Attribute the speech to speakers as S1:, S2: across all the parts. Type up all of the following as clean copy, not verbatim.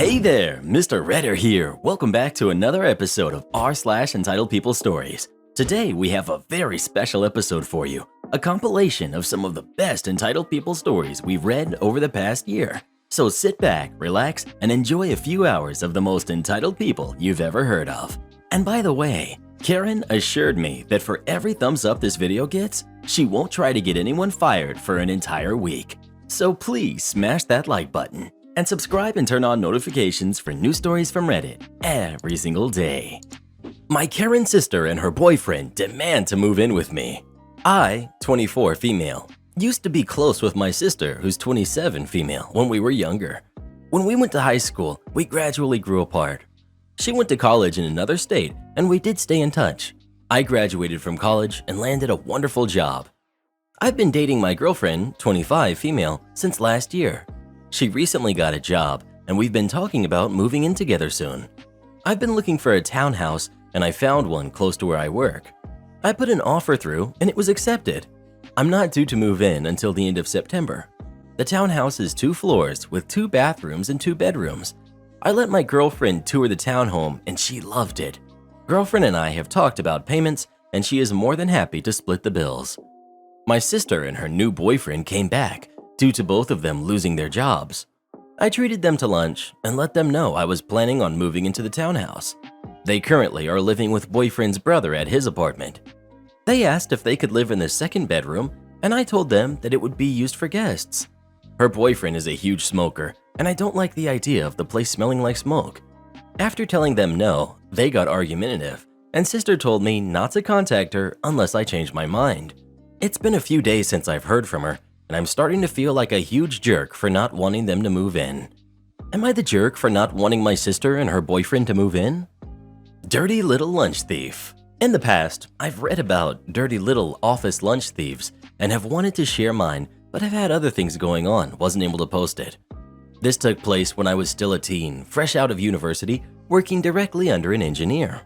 S1: Hey there, Mr. Redder here. Welcome back to another episode of r/Entitled People Stories. Today we have a very special episode for you, a compilation of some of the best entitled people stories we've read over the past year. So sit back, relax, and enjoy a few hours of the most entitled people you've ever heard of. And by the way, Karen assured me that for every thumbs up this video gets, she won't try to get anyone fired for an entire week. So please smash that like button and subscribe and turn on notifications for new stories from Reddit every single day. My Karen sister and her boyfriend demand to move in with me. I, 24 female, used to be close with my sister who's 27 female when we were younger. When we went to high school, we gradually grew apart. She went to college in another state and we did stay in touch. I graduated from college and landed a wonderful job. I've been dating my girlfriend, 25 female, since last year. She recently got a job and we've been talking about moving in together soon. I've been looking for a townhouse and I found one close to where I work. I put an offer through and it was accepted. I'm not due to move in until the end of September. The townhouse is 2 floors with 2 bathrooms and 2 bedrooms. I let my girlfriend tour the townhome and she loved it. Girlfriend and I have talked about payments and she is more than happy to split the bills. My sister and her new boyfriend came back due to both of them losing their jobs. I treated them to lunch and let them know I was planning on moving into the townhouse. They currently are living with boyfriend's brother at his apartment. They asked if they could live in the second bedroom and I told them that it would be used for guests. Her boyfriend is a huge smoker and I don't like the idea of the place smelling like smoke. After telling them no, they got argumentative and sister told me not to contact her unless I change my mind. It's been a few days since I've heard from her and I'm starting to feel like a huge jerk for not wanting them to move in. Am I the jerk for not wanting my sister and her boyfriend to move in? Dirty little lunch thief. In the past, I've read about dirty little office lunch thieves and have wanted to share mine, but I've had other things going on, wasn't able to post it. This took place when I was still a teen, fresh out of university, working directly under an engineer.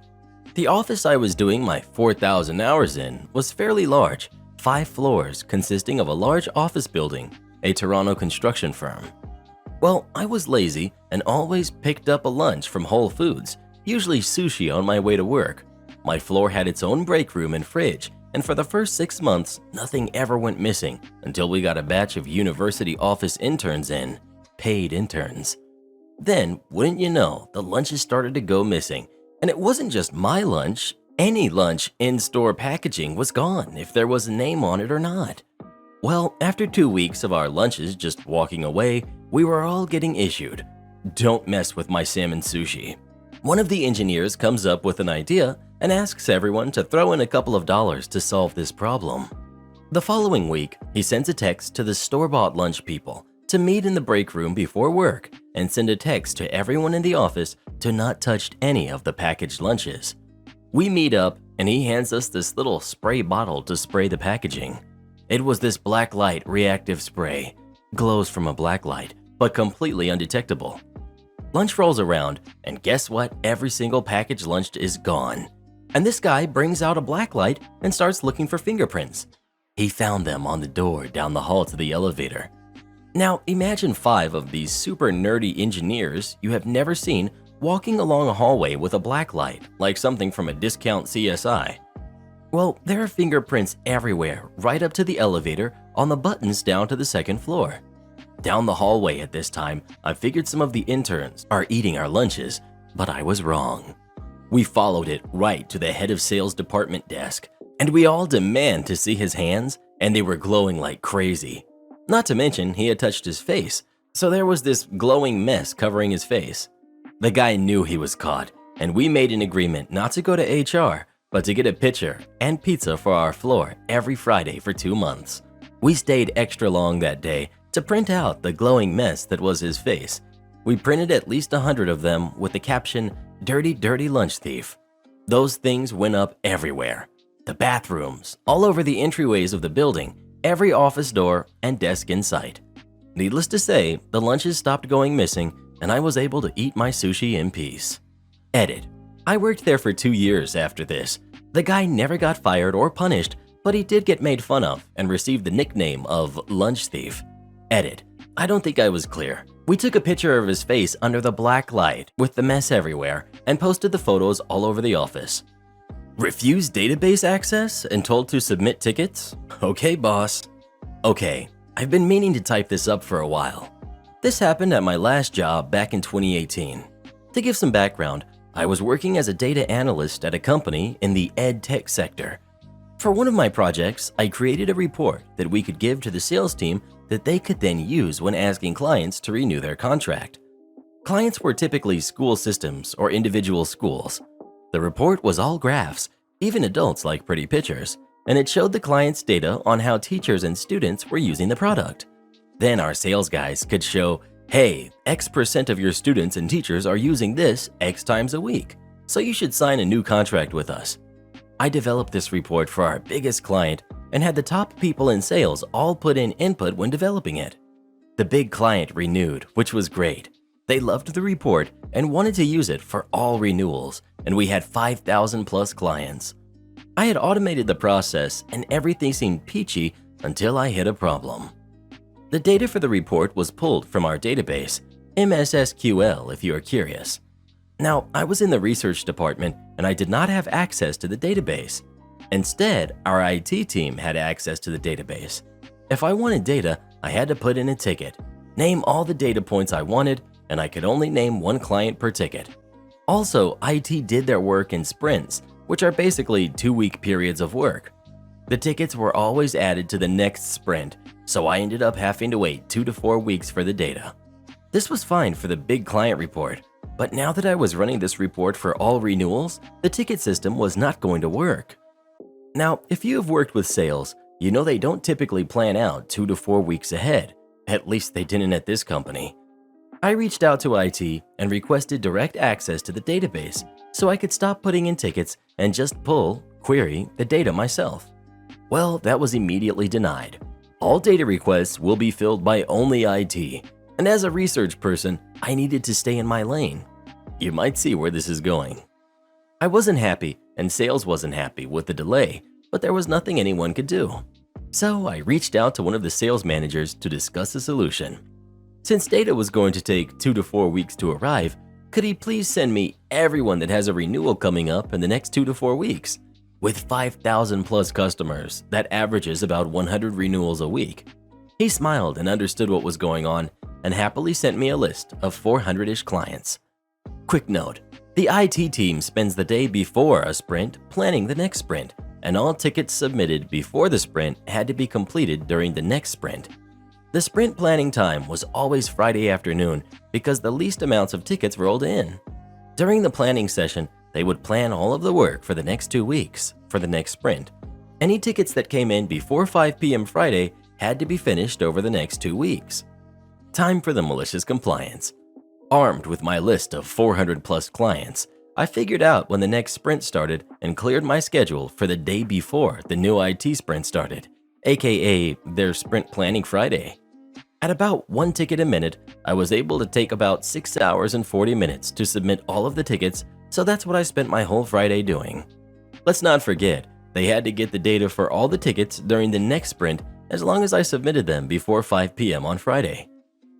S1: The office I was doing my 4,000 hours in was fairly large, 5 floors consisting of a large office building, a Toronto construction firm. Well, I was lazy and always picked up a lunch from Whole Foods, usually sushi on my way to work. My floor had its own break room and fridge, and for the first 6 months, nothing ever went missing until we got a batch of university office interns in, paid interns. Then, wouldn't you know, the lunches started to go missing, and it wasn't just my lunch. Any lunch in-store packaging was gone if there was a name on it or not. Well, after 2 weeks of our lunches just walking away, we were all getting issued, "Don't mess with my salmon sushi." One of the engineers comes up with an idea and asks everyone to throw in a couple of dollars to solve this problem. The following week, he sends a text to the store-bought lunch people to meet in the break room before work and send a text to everyone in the office to not touch any of the packaged lunches. We meet up and he hands us this little spray bottle to spray the packaging. It was this black light reactive spray, glows from a black light, but completely undetectable. Lunch rolls around and guess what? Every single packaged lunch is gone. And this guy brings out a black light and starts looking for fingerprints. He found them on the door down the hall to the elevator. Now imagine 5 of these super nerdy engineers you have never seen walking along a hallway with a black light, like something from a discount CSI. Well, there are fingerprints everywhere, right up to the elevator, on the buttons down to the second floor. Down the hallway at this time, I figured some of the interns are eating our lunches, but I was wrong. We followed it right to the head of sales department desk, and we all demand to see his hands, and they were glowing like crazy. Not to mention, he had touched his face, so there was this glowing mess covering his face. The guy knew he was caught, and we made an agreement not to go to HR, but to get a picture and pizza for our floor every Friday for 2 months. We stayed extra long that day to print out the glowing mess that was his face. We printed at least 100 of them with the caption, "Dirty, dirty lunch thief." Those things went up everywhere. The bathrooms, all over the entryways of the building, every office door and desk in sight. Needless to say, the lunches stopped going missing and I was able to eat my sushi in peace. Edit. I worked there for 2 years after this. The guy never got fired or punished, but he did get made fun of and received the nickname of Lunch Thief. Edit. I don't think I was clear. We took a picture of his face under the black light with the mess everywhere and posted the photos all over the office. Refused database access and told to submit tickets? Okay, boss. Okay, I've been meaning to type this up for a while. This happened at my last job back in 2018. To give some background, I was working as a data analyst at a company in the ed tech sector. For one of my projects, I created a report that we could give to the sales team that they could then use when asking clients to renew their contract. Clients were typically school systems or individual schools. The report was all graphs, even adults like pretty pictures, and it showed the client's data on how teachers and students were using the product. Then our sales guys could show, hey, X% of your students and teachers are using this X times a week, so you should sign a new contract with us. I developed this report for our biggest client and had the top people in sales all put in input when developing it. The big client renewed, which was great. They loved the report and wanted to use it for all renewals, and we had 5,000 plus clients. I had automated the process and everything seemed peachy until I hit a problem. The data for the report was pulled from our database, MSSQL if you are curious. Now, I was in the research department and I did not have access to the database. Instead, our IT team had access to the database. If I wanted data, I had to put in a ticket, name all the data points I wanted, and I could only name one client per ticket. Also, IT did their work in sprints, which are basically 2-week periods of work. The tickets were always added to the next sprint, so I ended up having to wait 2 to 4 weeks for the data. This was fine for the big client report, but now that I was running this report for all renewals, the ticket system was not going to work. Now, if you have worked with sales, you know they don't typically plan out 2 to 4 weeks ahead. At least they didn't at this company. I reached out to IT and requested direct access to the database so I could stop putting in tickets and just query the data myself. Well, that was immediately denied. All data requests will be filled by only IT, and as a research person, I needed to stay in my lane. You might see where this is going. I wasn't happy, and sales wasn't happy with the delay, but there was nothing anyone could do. So I reached out to one of the sales managers to discuss a solution. Since data was going to take 2 to 4 weeks to arrive, could he please send me everyone that has a renewal coming up in the next 2 to 4 weeks? With 5,000 plus customers, that averages about 100 renewals a week. He smiled and understood what was going on and happily sent me a list of 400-ish clients. Quick note, the IT team spends the day before a sprint planning the next sprint, and all tickets submitted before the sprint had to be completed during the next sprint. The sprint planning time was always Friday afternoon because the least amounts of tickets rolled in. During the planning session, they would plan all of the work for the next 2 weeks for the next sprint. Any tickets that came in before 5 p.m. Friday had to be finished over the next 2 weeks. Time for the malicious compliance. Armed with my list of 400 plus clients, I figured out when the next sprint started and cleared my schedule for the day before the new IT sprint started, aka their sprint planning Friday. At about 1 ticket a minute, I was able to take about 6 hours and 40 minutes to submit all of the tickets, so that's what I spent my whole Friday doing. Let's not forget, they had to get the data for all the tickets during the next sprint as long as I submitted them before 5 p.m. on Friday.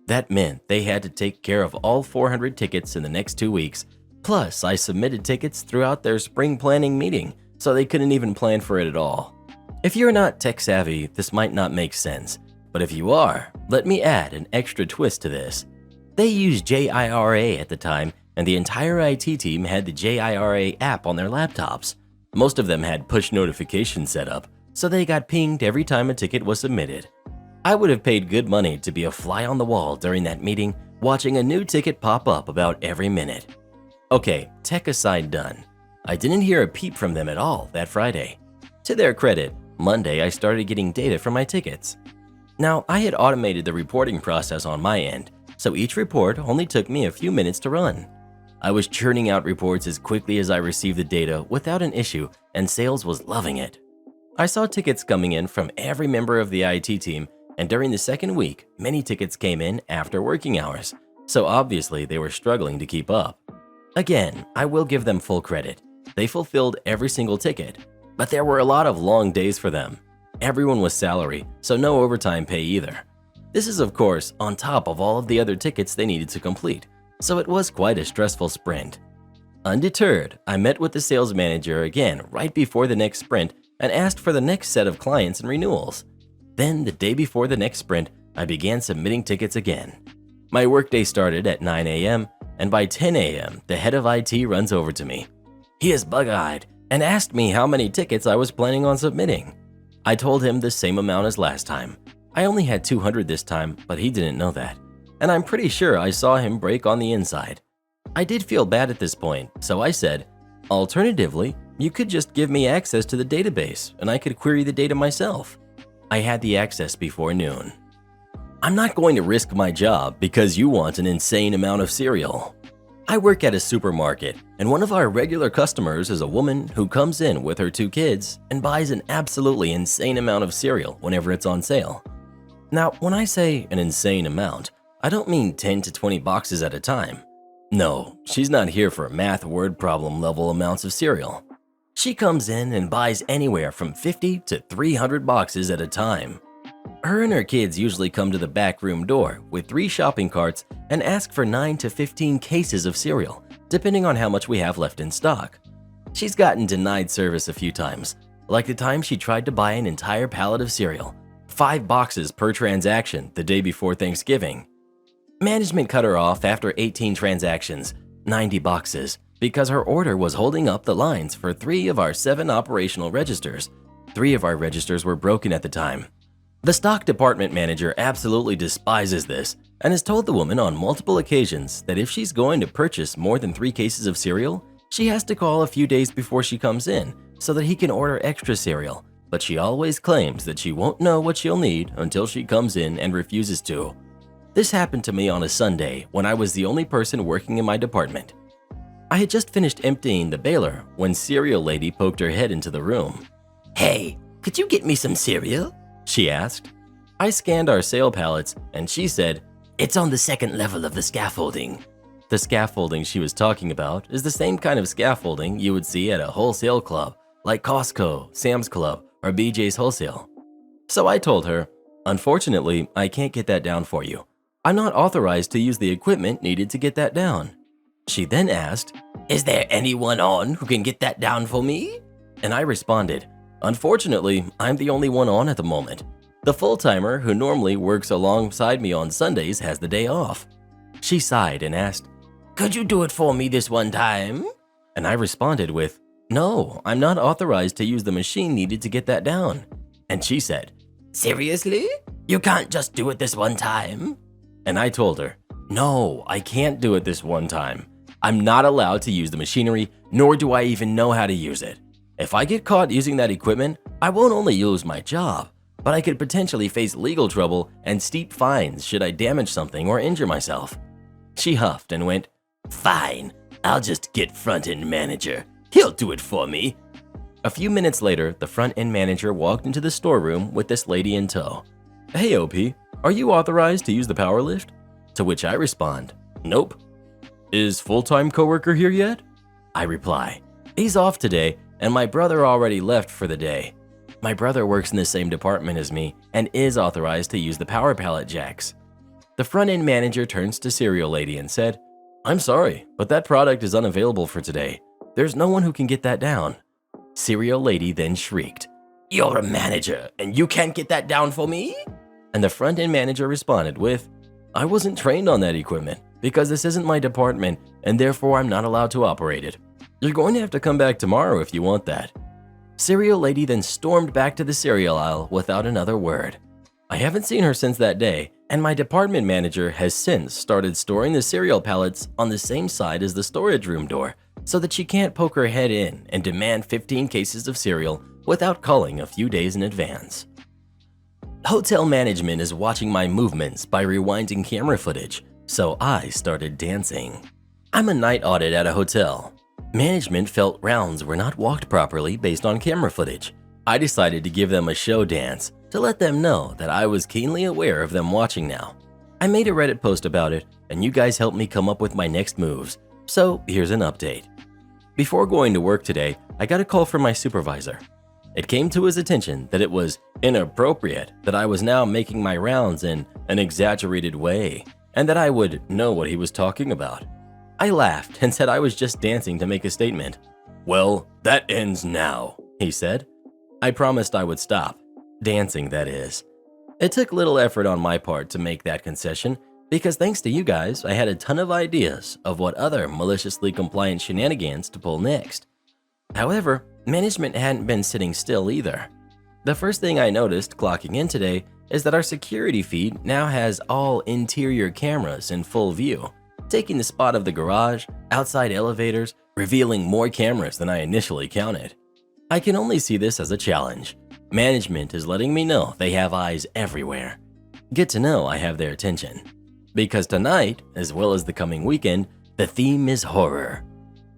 S1: That meant they had to take care of all 400 tickets in the next 2 weeks, plus I submitted tickets throughout their spring planning meeting, so they couldn't even plan for it at all. If you're not tech savvy, this might not make sense, but if you are, let me add an extra twist to this. They used JIRA at the time, and the entire IT team had the JIRA app on their laptops. Most of them had push notifications set up, so they got pinged every time a ticket was submitted. I would have paid good money to be a fly on the wall during that meeting, watching a new ticket pop up about every minute. Okay, tech aside done. I didn't hear a peep from them at all that Friday. To their credit, Monday I started getting data from my tickets. Now, I had automated the reporting process on my end, so each report only took me a few minutes to run. I was churning out reports as quickly as I received the data without an issue, and sales was loving it. I saw tickets coming in from every member of the IT team, and during the second week, many tickets came in after working hours, so obviously they were struggling to keep up. Again, I will give them full credit. They fulfilled every single ticket, but there were a lot of long days for them. Everyone was salary, so no overtime pay either. This is, of course, on top of all of the other tickets they needed to complete, so it was quite a stressful sprint. Undeterred, I met with the sales manager again right before the next sprint and asked for the next set of clients and renewals. Then, the day before the next sprint, I began submitting tickets again. My workday started at 9 a.m., and by 10 a.m., the head of IT runs over to me. He is bug-eyed and asked me how many tickets I was planning on submitting. I told him the same amount as last time. I only had 200 this time, but he didn't know that, and I'm pretty sure I saw him break on the inside. I did feel bad at this point, so I said, alternatively, you could just give me access to the database and I could query the data myself. I had the access before noon. I'm not going to risk my job because you want an insane amount of cereal. I work at a supermarket, and one of our regular customers is a woman who comes in with her 2 kids and buys an absolutely insane amount of cereal whenever it's on sale. Now, when I say an insane amount, I don't mean 10 to 20 boxes at a time. No, she's not here for math word problem level amounts of cereal. She comes in and buys anywhere from 50 to 300 boxes at a time. Her and her kids usually come to the back room door with 3 shopping carts and ask for 9 to 15 cases of cereal, depending on how much we have left in stock. She's gotten denied service a few times, like the time she tried to buy an entire pallet of cereal, 5 boxes per transaction the day before Thanksgiving. Management cut her off after 18 transactions, 90 boxes, because her order was holding up the lines for 3 of our 7 operational registers. 3 of our registers were broken at the time. The stock department manager absolutely despises this and has told the woman on multiple occasions that if she's going to purchase more than 3 cases of cereal, she has to call a few days before she comes in so that he can order extra cereal, but she always claims that she won't know what she'll need until she comes in and refuses to. This happened to me on a Sunday when I was the only person working in my department. I had just finished emptying the baler when Cereal Lady poked her head into the room. "Hey, could you get me some cereal?" she asked. I scanned our sale pallets and she said, "It's on the 2nd level of the scaffolding." The scaffolding she was talking about is the same kind of scaffolding you would see at a wholesale club like Costco, Sam's Club, or BJ's Wholesale. So I told her, "Unfortunately, I can't get that down for you. I'm not authorized to use the equipment needed to get that down." She then asked, "Is there anyone on who can get that down for me?" And I responded, "Unfortunately, I'm the only one on at the moment. The full-timer who normally works alongside me on Sundays has the day off." She sighed and asked, "Could you do it for me this one time?" And I responded with, "No, I'm not authorized to use the machine needed to get that down." And she said, "Seriously? You can't just do it this one time?" And I told her, "No, I can't do it this one time. I'm not allowed to use the machinery, nor do I even know how to use it. If I get caught using that equipment, I won't only lose my job, but I could potentially face legal trouble and steep fines should I damage something or injure myself." She huffed and went, "Fine, I'll just get front-end manager. He'll do it for me." A few minutes later, the front-end manager walked into the storeroom with this lady in tow. "Hey OP, are you authorized to use the power lift?" To which I respond, "Nope." "Is full-time coworker here yet?" I reply, "He's off today and my brother already left for the day." My brother works in the same department as me and is authorized to use the power pallet jacks. The front-end manager turns to Cereal Lady and said, "I'm sorry, but that product is unavailable for today. There's no one who can get that down." Cereal Lady then shrieked, "You're a manager and you can't get that down for me?" And the front-end manager responded with, "I wasn't trained on that equipment because this isn't my department and therefore I'm not allowed to operate it. You're going to have to come back tomorrow if you want that." Cereal Lady then stormed back to the cereal aisle without another word. I haven't seen her since that day, and my department manager has since started storing the cereal pallets on the same side as the storage room door so that she can't poke her head in and demand 15 cases of cereal without calling a few days in advance. Hotel management is watching my movements by rewinding camera footage, so I started dancing. I'm a night audit at a hotel. Management felt rounds were not walked properly based on camera footage. I decided to give them a show dance to let them know that I was keenly aware of them watching now. I made a Reddit post about it, and you guys helped me come up with my next moves, so here's an update. Before going to work today, I got a call from my supervisor. It came to his attention that it was inappropriate that I was now making my rounds in an exaggerated way and that I would know what he was talking about. I laughed and said I was just dancing to make a statement. "Well, that ends now," he said. I promised I would stop. Dancing, that is. It took little effort on my part to make that concession because thanks to you guys, I had a ton of ideas of what other maliciously compliant shenanigans to pull next. However, management hadn't been sitting still either. The first thing I noticed clocking in today is that our security feed now has all interior cameras in full view, taking the spot of the garage, outside elevators, revealing more cameras than I initially counted. I can only see this as a challenge. Management is letting me know they have eyes everywhere. Get to know I have their attention. Because tonight, as well as the coming weekend, the theme is horror.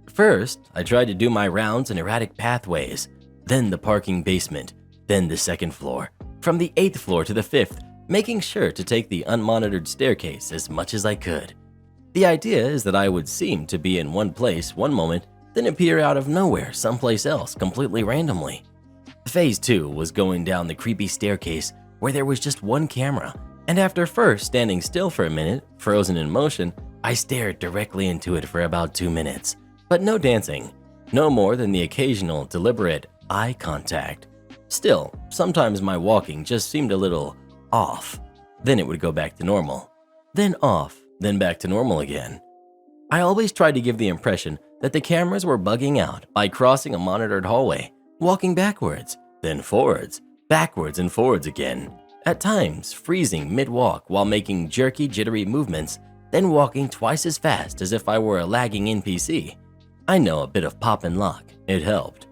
S1: First, I tried to do my rounds in erratic pathways, then the parking basement, then the second floor, from the 8th floor to the 5th, making sure to take the unmonitored staircase as much as I could. The idea is that I would seem to be in one place one moment, then appear out of nowhere someplace else completely randomly. Phase 2 was going down the creepy staircase where there was just one camera, and after first standing still for a minute, frozen in motion, I stared directly into it for about 2 minutes, but no dancing, no more than the occasional deliberate eye contact. Still, sometimes my walking just seemed a little off. Then it would go back to normal, then off, then back to normal again. I always tried to give the impression that the cameras were bugging out by crossing a monitored hallway, walking backwards, then forwards, backwards and forwards again, at times freezing mid-walk while making jerky, jittery movements, then walking twice as fast as if I were a lagging NPC. I know a bit of pop and lock, it helped.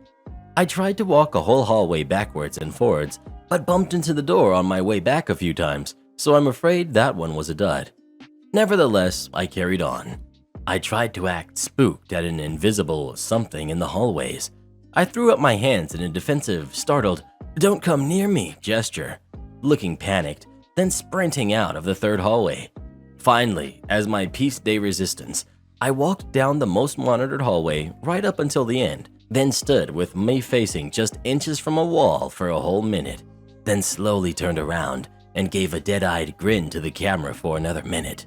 S1: I tried to walk a whole hallway backwards and forwards, but bumped into the door on my way back a few times, so I'm afraid that one was a dud. Nevertheless, I carried on. I tried to act spooked at an invisible something in the hallways. I threw up my hands in a defensive, startled, "Don't come near me" gesture, looking panicked, then sprinting out of the 3rd hallway. Finally, as my piece de resistance, I walked down the most monitored hallway right up until the end, then stood with me facing just inches from a wall for a whole minute, then slowly turned around and gave a dead-eyed grin to the camera for another minute.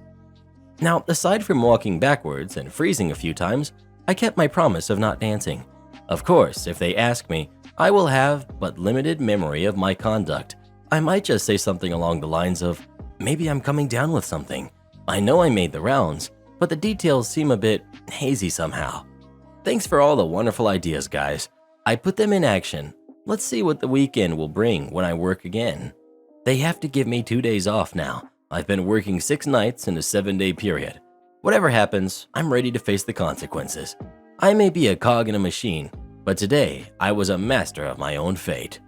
S1: Now, aside from walking backwards and freezing a few times, I kept my promise of not dancing. Of course, if they ask me, I will have but limited memory of my conduct. I might just say something along the lines of, maybe I'm coming down with something. I know I made the rounds, but the details seem a bit hazy somehow. Thanks for all the wonderful ideas, guys. I put them in action. Let's see what the weekend will bring when I work again. They have to give me 2 days off now. I've been working 6 nights in a 7-day period. Whatever happens, I'm ready to face the consequences. I may be a cog in a machine, but today I was a master of my own fate.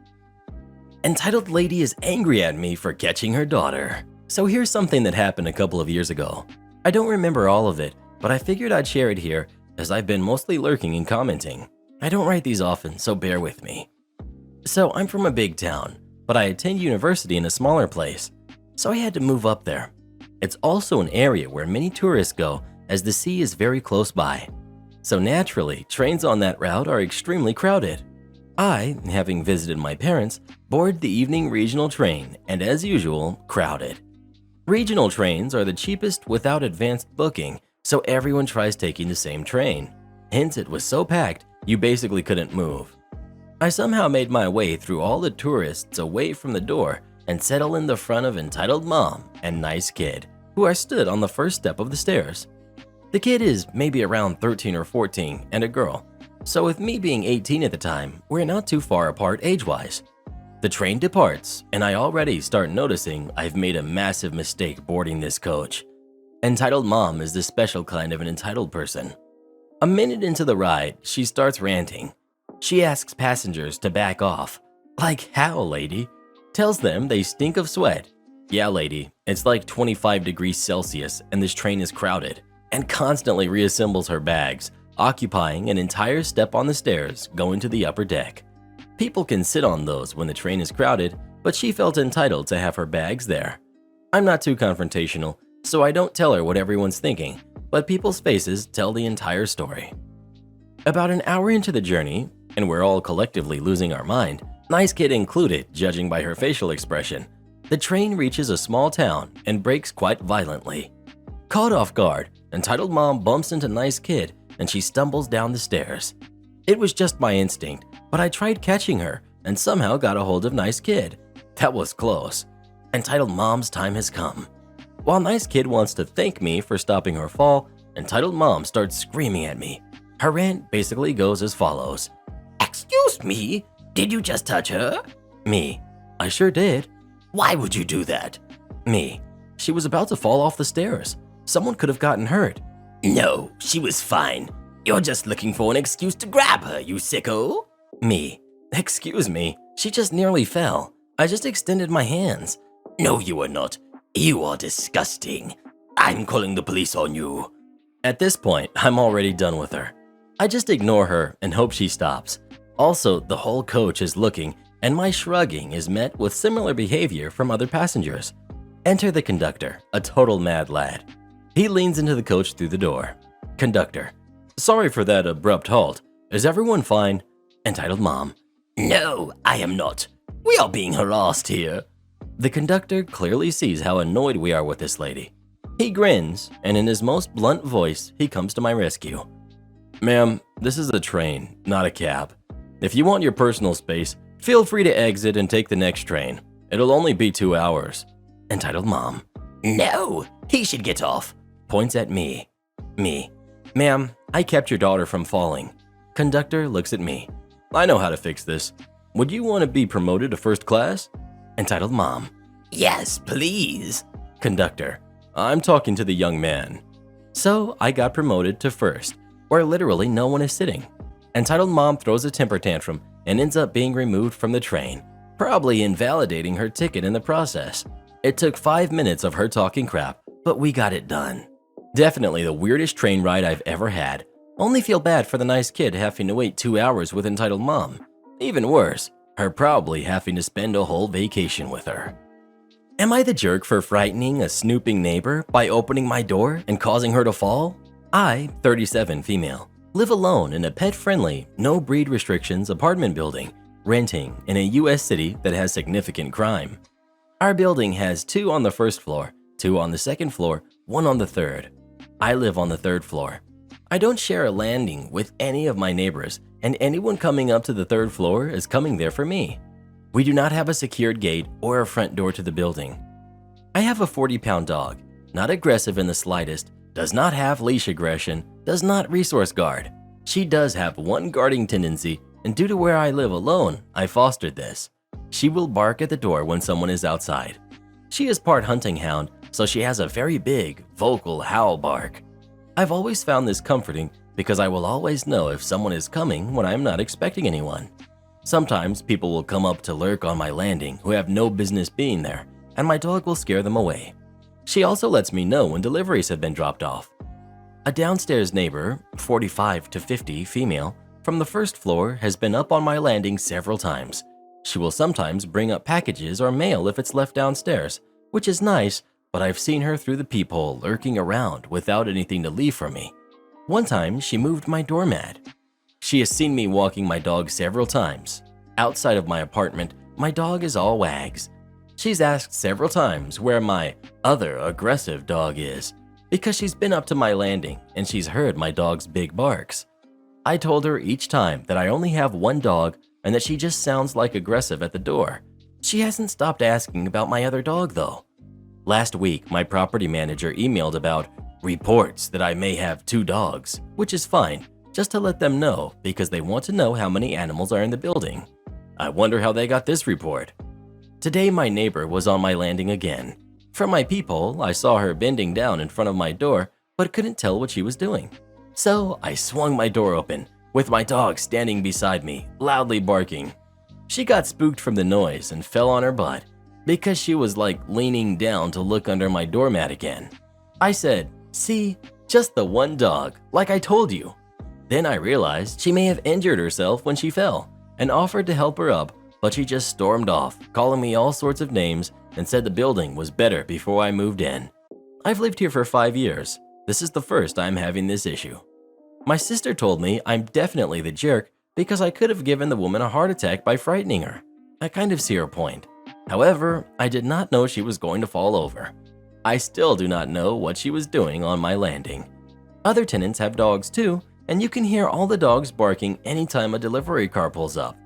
S1: Entitled lady is angry at me for catching her daughter. So here's something that happened a couple of years ago. I don't remember all of it, but I figured I'd share it here as I've been mostly lurking and commenting. I don't write these often, so bear with me. So I'm from a big town, but I attend university in a smaller place, so I had to move up there. It's also an area where many tourists go as the sea is very close by. So naturally, trains on that route are extremely crowded. I, having visited my parents, board the evening regional train and as usual, crowded. Regional trains are the cheapest without advanced booking, so everyone tries taking the same train. Hence, it was so packed, you basically couldn't move. I somehow made my way through all the tourists away from the door and settle in the front of entitled mom and nice kid, who are stood on the first step of the stairs. The kid is maybe around 13 or 14 and a girl, so with me being 18 at the time, we're not too far apart age-wise. The train departs, and I already start noticing I've made a massive mistake boarding this coach. Entitled mom is the special kind of an entitled person. A minute into the ride, she starts ranting. She asks passengers to back off. Like how, lady? Tells them they stink of sweat. Yeah, lady, it's like 25 degrees Celsius and this train is crowded, and constantly reassembles her bags, occupying an entire step on the stairs going to the upper deck. People can sit on those when the train is crowded, but she felt entitled to have her bags there. I'm not too confrontational, so I don't tell her what everyone's thinking, but people's faces tell the entire story. About an hour into the journey, and we're all collectively losing our mind, Nice kid included, judging by her facial expression. The train reaches a small town and brakes quite violently. Caught off guard, entitled mom bumps into nice kid and she stumbles down the stairs. It was just my instinct, but I tried catching her and somehow got a hold of nice kid. That was close. Entitled mom's time has come. While nice kid wants to thank me for stopping her fall, entitled mom starts screaming at me. Her rant basically goes as follows. Excuse me, did you just touch her? Me. I sure did. Why would you do that? Me. She was about to fall off the stairs. Someone could have gotten hurt. No, she was fine. You're just looking for an excuse to grab her, you sicko. Me. Excuse me, she just nearly fell. I just extended my hands. No, you are not. You are disgusting. I'm calling the police on you. At this point, I'm already done with her. I just ignore her and hope she stops. Also, the whole coach is looking, and my shrugging is met with similar behavior from other passengers. Enter the conductor, a total mad lad. He leans into the coach through the door. Conductor. Sorry for that abrupt halt. Is everyone fine? Entitled mom. No, I am not. We are being harassed here. The conductor clearly sees how annoyed we are with this lady. He grins, and in his most blunt voice, he comes to my rescue. Ma'am, this is a train, not a cab. If you want your personal space, feel free to exit and take the next train. It'll only be 2 hours. Entitled mom. No, he should get off. Points at me. Me. Ma'am, I kept your daughter from falling. Conductor looks at me. I know how to fix this. Would you want to be promoted to first class? Entitled mom. Yes, please. Conductor. I'm talking to the young man. So I got promoted to first, where literally no one is sitting. Entitled mom throws a temper tantrum and ends up being removed from the train, probably invalidating her ticket in the process. It took 5 minutes of her talking crap, but we got it done. Definitely the weirdest train ride I've ever had. Only feel bad for the nice kid having to wait 2 hours with entitled mom. Even worse, her probably having to spend a whole vacation with her. Am I the jerk for frightening a snooping neighbor by opening my door and causing her to fall? I, 37 female, live alone in a pet-friendly, no breed restrictions apartment building, renting in a US city that has significant crime. Our building has 2 on the first floor, 2 on the second floor, 1 on the third. I live on the 3rd floor. I don't share a landing with any of my neighbors, and anyone coming up to the 3rd floor is coming there for me. We do not have a secured gate or a front door to the building. I have a 40-pound dog, not aggressive in the slightest, does not have leash aggression, does not resource guard. She does have one guarding tendency, and due to where I live alone, I fostered this. She will bark at the door when someone is outside. She is part hunting hound, so she has a very big, vocal howl bark. I've always found this comforting because I will always know if someone is coming when I am not expecting anyone. Sometimes people will come up to lurk on my landing who have no business being there, and my dog will scare them away. She also lets me know when deliveries have been dropped off. A downstairs neighbor, 45 to 50 female, from the 1st floor has been up on my landing several times. She will sometimes bring up packages or mail if it's left downstairs, which is nice, but I've seen her through the peephole lurking around without anything to leave for me. One time, she moved my doormat. She has seen me walking my dog several times. Outside of my apartment, my dog is all wags. She's asked several times where my other aggressive dog is, because she's been up to my landing and she's heard my dog's big barks. I told her each time that I only have one dog and that she just sounds like aggressive at the door. She hasn't stopped asking about my other dog though. Last week, my property manager emailed about reports that I may have 2 dogs, which is fine, just to let them know because they want to know how many animals are in the building. I wonder how they got this report. Today, my neighbor was on my landing again. From my peephole, I saw her bending down in front of my door, but couldn't tell what she was doing. So I swung my door open, with my dog standing beside me, loudly barking. She got spooked from the noise and fell on her butt, because she was like leaning down to look under my doormat again. I said, "See, just the one dog, like I told you." Then I realized she may have injured herself when she fell, and offered to help her up, but she just stormed off, calling me all sorts of names and said the building was better before I moved in. I've lived here for 5 years. This is the first I'm having this issue. My sister told me I'm definitely the jerk because I could have given the woman a heart attack by frightening her. I kind of see her point. However, I did not know she was going to fall over. I still do not know what she was doing on my landing. Other tenants have dogs too, and you can hear all the dogs barking anytime a delivery car pulls up.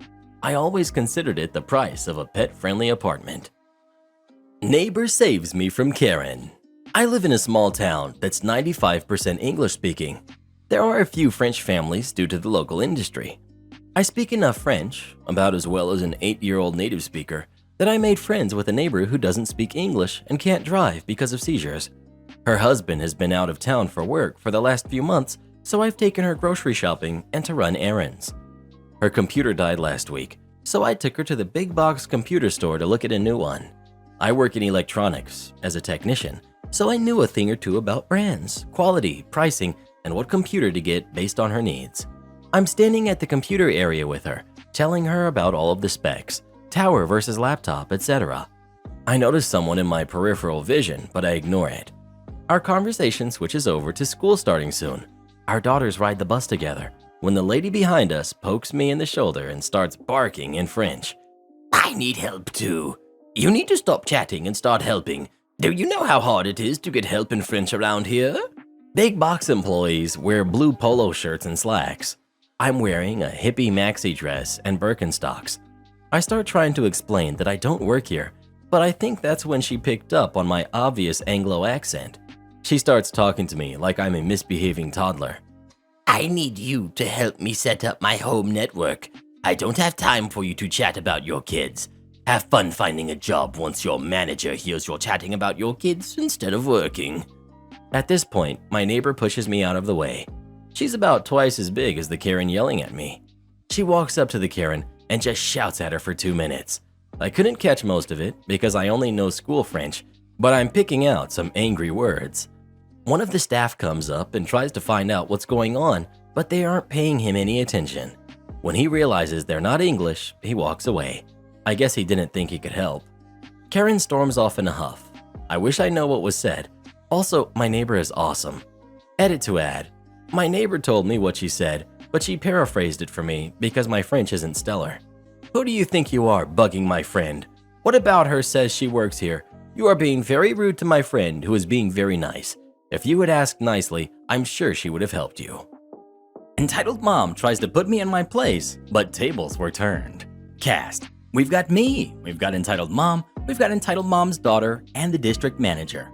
S1: I always considered it the price of a pet-friendly apartment. Neighbor saves me from Karen. I live in a small town that's 95% English speaking. There are a few French families due to the local industry. I speak enough French, about as well as an 8-year-old native speaker, that I made friends with a neighbor who doesn't speak English and can't drive because of seizures. Her husband has been out of town for work for the last few months, so I've taken her grocery shopping and to run errands. Her computer died last week, so I took her to the big box computer store to look at a new one. I work in electronics as a technician, so I knew a thing or two about brands, quality, pricing, and what computer to get based on her needs. I'm standing at the computer area with her, telling her about all of the specs, tower versus laptop, etc. I notice someone in my peripheral vision, but I ignore it. Our conversation switches over to school starting soon. Our daughters ride the bus together when the lady behind us pokes me in the shoulder and starts barking in French. I need help too. You need to stop chatting and start helping. Do you know how hard it is to get help in French around here? Big box employees wear blue polo shirts and slacks. I'm wearing a hippie maxi dress and Birkenstocks. I start trying to explain that I don't work here, but I think that's when she picked up on my obvious Anglo accent. She starts talking to me like I'm a misbehaving toddler. I need you to help me set up my home network. I don't have time for you to chat about your kids. Have fun finding a job once your manager hears you're chatting about your kids instead of working. At this point, my neighbor pushes me out of the way. She's about twice as big as the Karen yelling at me. She walks up to the Karen and just shouts at her for 2 minutes. I couldn't catch most of it because I only know school French, but I'm picking out some angry words. One of the staff comes up and tries to find out what's going on, but they aren't paying him any attention. When he realizes they're not English, he walks away. I guess he didn't think he could help. Karen storms off in a huff. I wish I know what was said. Also, my neighbor is awesome. Edit to add. My neighbor told me what she said, but she paraphrased it for me because my French isn't stellar. Who do you think you are, bugging my friend? What about her says she works here? You are being very rude to my friend who is being very nice. If you had asked nicely, I'm sure she would have helped you. Entitled Mom tries to put me in my place, but tables were turned. Cast. We've got me, we've got Entitled Mom, we've got Entitled Mom's daughter, and the district manager.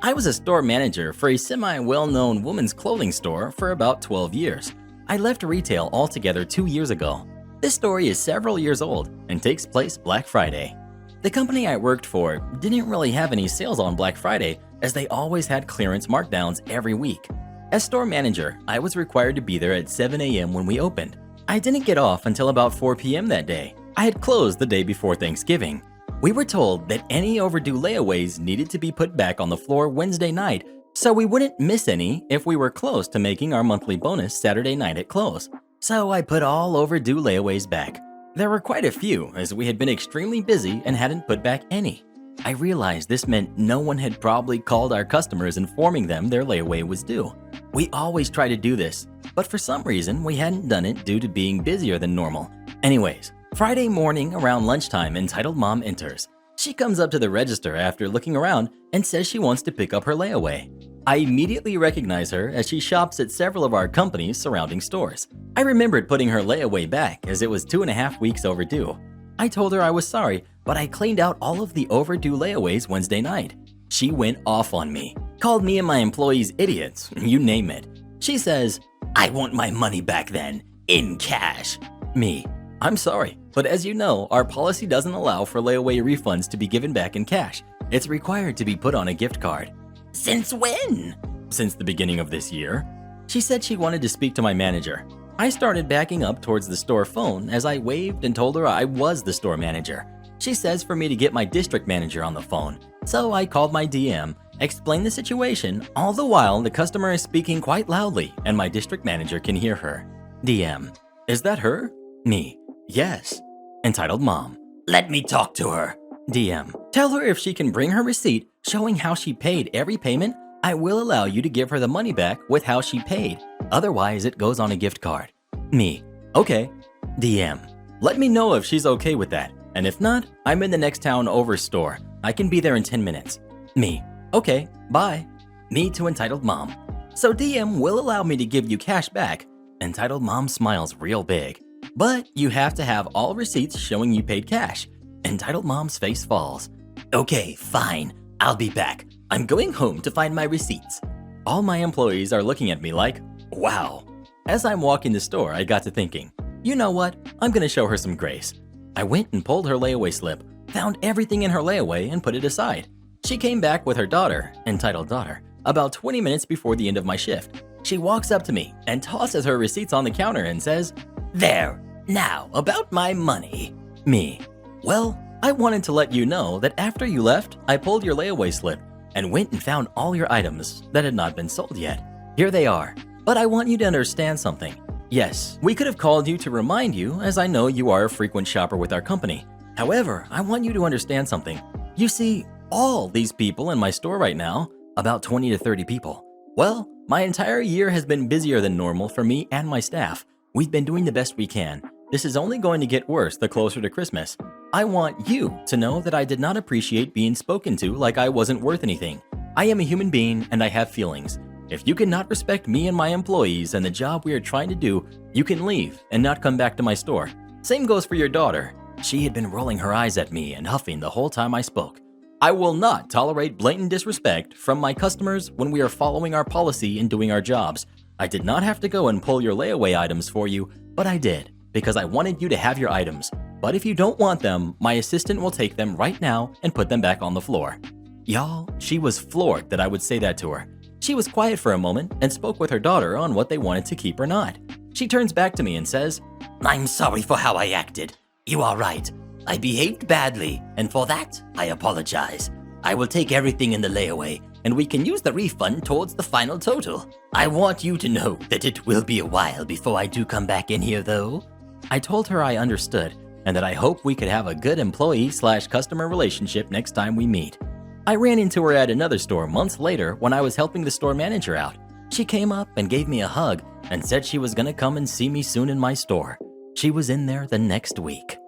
S1: I was a store manager for a semi-well-known women's clothing store for about 12 years. I left retail altogether 2 years ago. This story is several years old and takes place Black Friday. The company I worked for didn't really have any sales on Black Friday as they always had clearance markdowns every week. As store manager, I was required to be there at 7 a.m. when we opened. I didn't get off until about 4 p.m. that day. I had closed the day before Thanksgiving. We were told that any overdue layaways needed to be put back on the floor Wednesday night, so we wouldn't miss any if we were close to making our monthly bonus Saturday night at close. So I put all overdue layaways back. There were quite a few, as we had been extremely busy and hadn't put back any. I realized this meant no one had probably called our customers informing them their layaway was due. We always try to do this, but for some reason we hadn't done it due to being busier than normal. Anyways, Friday morning around lunchtime, Entitled Mom enters. She comes up to the register after looking around and says she wants to pick up her layaway. I immediately recognize her as she shops at several of our company's surrounding stores. I remembered putting her layaway back as it was 2.5 weeks overdue. I told her I was sorry, but I cleaned out all of the overdue layaways Wednesday night. She went off on me, called me and my employees idiots, you name it. She says, I want my money back then, in cash. Me, I'm sorry, but as you know, our policy doesn't allow for layaway refunds to be given back in cash. It's required to be put on a gift card. Since when? Since the beginning of this year. She said she wanted to speak to my manager. I started backing up towards the store phone as I waved and told her I was the store manager. She says for me to get my district manager on the phone. So I called my DM, explained the situation, all the while the customer is speaking quite loudly and my district manager can hear her. DM, is that her? Me, yes. Entitled Mom, let me talk to her. DM, tell her if she can bring her receipt showing how she paid every payment, I will allow you to give her the money back with how she paid. Otherwise, it goes on a gift card. Me, okay. DM, let me know if she's okay with that. And if not, I'm in the next town over store. I can be there in 10 minutes. Me. Okay, bye. Me to entitled mom. So DM will allow me to give you cash back. Entitled mom smiles real big. But you have to have all receipts showing you paid cash. Entitled mom's face falls. Okay, fine. I'll be back. I'm going home to find my receipts. All my employees are looking at me like, wow. As I'm walking the store, I got to thinking, you know what? I'm gonna show her some grace. I went and pulled her layaway slip, found everything in her layaway and put it aside. She came back with her daughter, entitled daughter, about 20 minutes before the end of my shift. She walks up to me and tosses her receipts on the counter and says, there, now about my money. Me. Well, I wanted to let you know that after you left, I pulled your layaway slip and went and found all your items that had not been sold yet. Here they are. But I want you to understand something. Yes, we could have called you to remind you, as I know you are a frequent shopper with our company. However, I want you to understand something. You see, all these people in my store right now, about 20 to 30 people. Well, my entire year has been busier than normal for me and my staff. We've been doing the best we can. This is only going to get worse the closer to Christmas. I want you to know that I did not appreciate being spoken to like I wasn't worth anything. I am a human being and I have feelings. If you cannot respect me and my employees and the job we are trying to do, you can leave and not come back to my store. Same goes for your daughter. She had been rolling her eyes at me and huffing the whole time I spoke. I will not tolerate blatant disrespect from my customers when we are following our policy and doing our jobs. I did not have to go and pull your layaway items for you, but I did, because I wanted you to have your items. But if you don't want them, my assistant will take them right now and put them back on the floor. Y'all, she was floored that I would say that to her. She was quiet for a moment and spoke with her daughter on what they wanted to keep or not. She turns back to me and says, I'm sorry for how I acted. You are right. I behaved badly, and for that, I apologize. I will take everything in the layaway, and we can use the refund towards the final total. I want you to know that it will be a while before I do come back in here, though. I told her I understood, and that I hope we could have a good employee/customer relationship next time we meet. I ran into her at another store months later when I was helping the store manager out. She came up and gave me a hug and said she was gonna come and see me soon in my store. She was in there the next week.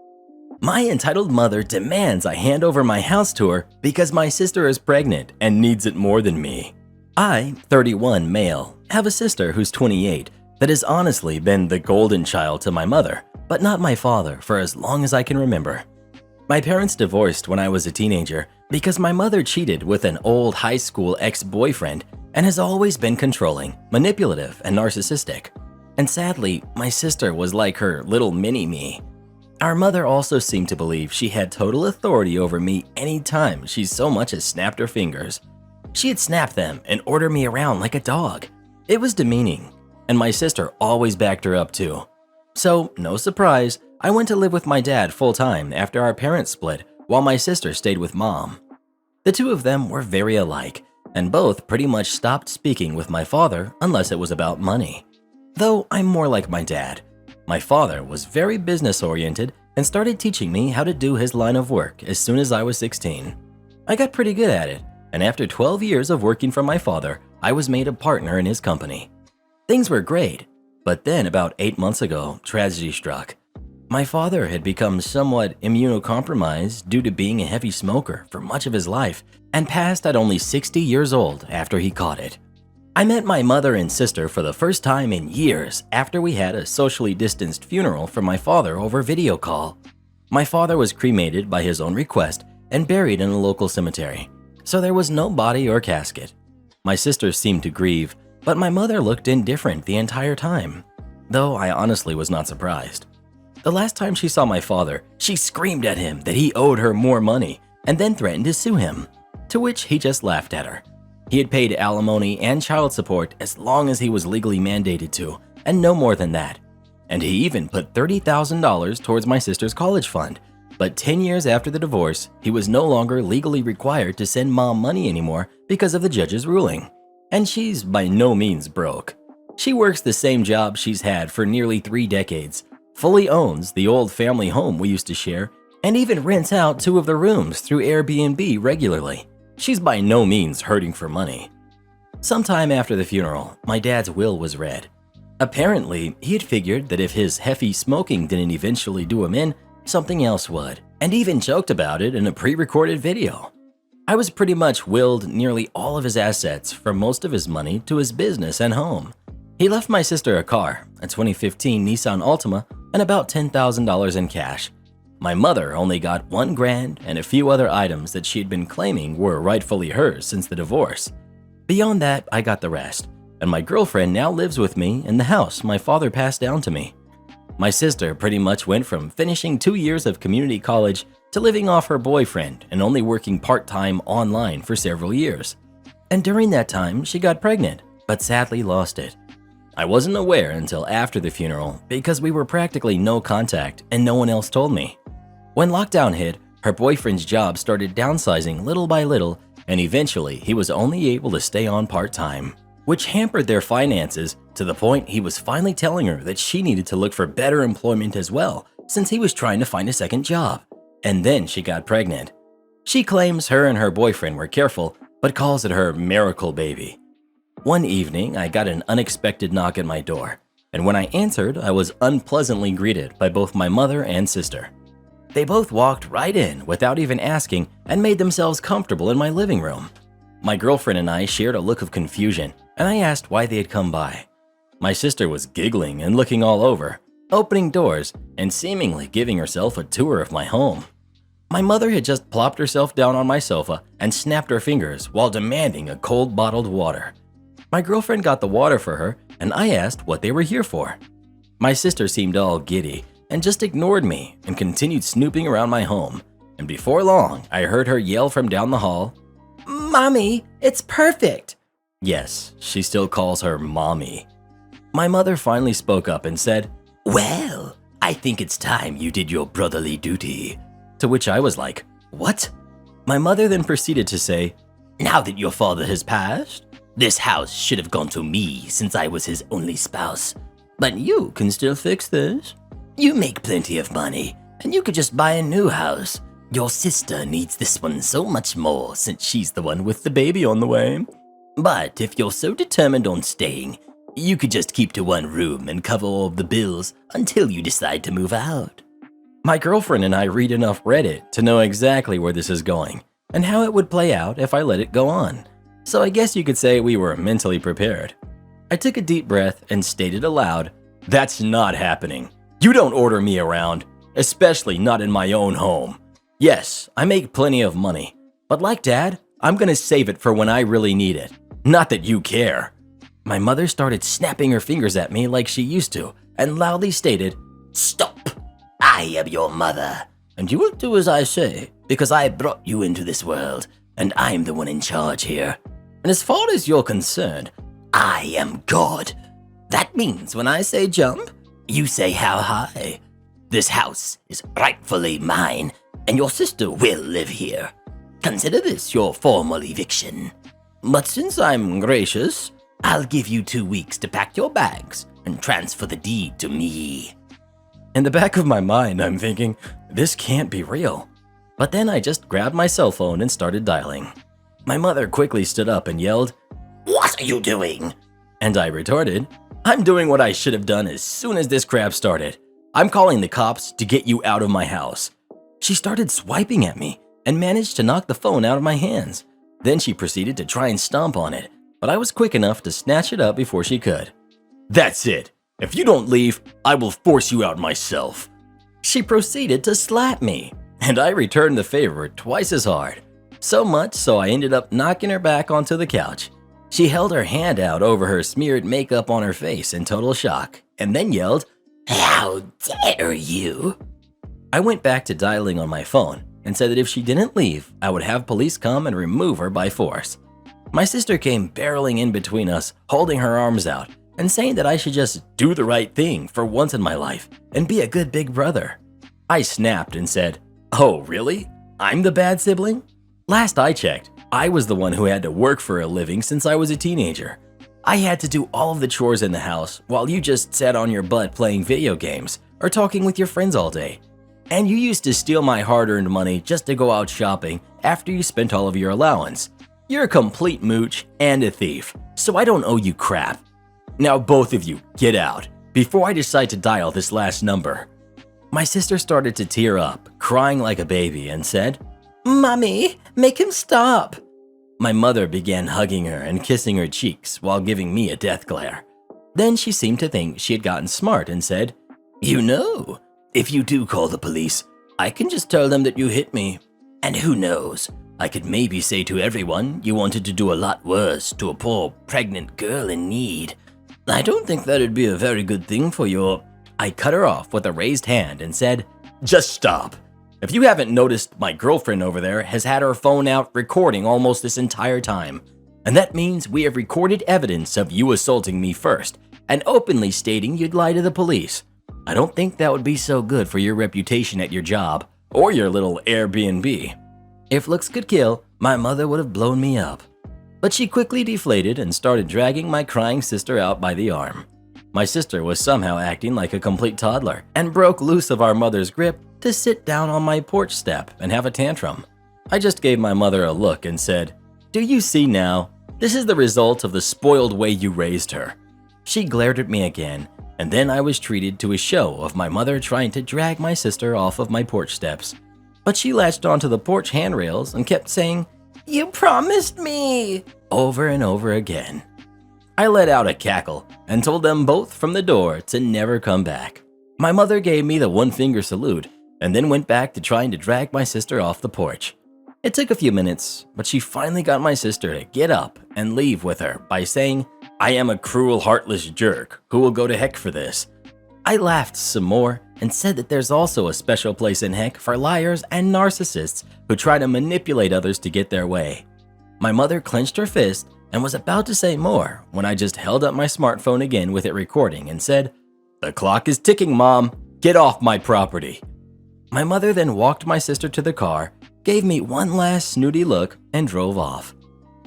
S1: My entitled mother demands I hand over my house to her because my sister is pregnant and needs it more than me. I, 31 male, have a sister who's 28 that has honestly been the golden child to my mother, but not my father for as long as I can remember. My parents divorced when I was a teenager because my mother cheated with an old high school ex-boyfriend and has always been controlling, manipulative, and narcissistic. And sadly, my sister was like her little mini-me. Our mother also seemed to believe she had total authority over me anytime she so much as snapped her fingers. She'd snap them and order me around like a dog. It was demeaning, and my sister always backed her up too. So, no surprise, I went to live with my dad full-time after our parents split, while my sister stayed with mom. The two of them were very alike, and both pretty much stopped speaking with my father unless it was about money. Though I'm more like my dad. My father was very business-oriented and started teaching me how to do his line of work as soon as I was 16. I got pretty good at it, and after 12 years of working for my father, I was made a partner in his company. Things were great, but then about 8 months ago, tragedy struck. My father had become somewhat immunocompromised due to being a heavy smoker for much of his life and passed at only 60 years old after he caught it. I met my mother and sister for the first time in years after we had a socially distanced funeral for my father over video call. My father was cremated by his own request and buried in a local cemetery, so there was no body or casket. My sister seemed to grieve, but my mother looked indifferent the entire time, though I honestly was not surprised. The last time she saw my father, she screamed at him that he owed her more money and then threatened to sue him, to which he just laughed at her. He had paid alimony and child support as long as he was legally mandated to, and no more than that. And he even put $30,000 towards my sister's college fund. But 10 years after the divorce, he was no longer legally required to send mom money anymore because of the judge's ruling. And she's by no means broke. She works the same job she's had for nearly 3 decades, fully owns the old family home we used to share, and even rents out 2 of the rooms through Airbnb regularly. She's by no means hurting for money. Sometime after the funeral, my dad's will was read. Apparently, he had figured that if his heavy smoking didn't eventually do him in, something else would, and even joked about it in a pre-recorded video. I was pretty much willed nearly all of his assets from most of his money to his business and home. He left my sister a car, a 2015 Nissan Altima, and about $10,000 in cash. My mother only got $1,000 and a few other items that she had been claiming were rightfully hers since the divorce. Beyond that, I got the rest, and my girlfriend now lives with me in the house my father passed down to me. My sister pretty much went from finishing 2 years of community college to living off her boyfriend and only working part-time online for several years. And during that time, she got pregnant, but sadly lost it. I wasn't aware until after the funeral because we were practically no contact and no one else told me. When lockdown hit, her boyfriend's job started downsizing little by little, and eventually he was only able to stay on part-time, which hampered their finances to the point he was finally telling her that she needed to look for better employment as well since he was trying to find a second job. And then she got pregnant. She claims her and her boyfriend were careful, but calls it her miracle baby. One evening, I got an unexpected knock at my door, and when I answered, I was unpleasantly greeted by both my mother and sister. They both walked right in without even asking and made themselves comfortable in my living room. My girlfriend and I shared a look of confusion, and I asked why they had come by. My sister was giggling and looking all over, opening doors and seemingly giving herself a tour of my home. My mother had just plopped herself down on my sofa and snapped her fingers while demanding a cold bottled water. My girlfriend got the water for her, and I asked what they were here for. My sister seemed all giddy and just ignored me and continued snooping around my home, and before long, I heard her yell from down the hall, "Mommy, it's perfect!" Yes, she still calls her Mommy. My mother finally spoke up and said, "Well, I think it's time you did your brotherly duty." To which I was like, "What?" My mother then proceeded to say, "Now that your father has passed, this house should have gone to me since I was his only spouse. But you can still fix this. You make plenty of money, and you could just buy a new house. Your sister needs this one so much more since she's the one with the baby on the way. But if you're so determined on staying, you could just keep to one room and cover all of the bills until you decide to move out." My girlfriend and I read enough Reddit to know exactly where this is going and how it would play out if I let it go on. So I guess you could say we were mentally prepared. I took a deep breath and stated aloud, "That's not happening. You don't order me around, especially not in my own home. Yes, I make plenty of money, but like Dad, I'm gonna save it for when I really need it. Not that you care." My mother started snapping her fingers at me like she used to and loudly stated, "Stop! I am your mother, and you will do as I say because I brought you into this world and I'm the one in charge here. And as far as you're concerned, I am God. That means when I say jump, you say how high. This house is rightfully mine, and your sister will live here. Consider this your formal eviction. But since I'm gracious, I'll give you 2 weeks to pack your bags and transfer the deed to me." In the back of my mind, I'm thinking, this can't be real. But then I just grabbed my cell phone and started dialing. My mother quickly stood up and yelled, "What are you doing?" And I retorted, "I'm doing what I should have done as soon as this crap started. I'm calling the cops to get you out of my house." She started swiping at me and managed to knock the phone out of my hands. Then she proceeded to try and stomp on it, but I was quick enough to snatch it up before she could. "That's it. If you don't leave, I will force you out myself." She proceeded to slap me, and I returned the favor twice as hard. So much so I ended up knocking her back onto the couch. She held her hand out over her smeared makeup on her face in total shock, and then yelled, "How dare you!" I went back to dialing on my phone and said that if she didn't leave, I would have police come and remove her by force. My sister came barreling in between us, holding her arms out and saying that I should just do the right thing for once in my life and be a good big brother. I snapped and said, "Oh, really? I'm the bad sibling?" Last I checked, I was the one who had to work for a living since I was a teenager. I had to do all of the chores in the house while you just sat on your butt playing video games or talking with your friends all day. And you used to steal my hard-earned money just to go out shopping after you spent all of your allowance. You're a complete mooch and a thief, so I don't owe you crap. Now both of you, get out, before I decide to dial this last number. My sister started to tear up, crying like a baby, and said, "Mommy, make him stop." My mother began hugging her and kissing her cheeks while giving me a death glare. Then she seemed to think she had gotten smart and said, "You know, if you do call the police, I can just tell them that you hit me. And who knows, I could maybe say to everyone you wanted to do a lot worse to a poor pregnant girl in need. I don't think that'd be a very good thing for your—" I cut her off with a raised hand and said, "Just stop. If you haven't noticed, my girlfriend over there has had her phone out recording almost this entire time. And that means we have recorded evidence of you assaulting me first and openly stating you'd lie to the police. I don't think that would be so good for your reputation at your job or your little Airbnb. If looks could kill, my mother would have blown me up." But she quickly deflated and started dragging my crying sister out by the arm. My sister was somehow acting like a complete toddler and broke loose of our mother's grip to sit down on my porch step and have a tantrum. I just gave my mother a look and said, "Do you see now? This is the result of the spoiled way you raised her." She glared at me again, and then I was treated to a show of my mother trying to drag my sister off of my porch steps. But she latched onto the porch handrails and kept saying, "You promised me," over and over again. I let out a cackle and told them both from the door to never come back. My mother gave me the one-finger salute and then went back to trying to drag my sister off the porch. It took a few minutes, but she finally got my sister to get up and leave with her by saying, "I am a cruel, heartless jerk who will go to heck for this." I laughed some more and said that there's also a special place in heck for liars and narcissists who try to manipulate others to get their way. My mother clenched her fist and was about to say more when I just held up my smartphone again with it recording and said, "The clock is ticking, Mom. Get off my property." My mother then walked my sister to the car, gave me one last snooty look, and drove off.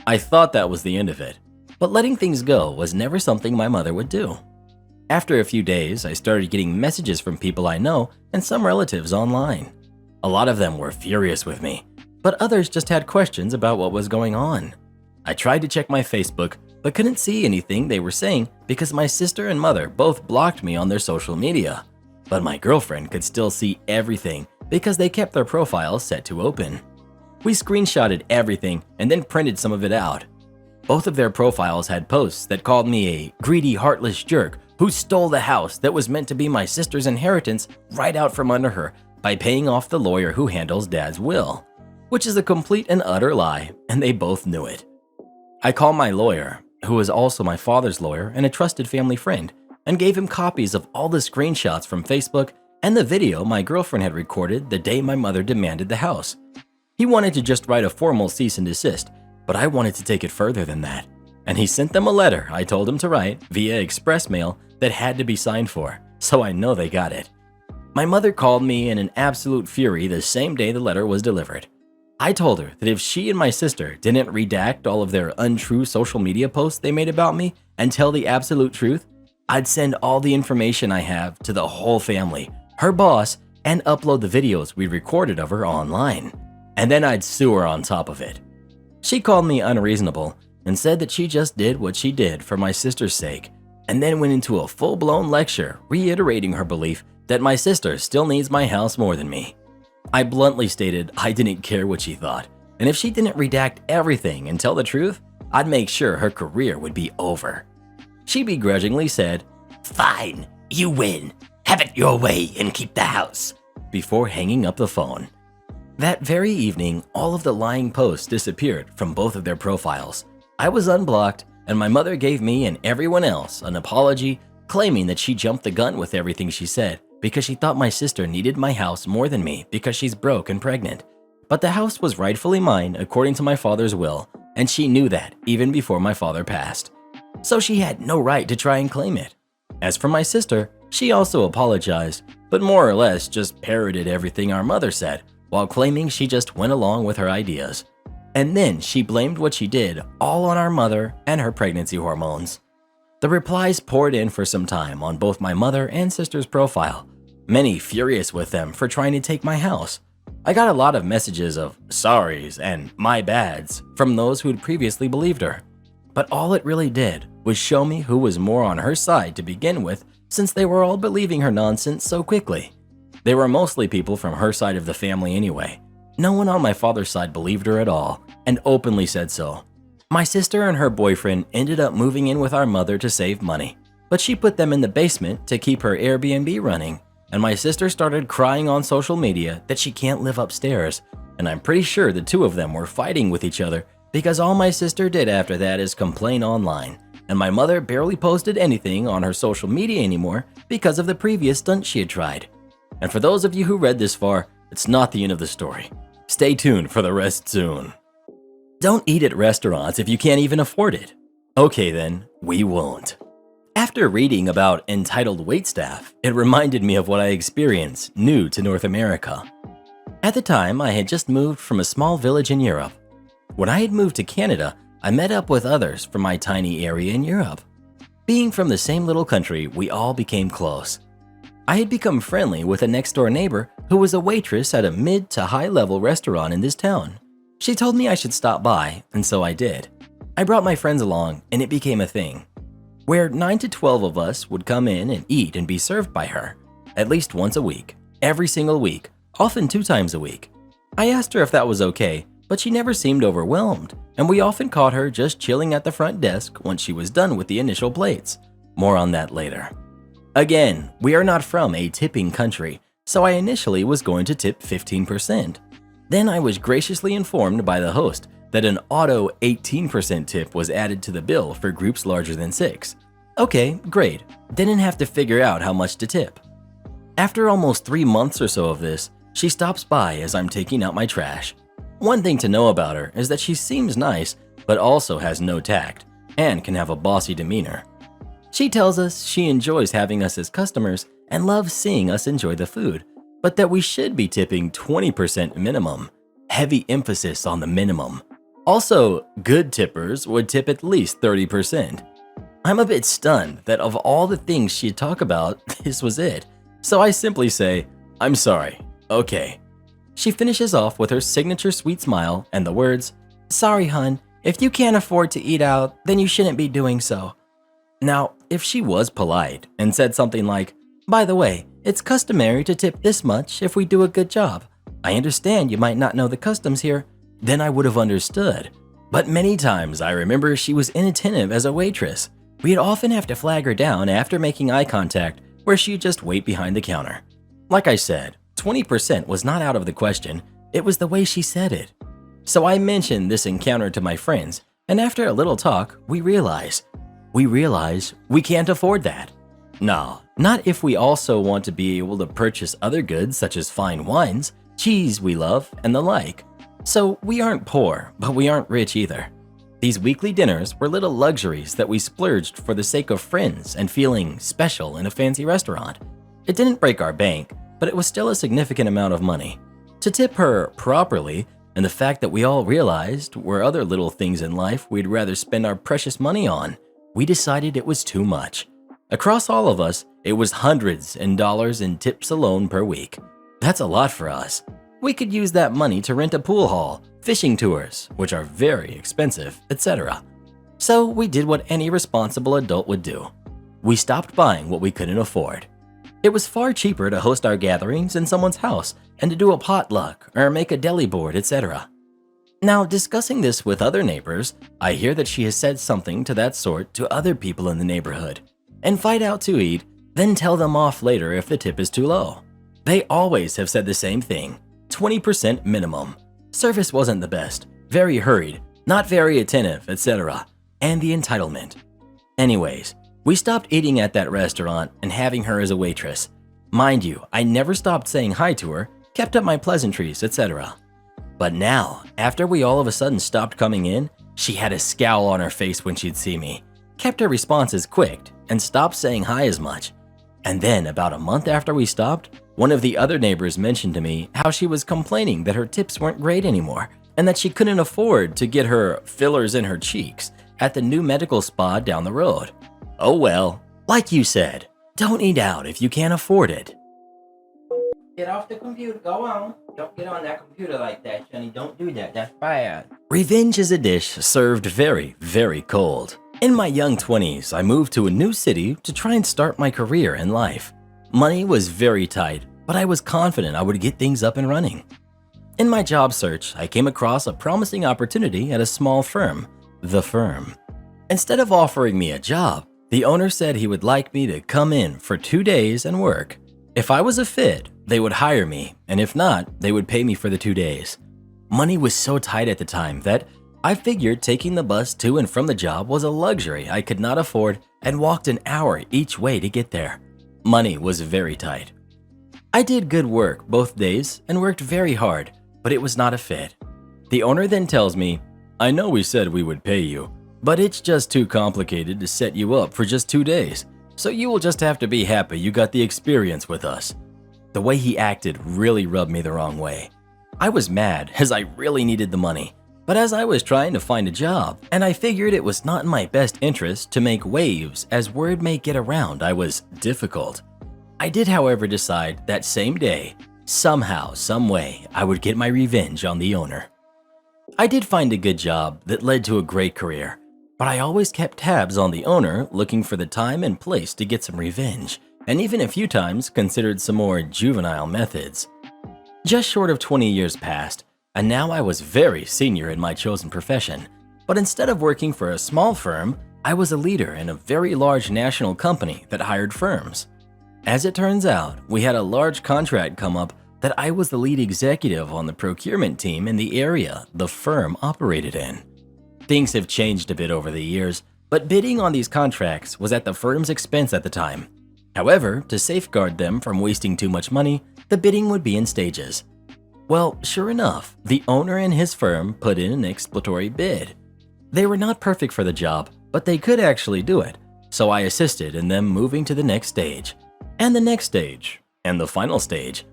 S1: I thought that was the end of it, but letting things go was never something my mother would do. After a few days, I started getting messages from people I know and some relatives online. A lot of them were furious with me, but others just had questions about what was going on. I tried to check my Facebook, but couldn't see anything they were saying because my sister and mother both blocked me on their social media. But my girlfriend could still see everything because they kept their profiles set to open. We screenshotted everything and then printed some of it out. Both of their profiles had posts that called me a greedy, heartless jerk who stole the house that was meant to be my sister's inheritance right out from under her by paying off the lawyer who handles Dad's will, which is a complete and utter lie, and they both knew it. I called my lawyer, who was also my father's lawyer and a trusted family friend, and gave him copies of all the screenshots from Facebook and the video my girlfriend had recorded the day my mother demanded the house. He wanted to just write a formal cease and desist, but I wanted to take it further than that, and he sent them a letter I told him to write via express mail that had to be signed for, so I know they got it. My mother called me in an absolute fury the same day the letter was delivered. I told her that if she and my sister didn't redact all of their untrue social media posts they made about me and tell the absolute truth, I'd send all the information I have to the whole family, her boss, and upload the videos we recorded of her online. And then I'd sue her on top of it. She called me unreasonable and said that she just did what she did for my sister's sake, and then went into a full-blown lecture reiterating her belief that my sister still needs my house more than me. I bluntly stated I didn't care what she thought, and if she didn't redact everything and tell the truth, I'd make sure her career would be over. She begrudgingly said, "Fine, you win. Have it your way and keep the house," before hanging up the phone. That very evening, all of the lying posts disappeared from both of their profiles. I was unblocked, and my mother gave me and everyone else an apology, claiming that she jumped the gun with everything she said because she thought my sister needed my house more than me because she's broke and pregnant. But the house was rightfully mine according to my father's will, and she knew that even before my father passed. So she had no right to try and claim it. As for my sister, she also apologized, but more or less just parroted everything our mother said, while claiming she just went along with her ideas. And then she blamed what she did all on our mother and her pregnancy hormones. The replies poured in for some time on both my mother and sister's profile, many furious with them for trying to take my house. I got a lot of messages of sorries and my bads from those who had previously believed her. But all it really did was show me who was more on her side to begin with, since they were all believing her nonsense so quickly. They were mostly people from her side of the family anyway. No one on my father's side believed her at all, and openly said so. My sister and her boyfriend ended up moving in with our mother to save money, but she put them in the basement to keep her Airbnb running, and my sister started crying on social media that she can't live upstairs, and I'm pretty sure the two of them were fighting with each other because all my sister did after that is complain online, and my mother barely posted anything on her social media anymore because of the previous stunt she had tried. And for those of you who read this far, it's not the end of the story. Stay tuned for the rest soon. Don't eat at restaurants if you can't even afford it. Okay then, we won't. After reading about entitled waitstaff, it reminded me of what I experienced new to North America. At the time, I had just moved from a small village in Europe. When I had moved to Canada, I met up with others from my tiny area in Europe. Being from the same little country, we all became close. I had become friendly with a next-door neighbor who was a waitress at a mid to high-level restaurant in this town. She told me I should stop by, and so I did. I brought my friends along, and it became a thing, where 9 to 12 of us would come in and eat and be served by her, at least once a week, every single week, often 2 times a week. I asked her if that was okay, but she never seemed overwhelmed, and we often caught her just chilling at the front desk once she was done with the initial plates. More on that later. Again, we are not from a tipping country, so I initially was going to tip 15%. Then I was graciously informed by the host that an auto 18% tip was added to the bill for groups larger than 6. Okay, great. Didn't have to figure out how much to tip. After almost 3 months or so of this, she stops by as I'm taking out my trash. One thing to know about her is that she seems nice, but also has no tact, and can have a bossy demeanor. She tells us she enjoys having us as customers and loves seeing us enjoy the food, but that we should be tipping 20% minimum. Heavy emphasis on the minimum. Also, good tippers would tip at least 30%. I'm a bit stunned that of all the things she'd talk about, this was it. So I simply say, I'm sorry, okay. She finishes off with her signature sweet smile and the words, "Sorry, hun, if you can't afford to eat out, then you shouldn't be doing so." Now, if she was polite and said something like, "By the way, it's customary to tip this much if we do a good job. I understand you might not know the customs here," then I would have understood. But many times I remember she was inattentive as a waitress. We'd often have to flag her down after making eye contact, where she'd just wait behind the counter. Like I said, 20% was not out of the question, it was the way she said it. So I mentioned this encounter to my friends, and after a little talk, we realize we can't afford that. No, not if we also want to be able to purchase other goods such as fine wines, cheese we love, and the like. So we aren't poor, but we aren't rich either. These weekly dinners were little luxuries that we splurged for the sake of friends and feeling special in a fancy restaurant. It didn't break our bank, but it was still a significant amount of money. To tip her properly, and the fact that we all realized were other little things in life we'd rather spend our precious money on, we decided it was too much. Across all of us, it was hundreds in dollars in tips alone per week. That's a lot for us. We could use that money to rent a pool hall, fishing tours, which are very expensive, etc. So we did what any responsible adult would do. We stopped buying what we couldn't afford. It was far cheaper to host our gatherings in someone's house and to do a potluck or make a deli board, etc. Now, discussing this with other neighbors, I hear that she has said something to that sort to other people in the neighborhood, and fight out to eat, then tell them off later if the tip is too low. They always have said the same thing, 20% minimum. Service wasn't the best, very hurried, not very attentive, etc. And the entitlement. Anyways, we stopped eating at that restaurant and having her as a waitress. Mind you, I never stopped saying hi to her, kept up my pleasantries, etc. But now, after we all of a sudden stopped coming in, she had a scowl on her face when she'd see me, kept her responses quick, and stopped saying hi as much. And then, about a month after we stopped, one of the other neighbors mentioned to me how she was complaining that her tips weren't great anymore, and that she couldn't afford to get her fillers in her cheeks at the new medical spa down the road. Oh well, like you said, don't eat out if you can't afford it.
S2: Get off the computer, go on. Don't get on that computer like that, Johnny. Don't do that, that's bad.
S1: Revenge is a dish served very, very cold. In my young 20s, I moved to a new city to try and start my career in life. Money was very tight, but I was confident I would get things up and running. In my job search, I came across a promising opportunity at a small firm, The Firm. Instead of offering me a job, the owner said he would like me to come in for 2 days and work. If I was a fit, they would hire me, and if not, they would pay me for the 2 days. Money was so tight at the time that I figured taking the bus to and from the job was a luxury I could not afford and walked an hour each way to get there. Money was very tight. I did good work both days and worked very hard, but it was not a fit. The owner then tells me, "I know we said we would pay you, but it's just too complicated to set you up for just 2 days, so you will just have to be happy you got the experience with us." The way he acted really rubbed me the wrong way. I was mad as I really needed the money, but as I was trying to find a job and I figured it was not in my best interest to make waves as word may get around I was difficult. I did, however, decide that same day, somehow, some way, I would get my revenge on the owner. I did find a good job that led to a great career, but I always kept tabs on the owner, looking for the time and place to get some revenge, and even a few times considered some more juvenile methods. Just short of 20 years passed, and now I was very senior in my chosen profession, but instead of working for a small firm, I was a leader in a very large national company that hired firms. As it turns out, we had a large contract come up that I was the lead executive on the procurement team in the area the firm operated in. Things have changed a bit over the years, but bidding on these contracts was at the firm's expense at the time. However, to safeguard them from wasting too much money, the bidding would be in stages. Well, sure enough, the owner and his firm put in an exploratory bid. They were not perfect for the job, but they could actually do it, so I assisted in them moving to the next stage, and the next stage, and the final stage.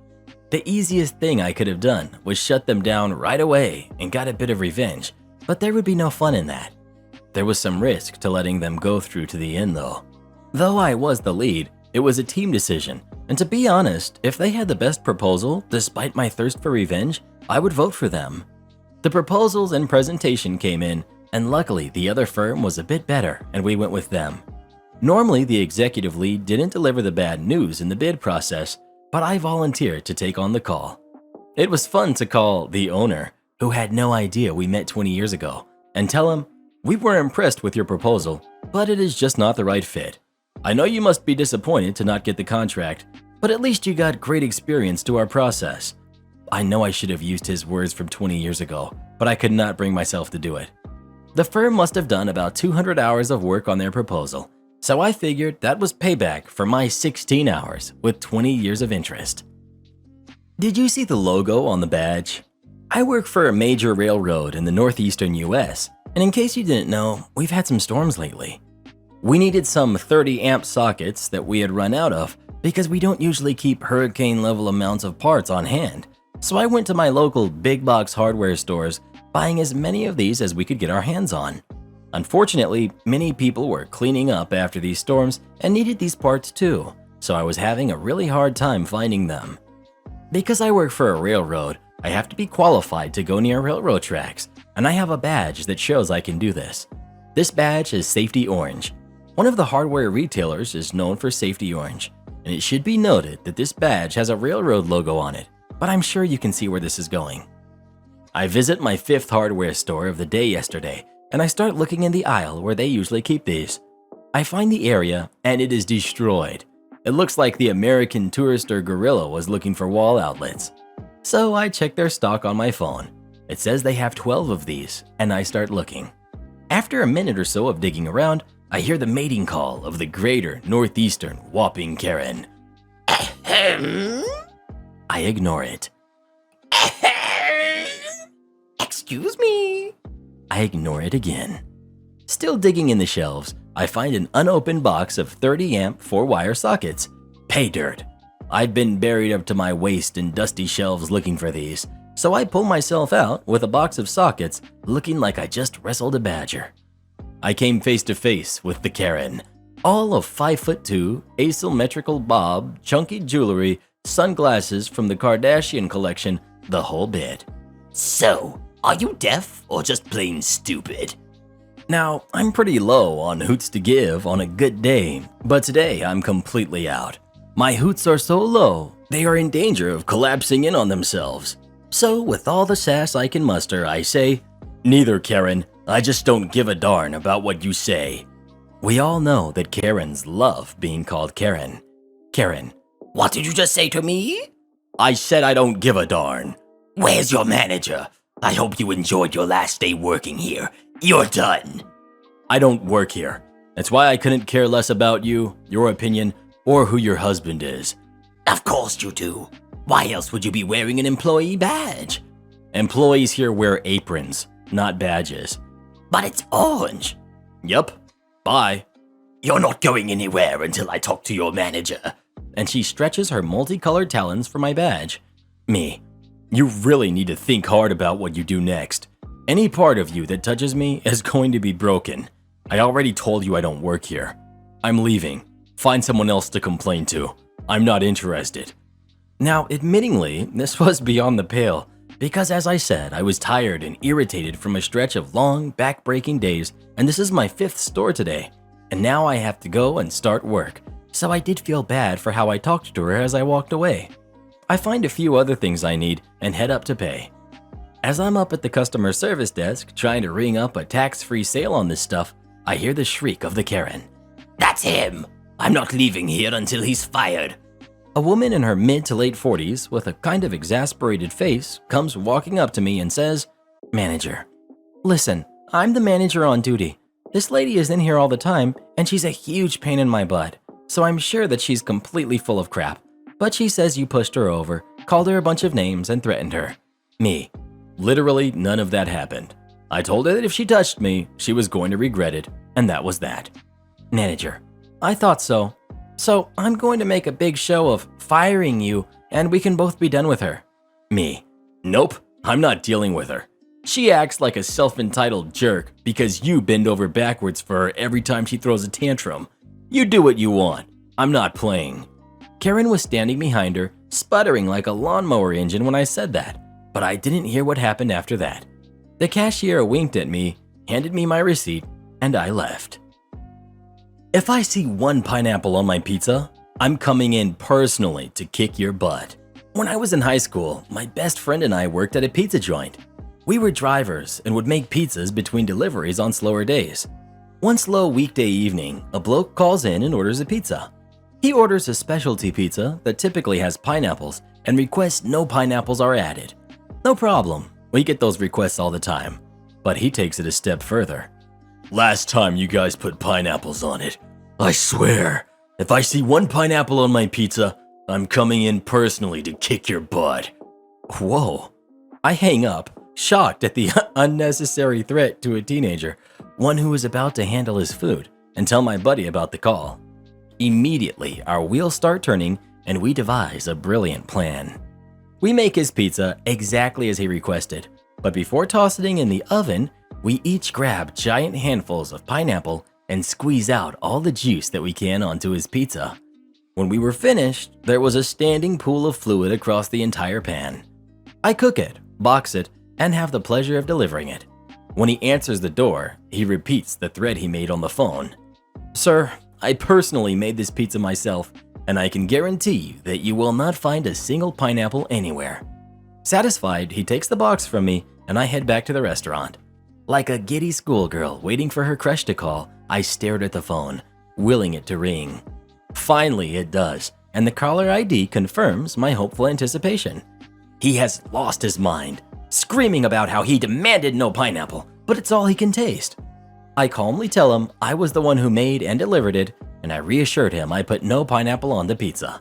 S1: The easiest thing I could have done was shut them down right away and got a bit of revenge, but there would be no fun in that. There was some risk to letting them go through to the end though. Though I was the lead, it was a team decision, and to be honest, if they had the best proposal, despite my thirst for revenge, I would vote for them. The proposals and presentation came in, and luckily the other firm was a bit better and we went with them. Normally the executive lead didn't deliver the bad news in the bid process, but I volunteered to take on the call. It was fun to call the owner, who had no idea we met 20 years ago, and tell him, "We were impressed with your proposal, but it is just not the right fit. I know you must be disappointed to not get the contract, but at least you got great experience to our process." I know I should have used his words from 20 years ago, but I could not bring myself to do it. The firm must have done about 200 hours of work on their proposal, so I figured that was payback for my 16 hours with 20 years of interest. Did you see the logo on the badge? I work for a major railroad in the northeastern US, and in case you didn't know, we've had some storms lately. We needed some 30 amp sockets that we had run out of because we don't usually keep hurricane level amounts of parts on hand, so I went to my local big box hardware stores buying as many of these as we could get our hands on. Unfortunately, many people were cleaning up after these storms and needed these parts too, so I was having a really hard time finding them. Because I work for a railroad, I have to be qualified to go near railroad tracks, and I have a badge that shows I can do this. This badge is Safety Orange. One of the hardware retailers is known for Safety Orange, and it should be noted that this badge has a railroad logo on it, but I'm sure you can see where this is going. I visit my 5th hardware store of the day yesterday, and I start looking in the aisle where they usually keep these. I find the area, and it is destroyed. It looks like the American Tourister gorilla was looking for wall outlets. So I check their stock on my phone. It says they have 12 of these, and I start looking. After a minute or so of digging around, I hear the mating call of the greater northeastern whopping Karen. Ahem. I ignore it. Ahem. Excuse me. I ignore it again. Still digging in the shelves, I find an unopened box of 30 amp 4-wire sockets. Pay dirt. I've been buried up to my waist in dusty shelves looking for these, so I pull myself out with a box of sockets looking like I just wrestled a badger. I came face to face with the Karen, all of 5'2", asymmetrical bob, chunky jewelry, sunglasses from the Kardashian collection, the whole bit. So, are you deaf or just plain stupid? Now, I'm pretty low on hoots to give on a good day, but today I'm completely out. My hoots are so low, they are in danger of collapsing in on themselves. So, with all the sass I can muster, I say, "Neither, Karen. I just don't give a darn about what you say." We all know that Karens love being called Karen. Karen: "What did you just say to me?" "I said I don't give a darn." "Where's your manager? I hope you enjoyed your last day working here. You're done." "I don't work here. That's why I couldn't care less about you, your opinion, or who your husband is." "Of course you do. Why else would you be wearing an employee badge?" "Employees here wear aprons, not badges." "But it's orange." "Yup. Bye." "You're not going anywhere until I talk to your manager." And she stretches her multicolored talons for my badge. Me: "You really need to think hard about what you do next. Any part of you that touches me is going to be broken. I already told you I don't work here. I'm leaving. Find someone else to complain to. I'm not interested." Now, admittingly, this was beyond the pale, because as I said, I was tired and irritated from a stretch of long, back-breaking days, and this is my 5th store today, and now I have to go and start work, so I did feel bad for how I talked to her as I walked away. I find a few other things I need and head up to pay. As I'm up at the customer service desk trying to ring up a tax-free sale on this stuff, I hear the shriek of the Karen. "That's him! I'm not leaving here until he's fired." A woman in her mid to late 40s with a kind of exasperated face comes walking up to me and says, "Manager, listen, I'm the manager on duty. This lady is in here all the time and she's a huge pain in my butt, so I'm sure that she's completely full of crap. But she says you pushed her over, called her a bunch of names, and threatened her." Me: "Literally none of that happened. I told her that if she touched me, she was going to regret it, and that was that." Manager: "I thought so. So I'm going to make a big show of firing you and we can both be done with her." Me: "Nope, I'm not dealing with her. She acts like a self-entitled jerk because you bend over backwards for her every time she throws a tantrum. You do what you want. I'm not playing." Karen was standing behind her, sputtering like a lawnmower engine when I said that, but I didn't hear what happened after that. The cashier winked at me, handed me my receipt, and I left. If I see one pineapple on my pizza, I'm coming in personally to kick your butt. When I was in high school, my best friend and I worked at a pizza joint. We were drivers and would make pizzas between deliveries on slower days. One slow weekday evening, a bloke calls in and orders a pizza. He orders a specialty pizza that typically has pineapples and requests no pineapples are added. No problem, we get those requests all the time. But he takes it a step further. "Last time you guys put pineapples on it. I swear, if I see one pineapple on my pizza, I'm coming in personally to kick your butt." Whoa. I hang up, shocked at the unnecessary threat to a teenager, one who was about to handle his food, and tell my buddy about the call. Immediately, our wheels start turning and we devise a brilliant plan. We make his pizza exactly as he requested, but before tossing it in the oven, we each grab giant handfuls of pineapple and squeeze out all the juice that we can onto his pizza. When we were finished, there was a standing pool of fluid across the entire pan. I cook it, box it, and have the pleasure of delivering it. When he answers the door, he repeats the threat he made on the phone. "Sir, I personally made this pizza myself, and I can guarantee you that you will not find a single pineapple anywhere." Satisfied, he takes the box from me, and I head back to the restaurant. Like a giddy schoolgirl waiting for her crush to call, I stared at the phone, willing it to ring. Finally, it does, and the caller ID confirms my hopeful anticipation. He has lost his mind, screaming about how he demanded no pineapple, but it's all he can taste. I calmly tell him I was the one who made and delivered it, and I reassured him I put no pineapple on the pizza.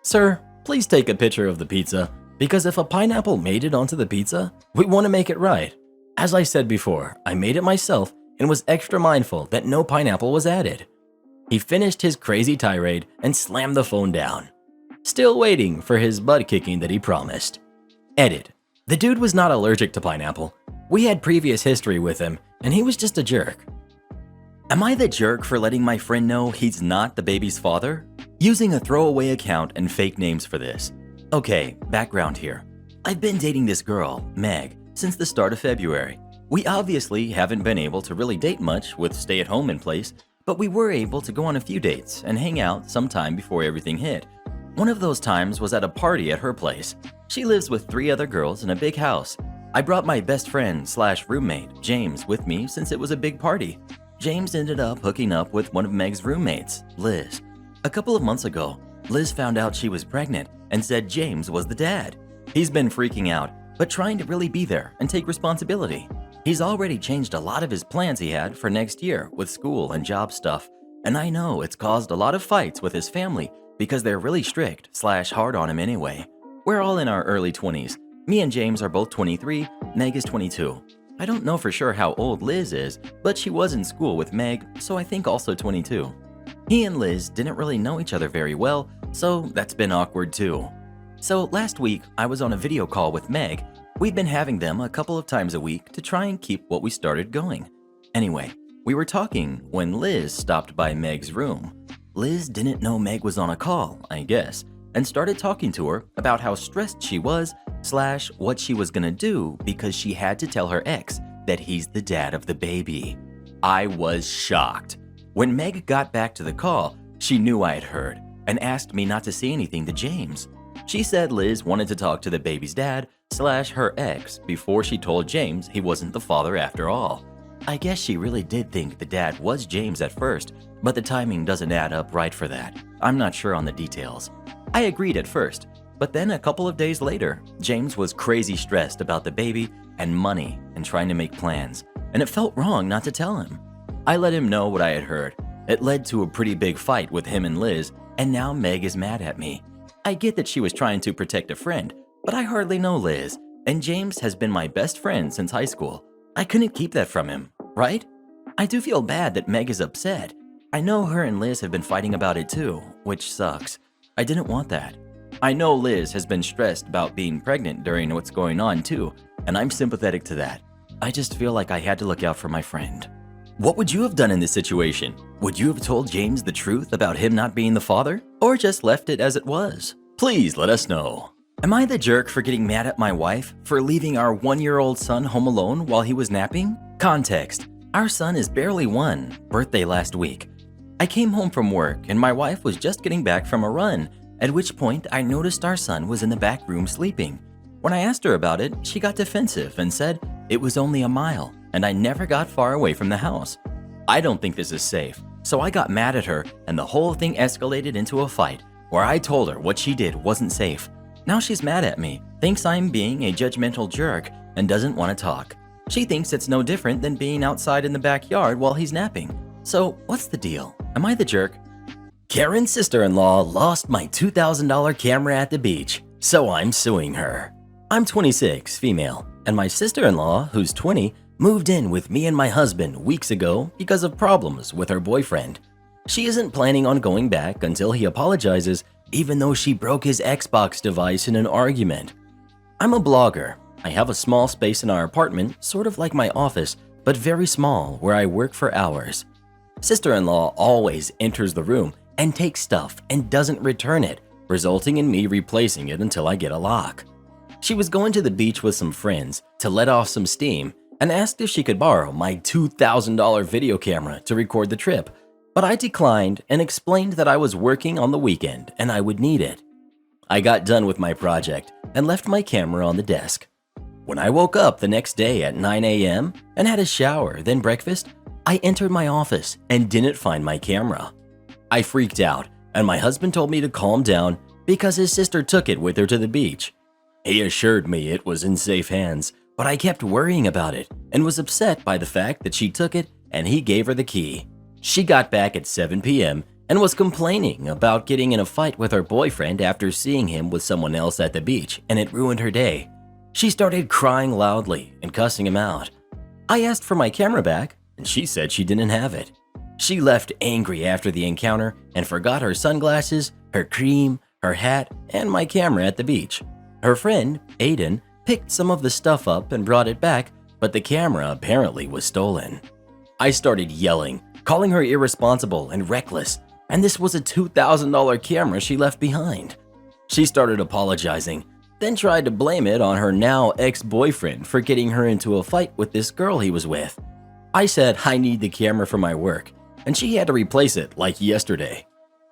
S1: "Sir, please take a picture of the pizza, because if a pineapple made it onto the pizza, we want to make it right. As I said before, I made it myself and was extra mindful that no pineapple was added." He finished his crazy tirade and slammed the phone down. Still waiting for his butt kicking that he promised. Edit: the dude was not allergic to pineapple. We had previous history with him, and he was just a jerk. Am I the jerk for letting my friend know he's not the baby's father? Using a throwaway account and fake names for this. Okay, background here. I've been dating this girl, Meg, since the start of February. We obviously haven't been able to really date much with stay-at-home in place, but we were able to go on a few dates and hang out sometime before everything hit. One of those times was at a party at her place. She lives with 3 other girls in a big house. I brought my best friend / roommate, James, with me since it was a big party. James ended up hooking up with one of Meg's roommates, Liz. A couple of months ago, Liz found out she was pregnant and said James was the dad. He's been freaking out, but trying to really be there and take responsibility. He's already changed a lot of his plans he had for next year with school and job stuff, and I know it's caused a lot of fights with his family because they're really strict / hard on him anyway. We're all in our early 20s. Me and James are both 23, Meg is 22. I don't know for sure how old Liz is, but she was in school with Meg, so I think also 22. He and Liz didn't really know each other very well, so that's been awkward too. So last week, I was on a video call with Meg. We've been having them a couple of times a week to try and keep what we started going. Anyway, we were talking when Liz stopped by Meg's room. Liz didn't know Meg was on a call, I guess, and started talking to her about how stressed she was / what she was gonna do because she had to tell her ex that he's the dad of the baby. I was shocked. When Meg got back to the call, she knew I had heard and asked me not to say anything to James. She said Liz wanted to talk to the baby's dad / her ex before she told James he wasn't the father after all. I guess she really did think the dad was James at first, but the timing doesn't add up right for that. I'm not sure on the details. I agreed at first, but then a couple of days later, James was crazy stressed about the baby and money and trying to make plans, and it felt wrong not to tell him. I let him know what I had heard. It led to a pretty big fight with him and Liz, and now Meg is mad at me. I get that she was trying to protect a friend, but I hardly know Liz, and James has been my best friend since high school. I couldn't keep that from him, right? I do feel bad that Meg is upset. I know her and Liz have been fighting about it too, which sucks. I didn't want that. I know Liz has been stressed about being pregnant during what's going on too, and I'm sympathetic to that. I just feel like I had to look out for my friend. What would you have done in this situation? Would you have told James the truth about him not being the father, or just left it as it was? Please let us know. Am I the jerk for getting mad at my wife for leaving our 1-year-old son home alone while he was napping? Context: our son is barely 1, birthday last week. I came home from work and my wife was just getting back from a run, at which point I noticed our son was in the back room sleeping. When I asked her about it, she got defensive and said it was only a mile and I never got far away from the house. I don't think this is safe, so I got mad at her and the whole thing escalated into a fight where I told her what she did wasn't safe. Now she's mad at me, thinks I'm being a judgmental jerk, and doesn't want to talk. She thinks it's no different than being outside in the backyard while he's napping. So what's the deal? Am I the jerk? Karen's sister-in-law lost my $2,000 camera at the beach, so I'm suing her. I'm 26, female, and my sister-in-law, who's 20, moved in with me and my husband weeks ago because of problems with her boyfriend. She isn't planning on going back until he apologizes, even though she broke his Xbox device in an argument. I'm a blogger. I have a small space in our apartment, sort of like my office, but very small, where I work for hours. Sister-in-law always enters the room and takes stuff and doesn't return it, resulting in me replacing it until I get a lock. She was going to the beach with some friends to let off some steam and asked if she could borrow my $2,000 video camera to record the trip, but I declined and explained that I was working on the weekend and I would need it. I got done with my project and left my camera on the desk. When I woke up the next day at 9 a.m. and had a shower, then breakfast, I entered my office and didn't find my camera. I freaked out, and my husband told me to calm down because his sister took it with her to the beach. He assured me it was in safe hands, but I kept worrying about it and was upset by the fact that she took it and he gave her the key. She got back at 7 p.m. and was complaining about getting in a fight with her boyfriend after seeing him with someone else at the beach, and it ruined her day. She started crying loudly and cussing him out. I asked for my camera back, and she said she didn't have it. She left angry after the encounter and forgot her sunglasses, her cream, her hat, and my camera at the beach. Her friend, Aiden, picked some of the stuff up and brought it back, but the camera apparently was stolen. I started yelling, calling her irresponsible and reckless, and this was a $2,000 camera she left behind. She started apologizing, then tried to blame it on her now ex-boyfriend for getting her into a fight with this girl he was with. I said I need the camera for my work, and she had to replace it like yesterday.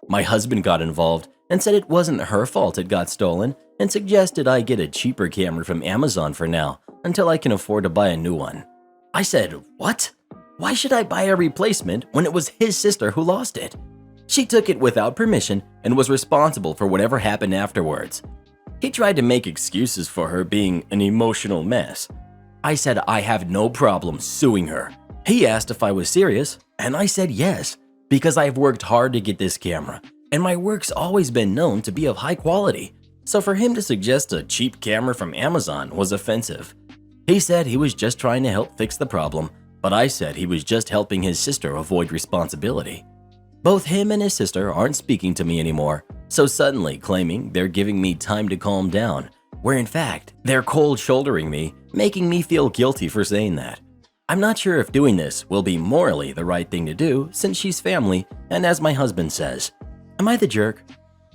S1: My husband got involved and said it wasn't her fault it got stolen and suggested I get a cheaper camera from Amazon for now until I can afford to buy a new one. I said, "What? Why should I buy a replacement when it was his sister who lost it?" She took it without permission and was responsible for whatever happened afterwards. He tried to make excuses for her being an emotional mess. I said I have no problem suing her. He asked if I was serious, and I said yes, because I've worked hard to get this camera, and my work's always been known to be of high quality, so for him to suggest a cheap camera from Amazon was offensive. He said he was just trying to help fix the problem, but I said he was just helping his sister avoid responsibility. Both him and his sister aren't speaking to me anymore, so suddenly claiming they're giving me time to calm down, where in fact, they're cold-shouldering me, making me feel guilty for saying that. I'm not sure if doing this will be morally the right thing to do since she's family and as my husband says. Am I the jerk?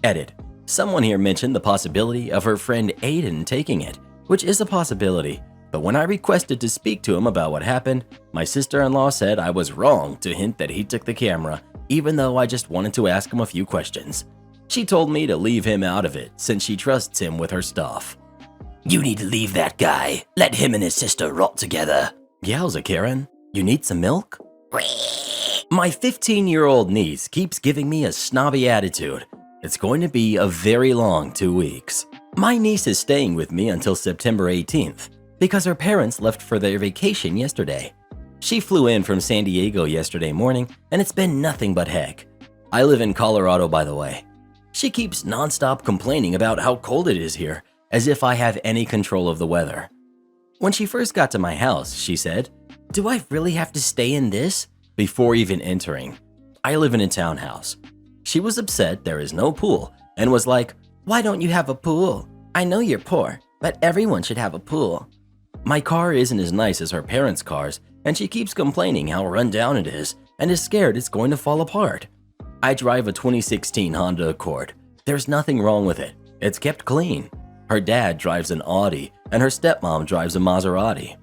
S1: Edit. Someone here mentioned the possibility of her friend Aiden taking it, which is a possibility, but when I requested to speak to him about what happened, my sister-in-law said I was wrong to hint that he took the camera, even though I just wanted to ask him a few questions. She told me to leave him out of it since she trusts him with her stuff. You need to leave that guy. Let him and his sister rot together. Yowza, Karen. You need some milk? My 15-year-old niece keeps giving me a snobby attitude. It's going to be a very long 2 weeks. My niece is staying with me until September 18th because her parents left for their vacation yesterday. She flew in from San Diego yesterday morning and it's been nothing but heck. I live in Colorado, by the way. She keeps nonstop complaining about how cold it is here, as if I have any control of the weather. When she first got to my house, she said, "Do I really have to stay in this?" before even entering. I live in a townhouse. She was upset there is no pool and was like, "Why don't you have a pool? I know you're poor, but everyone should have a pool." My car isn't as nice as her parents' cars, and she keeps complaining how run down it is and is scared it's going to fall apart. I drive a 2016 Honda Accord. There's nothing wrong with it. It's kept clean. Her dad drives an Audi, and her stepmom drives a Maserati.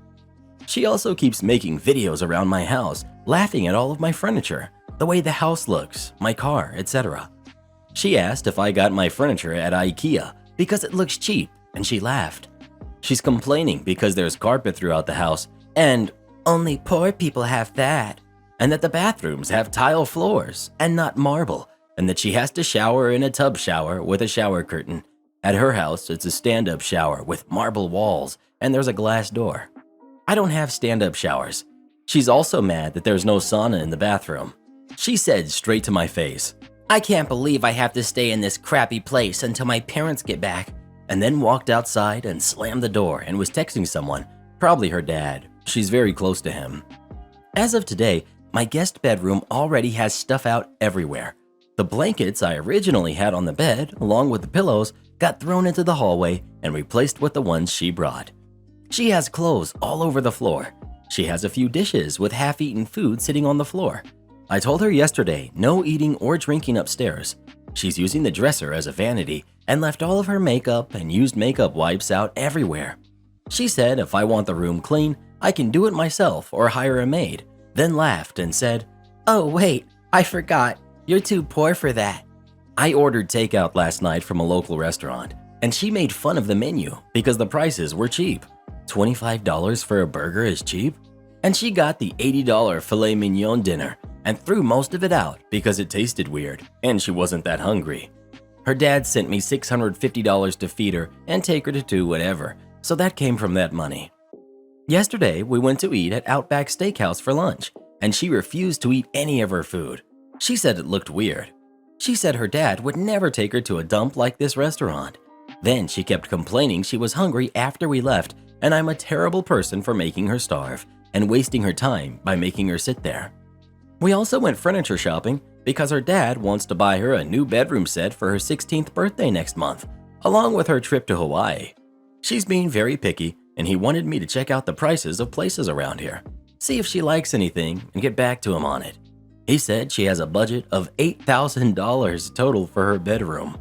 S1: She also keeps making videos around my house, laughing at all of my furniture, the way the house looks, my car, etc. She asked if I got my furniture at IKEA because it looks cheap, and she laughed. She's complaining because there's carpet throughout the house, and only poor people have that, and that the bathrooms have tile floors and not marble, and that she has to shower in a tub shower with a shower curtain. At her house, it's a stand-up shower with marble walls, and there's a glass door. I don't have stand-up showers. She's also mad that there's no sauna in the bathroom. She said straight to my face, "I can't believe I have to stay in this crappy place until my parents get back," and then walked outside and slammed the door and was texting someone, probably her dad. She's very close to him. As of today, my guest bedroom already has stuff out everywhere. The blankets I originally had on the bed, along with the pillows, got thrown into the hallway and replaced with the ones she brought. She has clothes all over the floor. She has a few dishes with half-eaten food sitting on the floor. I told her yesterday no eating or drinking upstairs. She's using the dresser as a vanity and left all of her makeup and used makeup wipes out everywhere. She said if I want the room clean, I can do it myself or hire a maid, then laughed and said, "Oh wait, I forgot. You're too poor for that." I ordered takeout last night from a local restaurant, and she made fun of the menu because the prices were cheap. $25 for a burger is cheap? And she got the $80 filet mignon dinner and threw most of it out because it tasted weird and she wasn't that hungry. Her dad sent me $650 to feed her and take her to do whatever, so that came from that money. Yesterday, we went to eat at Outback Steakhouse for lunch, and she refused to eat any of her food. She said it looked weird. She said her dad would never take her to a dump like this restaurant. Then she kept complaining she was hungry after we left, and I'm a terrible person for making her starve and wasting her time by making her sit there. We also went furniture shopping because her dad wants to buy her a new bedroom set for her 16th birthday next month, along with her trip to Hawaii. She's being very picky, and he wanted me to check out the prices of places around here, see if she likes anything, and get back to him on it. He said she has a budget of $8,000 total for her bedroom.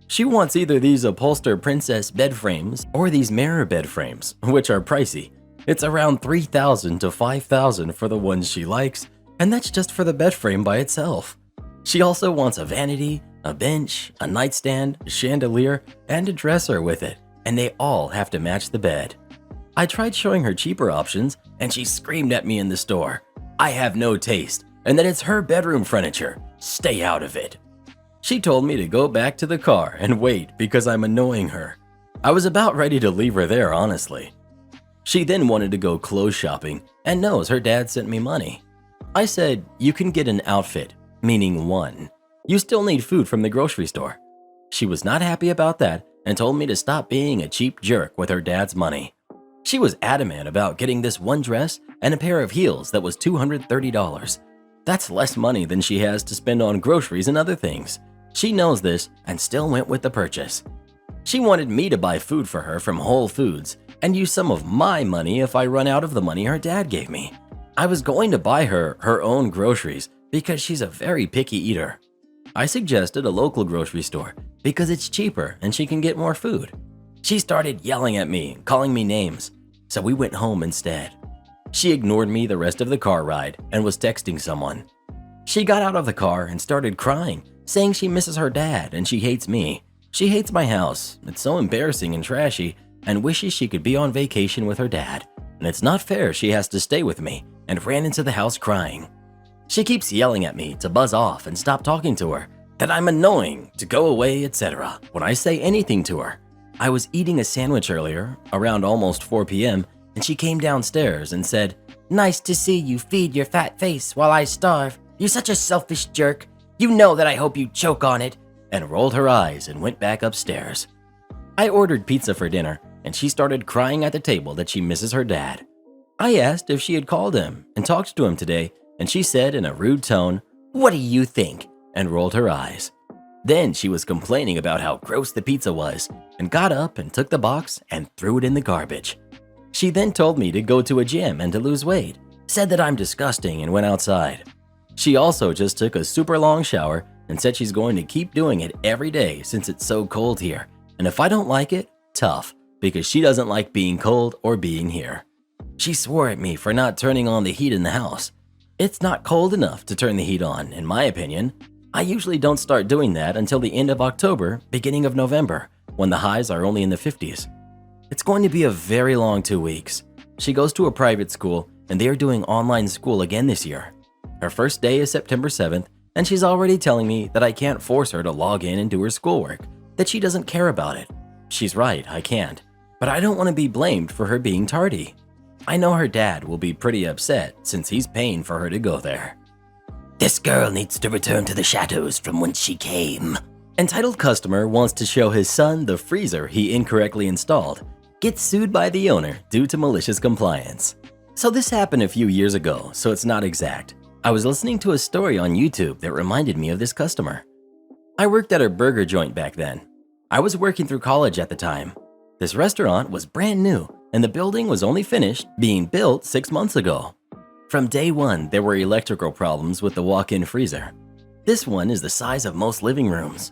S1: She wants either these upholstered princess bed frames or these mirror bed frames, which are pricey. It's around $3,000 to $5,000 for the ones she likes, and that's just for the bed frame by itself. She also wants a vanity, A bench, a nightstand, a chandelier, and a dresser with it, and they all have to match the bed. I tried showing her cheaper options, and she screamed at me in the store. I have no taste, and that it's her bedroom furniture. Stay out of it. She told me to go back to the car and wait because I'm annoying her. I was about ready to leave her there, honestly. She then wanted to go clothes shopping and knows her dad sent me money. I said, you can get an outfit, meaning one. You still need food from the grocery store. She was not happy about that and told me to stop being a cheap jerk with her dad's money. She was adamant about getting this one dress and a pair of heels that was $230. That's less money than she has to spend on groceries and other things. She knows this and still went with the purchase. She wanted me to buy food for her from Whole Foods and use some of my money if I run out of the money her dad gave me. I was going to buy her her own groceries because she's a very picky eater. I suggested a local grocery store because it's cheaper and she can get more food. She started yelling at me, calling me names, so we went home instead. She ignored me the rest of the car ride and was texting someone. She got out of the car and started crying, saying she misses her dad and she hates me. She hates my house, it's so embarrassing and trashy, and wishes she could be on vacation with her dad, and it's not fair she has to stay with me, and ran into the house crying. She keeps yelling at me to buzz off and stop talking to her, that I'm annoying, to go away, etc. when I say anything to her. I was eating a sandwich earlier, around almost 4 p.m., and she came downstairs and said, "Nice to see you feed your fat face while I starve. You're such a selfish jerk. You know that I hope you choke on it," and rolled her eyes and went back upstairs. I ordered pizza for dinner, and she started crying at the table that she misses her dad. I asked if she had called him and talked to him today, and she said in a rude tone, "What do you think?" and rolled her eyes. Then she was complaining about how gross the pizza was and got up and took the box and threw it in the garbage. She then told me to go to a gym and to lose weight, said that I'm disgusting and went outside. She also just took a super long shower and said she's going to keep doing it every day since it's so cold here, and if I don't like it, tough, because she doesn't like being cold or being here. She swore at me for not turning on the heat in the house. It's not cold enough to turn the heat on, in my opinion. I usually don't start doing that until the end of October, beginning of November, when the highs are only in the 50s. It's going to be a very long 2 weeks. She goes to a private school, and they are doing online school again this year. Her first day is September 7th, and she's already telling me that I can't force her to log in and do her schoolwork, that she doesn't care about it. She's right, I can't, but I don't want to be blamed for her being tardy. I know her dad will be pretty upset since he's paying for her to go there. This girl needs to return to the shadows from whence she came. Entitled customer wants to show his son the freezer he incorrectly installed. Gets sued by the owner due to malicious compliance. So this happened a few years ago, so it's not exact. I was listening to a story on YouTube that reminded me of this customer. I worked at a burger joint back then. I was working through college at the time. This restaurant was brand new, and the building was only finished being built 6 months ago. From day one, there were electrical problems with the walk-in freezer. This one is the size of most living rooms.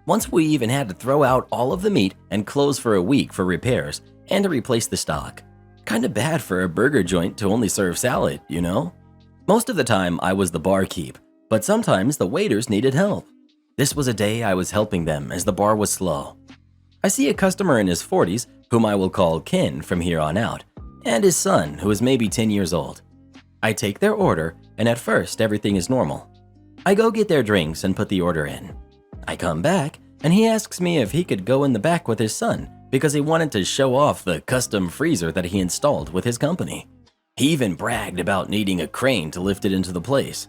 S1: Once we even had to throw out all of the meat and close for a week for repairs and to replace the stock. Kinda bad for a burger joint to only serve salad, you know? Most of the time, I was the barkeep, but sometimes the waiters needed help. This was a day I was helping them as the bar was slow. I see a customer in his 40s, whom I will call Ken from here on out, and his son, who is maybe 10 years old. I take their order, and at first everything is normal. I go get their drinks and put the order in. I come back, and he asks me if he could go in the back with his son because he wanted to show off the custom freezer that he installed with his company. He even bragged about needing a crane to lift it into the place.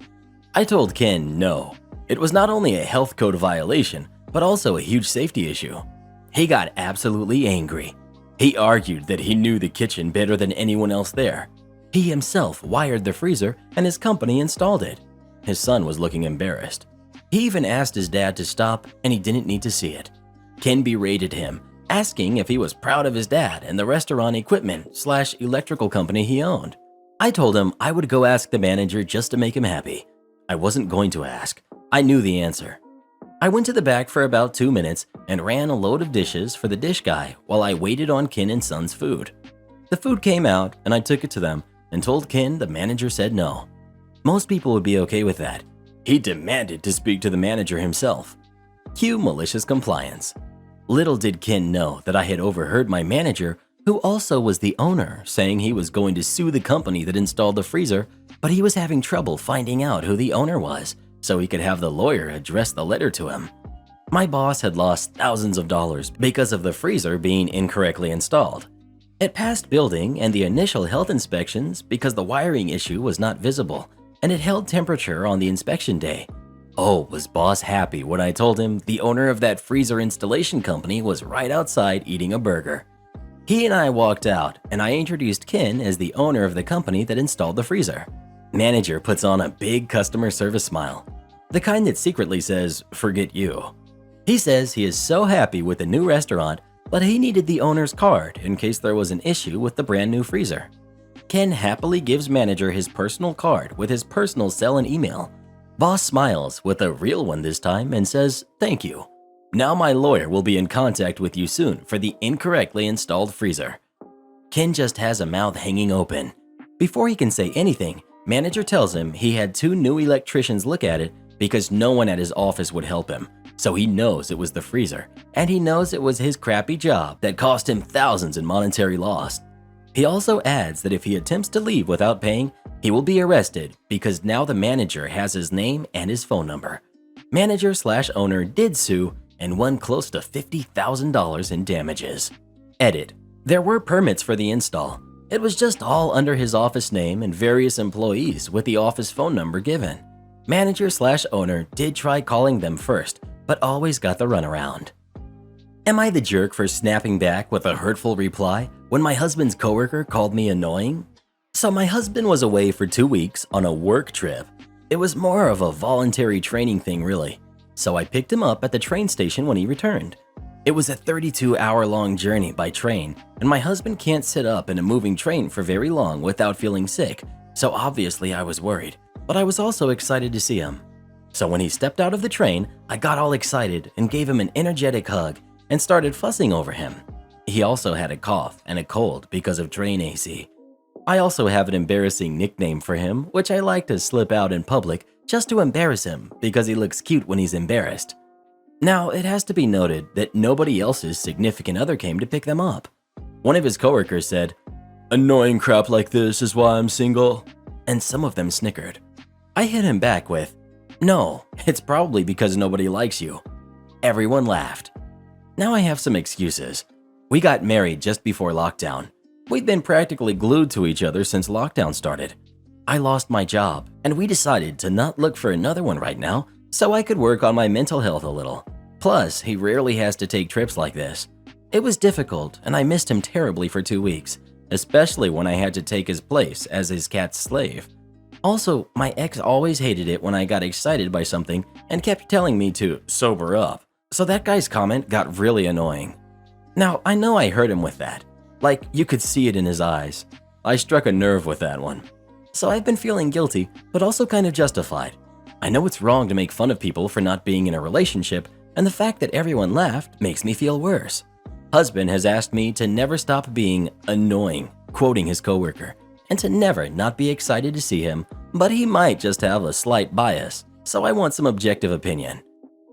S1: I told Ken no. It was not only a health code violation, but also a huge safety issue. He got absolutely angry. He argued that he knew the kitchen better than anyone else there. He himself wired the freezer and his company installed it. His son was looking embarrassed. He even asked his dad to stop, and he didn't need to see it. Ken berated him, asking if he was proud of his dad and the restaurant equipment/electrical company he owned. I told him I would go ask the manager just to make him happy. I wasn't going to ask. I knew the answer. I went to the back for about 2 minutes and ran a load of dishes for the dish guy while I waited on Ken and Son's food. The food came out, and I took it to them and told Ken the manager said no. Most people would be okay with that. He demanded to speak to the manager himself. Cue malicious compliance. Little did Ken know that I had overheard my manager, who also was the owner, saying he was going to sue the company that installed the freezer, but he was having trouble finding out who the owner was, so he could have the lawyer address the letter to him. My boss had lost thousands of dollars because of the freezer being incorrectly installed. It passed building and the initial health inspections because the wiring issue was not visible, and it held temperature on the inspection day. Oh, was boss happy when I told him the owner of that freezer installation company was right outside eating a burger. He and I walked out, and I introduced Ken as the owner of the company that installed the freezer. Manager puts on a big customer service smile, the kind that secretly says, "Forget you." He says he is so happy with the new restaurant, but he needed the owner's card in case there was an issue with the brand new freezer. Ken happily gives manager his personal card with his personal cell and email. Boss smiles with a real one this time and says, "Thank you. Now my lawyer will be in contact with you soon for the incorrectly installed freezer." Ken just has a mouth hanging open. Before he can say anything, manager tells him he had 2 new electricians look at it because no one at his office would help him. So he knows it was the freezer, and he knows it was his crappy job that cost him thousands in monetary loss. He also adds that if he attempts to leave without paying, he will be arrested because now the manager has his name and his phone number. Manager/owner did sue and won close to $50,000 in damages. Edit. There were permits for the install. It was just all under his office name and various employees with the office phone number given. Manager/owner did try calling them first, but always got the runaround. Am I the jerk for snapping back with a hurtful reply when my husband's coworker called me annoying? So my husband was away for 2 weeks on a work trip. It was more of a voluntary training thing really. So I picked him up at the train station when he returned. It was a 32-hour-long journey by train, and my husband can't sit up in a moving train for very long without feeling sick, so obviously I was worried, but I was also excited to see him. So when he stepped out of the train, I got all excited and gave him an energetic hug and started fussing over him. He also had a cough and a cold because of train AC. I also have an embarrassing nickname for him, which I like to slip out in public just to embarrass him because he looks cute when he's embarrassed. Now, it has to be noted that nobody else's significant other came to pick them up. One of his coworkers said, "Annoying crap like this is why I'm single," and some of them snickered. I hit him back with, "No, it's probably because nobody likes you." Everyone laughed. Now I have some excuses. We got married just before lockdown. We've been practically glued to each other since lockdown started. I lost my job, and we decided to not look for another one right now so I could work on my mental health a little. Plus, he rarely has to take trips like this. It was difficult, and I missed him terribly for 2 weeks, especially when I had to take his place as his cat's slave. Also, my ex always hated it when I got excited by something and kept telling me to sober up, so that guy's comment got really annoying. Now, I know I hurt him with that. Like, you could see it in his eyes. I struck a nerve with that one. So I've been feeling guilty, but also kind of justified. I know it's wrong to make fun of people for not being in a relationship, and the fact that everyone laughed makes me feel worse. Husband has asked me to never stop being annoying, quoting his coworker, and to never not be excited to see him, but he might just have a slight bias, so I want some objective opinion.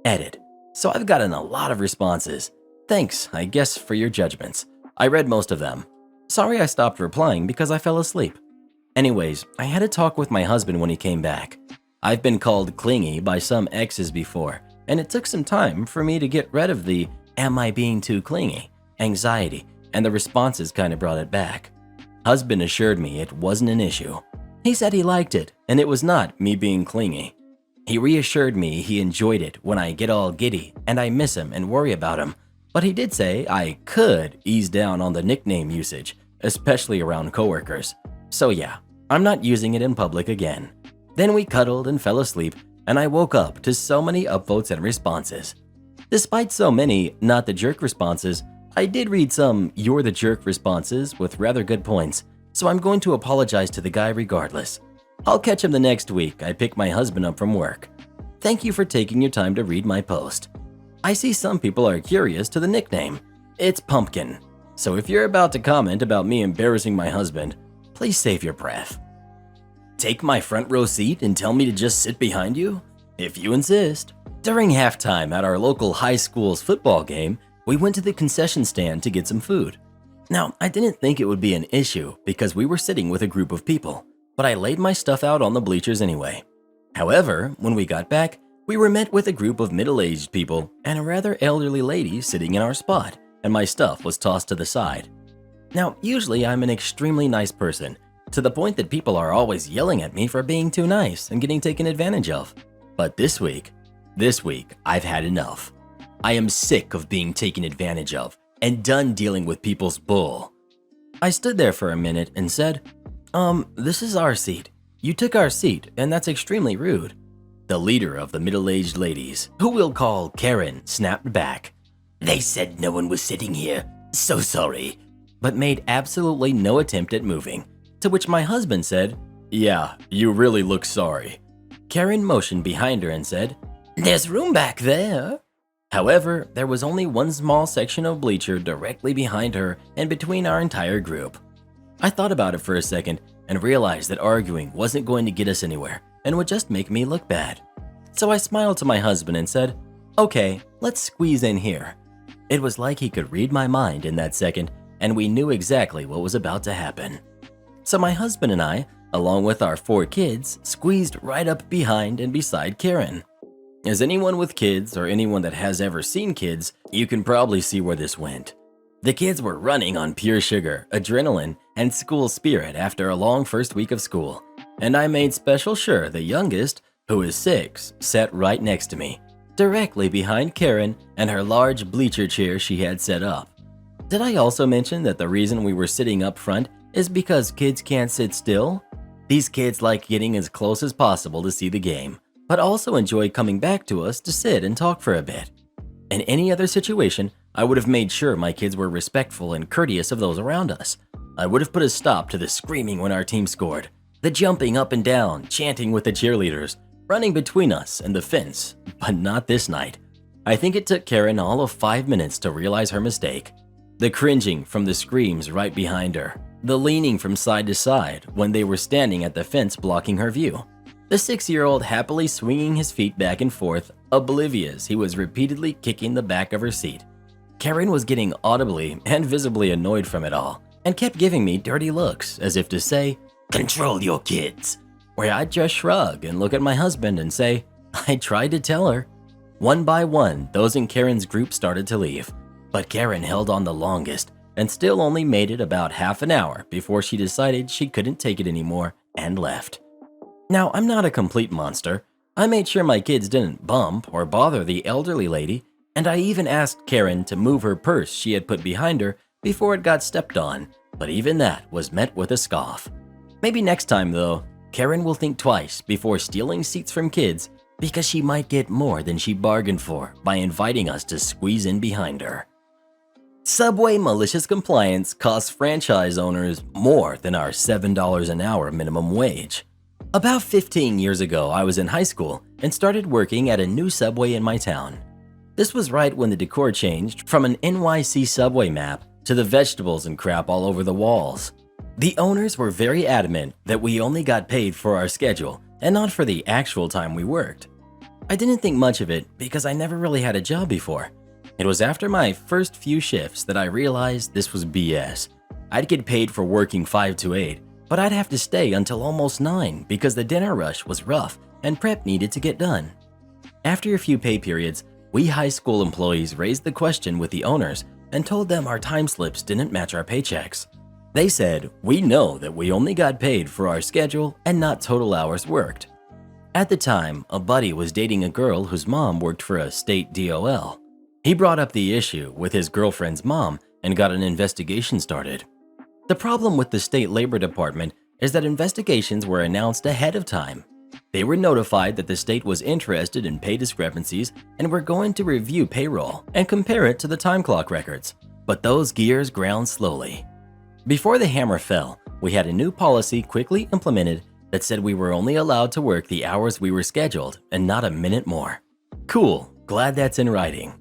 S1: Edit. So I've gotten a lot of responses. Thanks, I guess, for your judgments. I read most of them. Sorry I stopped replying because I fell asleep. Anyways, I had a talk with my husband when he came back. I've been called clingy by some exes before, and it took some time for me to get rid of the "am I being too clingy" anxiety, and the responses kind of brought it back. Husband assured me it wasn't an issue. He said he liked it, and it was not me being clingy. He reassured me he enjoyed it when I get all giddy and I miss him and worry about him, but he did say I could ease down on the nickname usage, especially around coworkers. So yeah, I'm not using it in public again. Then we cuddled and fell asleep, and I woke up to so many upvotes and responses. Despite so many not the jerk responses, I did read some "you're the jerk" responses with rather good points, so I'm going to apologize to the guy regardless. I'll catch him the next week I pick my husband up from work. Thank you for taking your time to read my post. I see some people are curious to the nickname. It's Pumpkin. So if you're about to comment about me embarrassing my husband, please save your breath. Take my front row seat and tell me to just sit behind you? If you insist. During halftime at our local high school's football game, we went to the concession stand to get some food. Now, I didn't think it would be an issue because we were sitting with a group of people, but I laid my stuff out on the bleachers anyway. However, when we got back, we were met with a group of middle-aged people and a rather elderly lady sitting in our spot, and my stuff was tossed to the side. Now, usually I'm an extremely nice person, to the point that people are always yelling at me for being too nice and getting taken advantage of. But this week, I've had enough. I am sick of being taken advantage of and done dealing with people's bull. I stood there for a minute and said, this is our seat. You took our seat, and that's extremely rude. The leader of the middle-aged ladies, who we'll call Karen, snapped back. They said no one was sitting here. So sorry. But made absolutely no attempt at moving, to which my husband said, yeah, you really look sorry. Karen motioned behind her and said, there's room back there. However, there was only one small section of bleacher directly behind her and between our entire group. I thought about it for a second and realized that arguing wasn't going to get us anywhere and would just make me look bad. So I smiled to my husband and said, okay, let's squeeze in here. It was like he could read my mind in that second, and we knew exactly what was about to happen. So my husband and I, along with our 4 kids, squeezed right up behind and beside Karen. As anyone with kids or anyone that has ever seen kids, you can probably see where this went. The kids were running on pure sugar, adrenaline, and school spirit after a long first week of school, and I made special sure the youngest, who is 6, sat right next to me, directly behind Karen and her large bleacher chair she had set up. Did I also mention that the reason we were sitting up front is because kids can't sit still? These kids like getting as close as possible to see the game, but also enjoy coming back to us to sit and talk for a bit. In any other situation, I would have made sure my kids were respectful and courteous of those around us. I would have put a stop to the screaming when our team scored, the jumping up and down, chanting with the cheerleaders, running between us and the fence, but not this night. I think it took Karen all of 5 minutes to realize her mistake. The cringing from the screams right behind her, the leaning from side to side when they were standing at the fence blocking her view. The 6-year-old happily swinging his feet back and forth, oblivious he was repeatedly kicking the back of her seat. Karen was getting audibly and visibly annoyed from it all, and kept giving me dirty looks as if to say, control your kids, where I'd just shrug and look at my husband and say, I tried to tell her. One by one, those in Karen's group started to leave, but Karen held on the longest and still only made it about half an hour before she decided she couldn't take it anymore and left. Now, I'm not a complete monster. I made sure my kids didn't bump or bother the elderly lady, and I even asked Karen to move her purse she had put behind her before it got stepped on, but even that was met with a scoff. Maybe next time, though, Karen will think twice before stealing seats from kids because she might get more than she bargained for by inviting us to squeeze in behind her. Subway malicious compliance costs franchise owners more than our $7 an hour minimum wage. About 15 years ago, I was in high school and started working at a new Subway in my town. This was right when the decor changed from an NYC Subway map to the vegetables and crap all over the walls. The owners were very adamant that we only got paid for our schedule and not for the actual time we worked. I didn't think much of it because I never really had a job before. It was after my first few shifts that I realized this was BS. I'd get paid for working 5 to 8, but I'd have to stay until almost 9 because the dinner rush was rough and prep needed to get done. After a few pay periods, we high school employees raised the question with the owners and told them our time slips didn't match our paychecks. They said, we know that we only got paid for our schedule and not total hours worked. At the time, a buddy was dating a girl whose mom worked for a state DOL. He brought up the issue with his girlfriend's mom and got an investigation started. The problem with the state labor department is that investigations were announced ahead of time. They were notified that the state was interested in pay discrepancies and were going to review payroll and compare it to the time clock records, but those gears ground slowly. Before the hammer fell, we had a new policy quickly implemented that said we were only allowed to work the hours we were scheduled and not a minute more. Cool, glad that's in writing.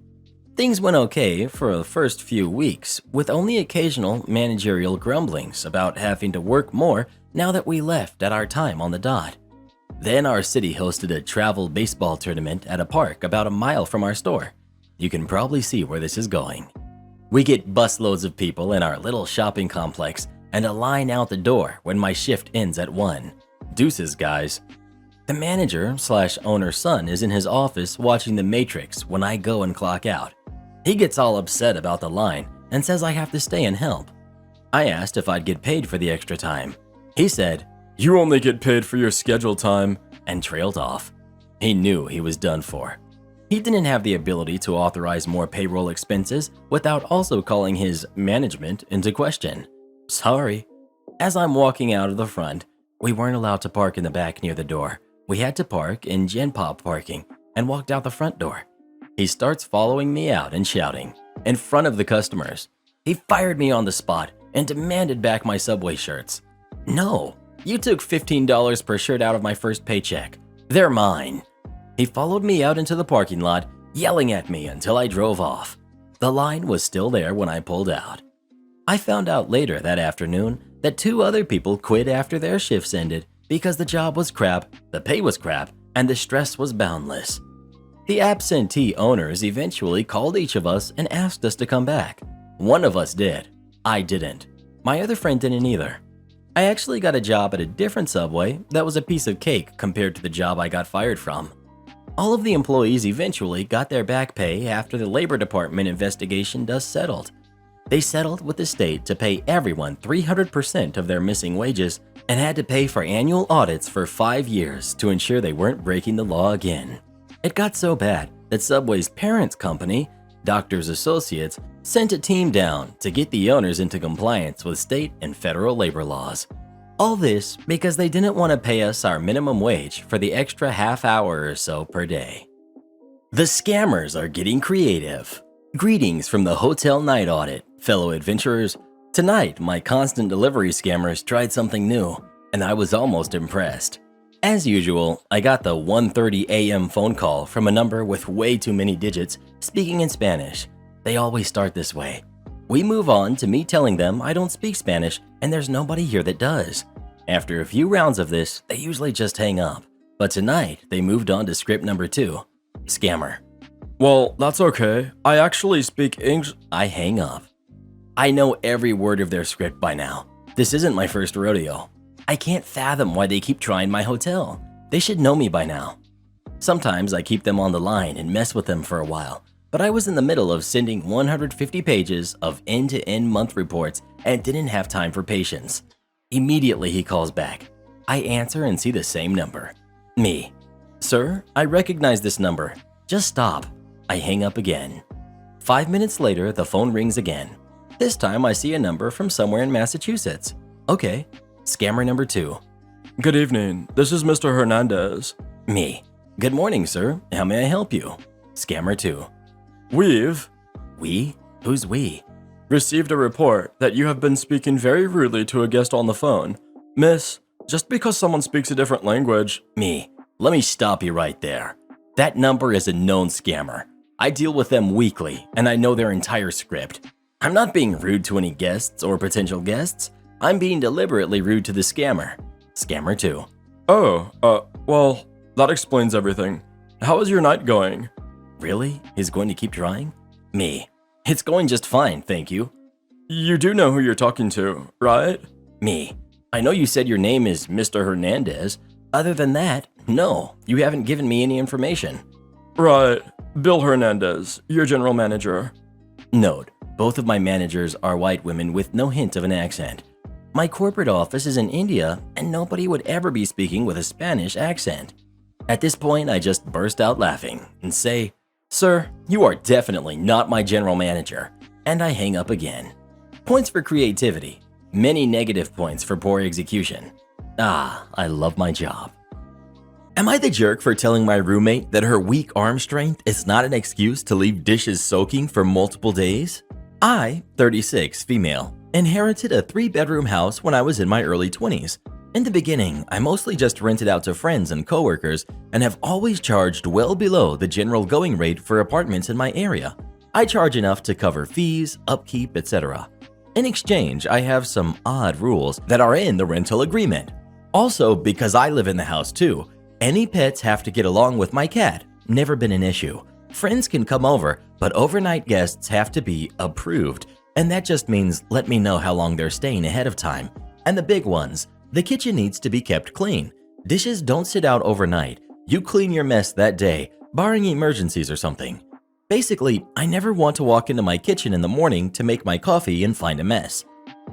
S1: Things went okay for the first few weeks, with only occasional managerial grumblings about having to work more now that we left at our time on the dot. Then our city hosted a travel baseball tournament at a park about a mile from our store. You can probably see where this is going. We get busloads of people in our little shopping complex and a line out the door when my shift ends at 1. Deuces, guys. The manager/owner's son is in his office watching The Matrix when I go and clock out. He gets all upset about the line and says I have to stay and help. I asked if I'd get paid for the extra time. He said, "You only get paid for your scheduled time," and trailed off. He knew he was done for. He didn't have the ability to authorize more payroll expenses without also calling his management into question. Sorry. As I'm walking out of the front, we weren't allowed to park in the back near the door. We had to park in Gen Pop parking and walked out the front door. He starts following me out and shouting in front of the customers. He fired me on the spot and demanded back my Subway shirts. No, you took $15 per shirt out of my first paycheck. They're mine. He followed me out into the parking lot, yelling at me until I drove off. The line was still there when I pulled out. I found out later that afternoon that 2 other people quit after their shifts ended because the job was crap, the pay was crap, and the stress was boundless. The absentee owners eventually called each of us and asked us to come back. One of us did. I didn't. My other friend didn't either. I actually got a job at a different Subway that was a piece of cake compared to the job I got fired from. All of the employees eventually got their back pay after the Labor Department investigation dust settled. They settled with the state to pay everyone 300% of their missing wages and had to pay for annual audits for 5 years to ensure they weren't breaking the law again. It got so bad that Subway's parent company, Doctors Associates, sent a team down to get the owners into compliance with state and federal labor laws. All this because they didn't want to pay us our minimum wage for the extra half hour or so per day. The scammers are getting creative. Greetings from the Hotel Night Audit, fellow adventurers. Tonight, my constant delivery scammers tried something new, and I was almost impressed. As usual, I got the 1:30 a.m. phone call from a number with way too many digits speaking in Spanish. They always start this way. We move on to me telling them I don't speak Spanish and there's nobody here that does. After a few rounds of this, they usually just hang up. But tonight, they moved on to script number 2. Scammer. Well, that's okay. I actually speak English. I hang up. I know every word of their script by now. This isn't my first rodeo. I can't fathom why they keep trying my hotel. They should know me by now. Sometimes I keep them on the line and mess with them for a while, but I was in the middle of sending 150 pages of end-to-end month reports and didn't have time for patience. Immediately he calls back. I answer and see the same number. Me. Sir, I recognize this number. Just stop. I hang up again. 5 minutes later, the phone rings again. This time I see a number from somewhere in Massachusetts. Okay. Scammer number 2. Good evening. This is Mr. Hernandez. Me. Good morning, sir. How may I help you? Scammer 2. We? Who's we? Received a report that you have been speaking very rudely to a guest on the phone. Miss, just because someone speaks a different language. Me. Let me stop you right there. That number is a known scammer. I deal with them weekly, and I know their entire script. I'm not being rude to any guests or potential guests. I'm being deliberately rude to the scammer. Scammer 2. Well, that explains everything. How is your night going? Really? He's going to keep trying? Me. It's going just fine, thank you. You do know who you're talking to, right? Me. I know you said your name is Mr. Hernandez. Other than that, no, you haven't given me any information. Right. Bill Hernandez, your general manager. Note, both of my managers are white women with no hint of an accent. My corporate office is in India, and nobody would ever be speaking with a Spanish accent. At this point, I just burst out laughing and say, Sir, you are definitely not my general manager, and I hang up again. Points for creativity, many negative points for poor execution. I love my job. Am I the jerk for telling my roommate that her weak arm strength is not an excuse to leave dishes soaking for multiple days? I, 36, female, inherited a 3-bedroom house when I was in my early 20s. In the beginning, I mostly just rented out to friends and coworkers and have always charged well below the general going rate for apartments in my area. I charge enough to cover fees, upkeep, etc. In exchange, I have some odd rules that are in the rental agreement. Also, because I live in the house too, Any pets have to get along with my cat. Never been an issue. Friends can come over, but overnight guests have to be approved. And that just means let me know how long they're staying ahead of time. And the big ones, the kitchen needs to be kept clean. Dishes don't sit out overnight. You clean your mess that day, barring emergencies or something. Basically, I never want to walk into my kitchen in the morning to make my coffee and find a mess.